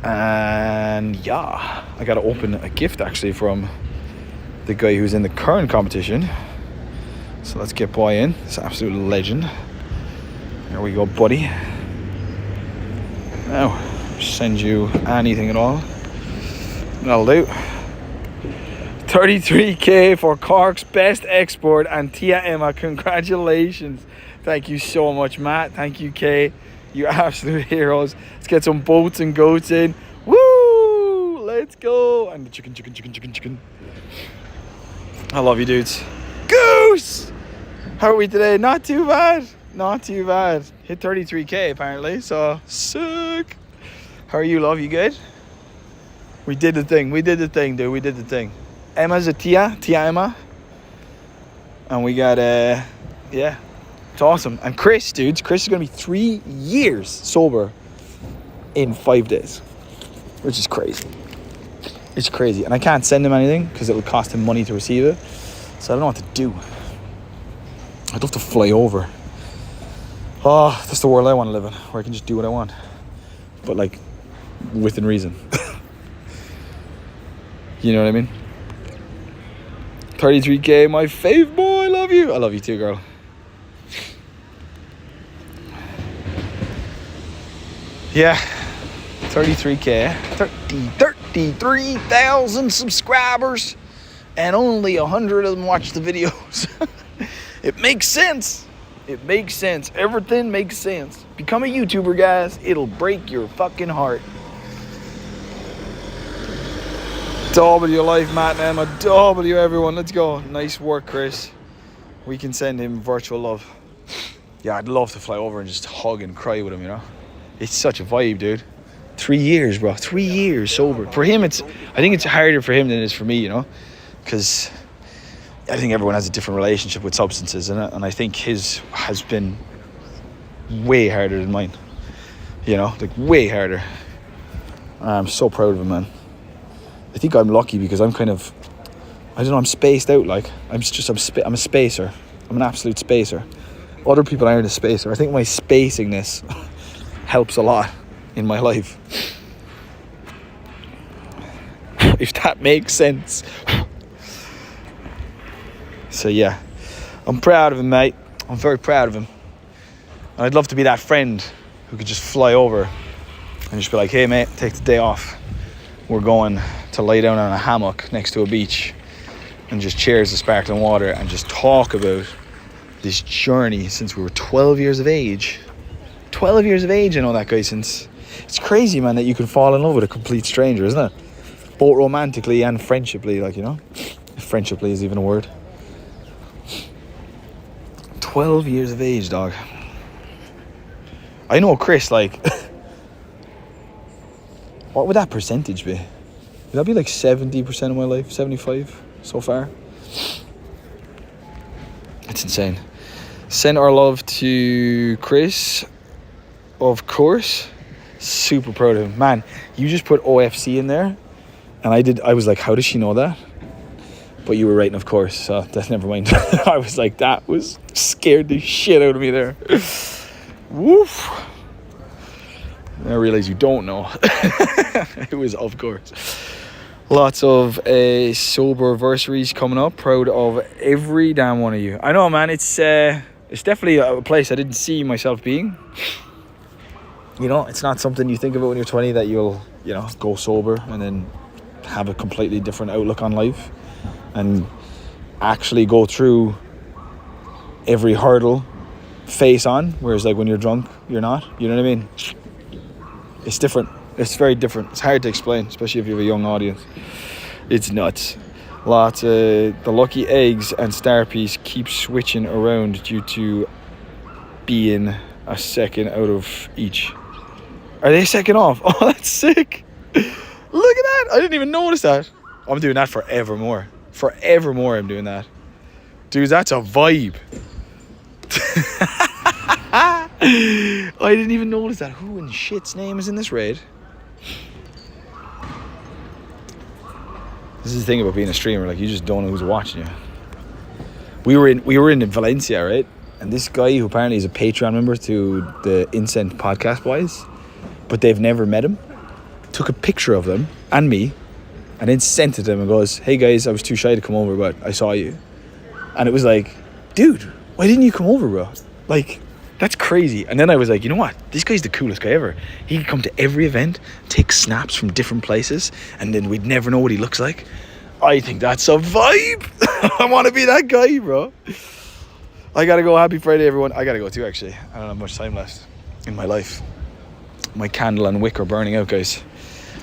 And yeah, I gotta open a gift actually from the guy who's in the current competition. So let's get Boy in. It's an absolute legend. There we go, buddy. Now, send you anything at all. That'll do. 33k for Cork's best export and Tia Emma. Congratulations. Thank you so much, Matt. Thank you, Kay. You absolute heroes. Let's get some boats and goats in. Woo! Let's go. And the chicken. I love you, dudes. Goose! How are we today? Not too bad. Not too bad. Hit 33k apparently, so sick. How are you, love? You good? We did the thing, dude. We did the thing. Emma's a Tia Emma. And we got, yeah, it's awesome. And Chris, dudes, Chris is going to be 3 years sober in 5 days, which is crazy. It's crazy. And I can't send him anything because it would cost him money to receive it. So I don't know what to do. I'd love to fly over. Oh, that's the world I want to live in, where I can just do what I want. But like, within reason. You know what I mean? 33k, my fave boy. I love you. I love you too, girl. Yeah, 33k, 33,000 subscribers, and only 100 of them watch the videos. It makes sense. It makes sense. Everything makes sense. Become a YouTuber, guys. It'll break your fucking heart. W life, Matt and Emma. W everyone. Let's go. Nice work, Chris. We can send him virtual love. Yeah, I'd love to fly over and just hug and cry with him, you know. It's such a vibe, dude. 3 years, bro. 3 years sober. For him, I think it's harder for him than it is for me, you know. Because I think everyone has a different relationship with substances, and I think his has been way harder than mine. You know, like way harder. I'm so proud of him, man. I think I'm lucky because I'm kind of, I don't know, I'm spaced out. Like I'm a spacer. I'm an absolute spacer. Other people aren't a spacer. I think my spacingness helps a lot in my life. If that makes sense. So yeah, I'm proud of him, mate. I'm very proud of him. And I'd love to be that friend who could just fly over and just be like, hey mate, take the day off. We're going to lay down on a hammock next to a beach and just cheers the sparkling water and just talk about this journey since we were 12 years of age. 12 years of age, I know that guy since. It's crazy, man, that you can fall in love with a complete stranger, isn't it? Both romantically and friendshiply, like, you know? If friendshiply is even a word. 12 years of age, dog. I know Chris, like, what would that percentage be? Would that be like 70% of my life? 75 so far? It's insane. Send our love to Chris, of course. Super proud of him. Man, you just put OFC in there, and I was like, how does she know that? But you were right, of course, so that's never mind. I was like, that was scared the shit out of me there. Woof. I realize you don't know. It was, of course. Lots of sober anniversaries coming up. Proud of every damn one of you. I know, man. It's definitely a place I didn't see myself being. You know, it's not something you think about when you're 20 that you'll, you know, go sober and then have a completely different outlook on life and actually go through every hurdle face on. Whereas, like, when you're drunk, you're not. You know what I mean? It's different. It's very different. It's hard to explain, especially if you have a young audience. It's nuts. Lots of the lucky eggs and star piece keep switching around due to being a second out of each. Are they second off? Oh, that's sick. Look at that. I didn't even notice that. I'm doing that forevermore. Forevermore I'm doing that. Dude, that's a vibe. I didn't even notice that. Who in shit's name is in this raid? This is the thing about being a streamer, like, you just don't know who's watching you. We were in Valencia, right? And this guy, who apparently is a Patreon member to the Incent podcast boys, but they've never met him, took a picture of them and me and then sent it to them and goes, hey guys, I was too shy to come over, but I saw you. And it was like, dude, why didn't you come over, bro? Like, that's crazy. And then I was like, you know what? This guy's the coolest guy ever. He could come to every event, take snaps from different places, and then we'd never know what he looks like. I think that's a vibe. I want to be that guy, bro. I gotta go. Happy Friday, everyone. I gotta go too, actually. I don't have much time left in my life. My candle and wick are burning out, guys.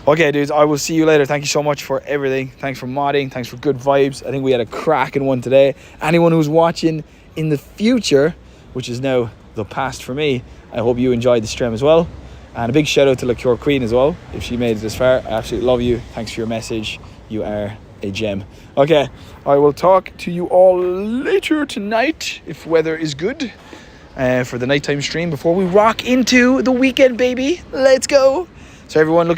Okay, dudes, I will see you later. Thank you so much for everything. Thanks for modding. Thanks for good vibes. I think we had a cracking one today. Anyone who's watching in the future, which is now the past for me, I hope you enjoyed the stream as well. And a big shout out to Liqueur Queen as well, if she made it this far. I absolutely love you. Thanks for your message. You are a gem. Okay, I will talk to you all later tonight, if weather is good, for the nighttime stream before we rock into the weekend, baby. Let's go. So everyone, look out.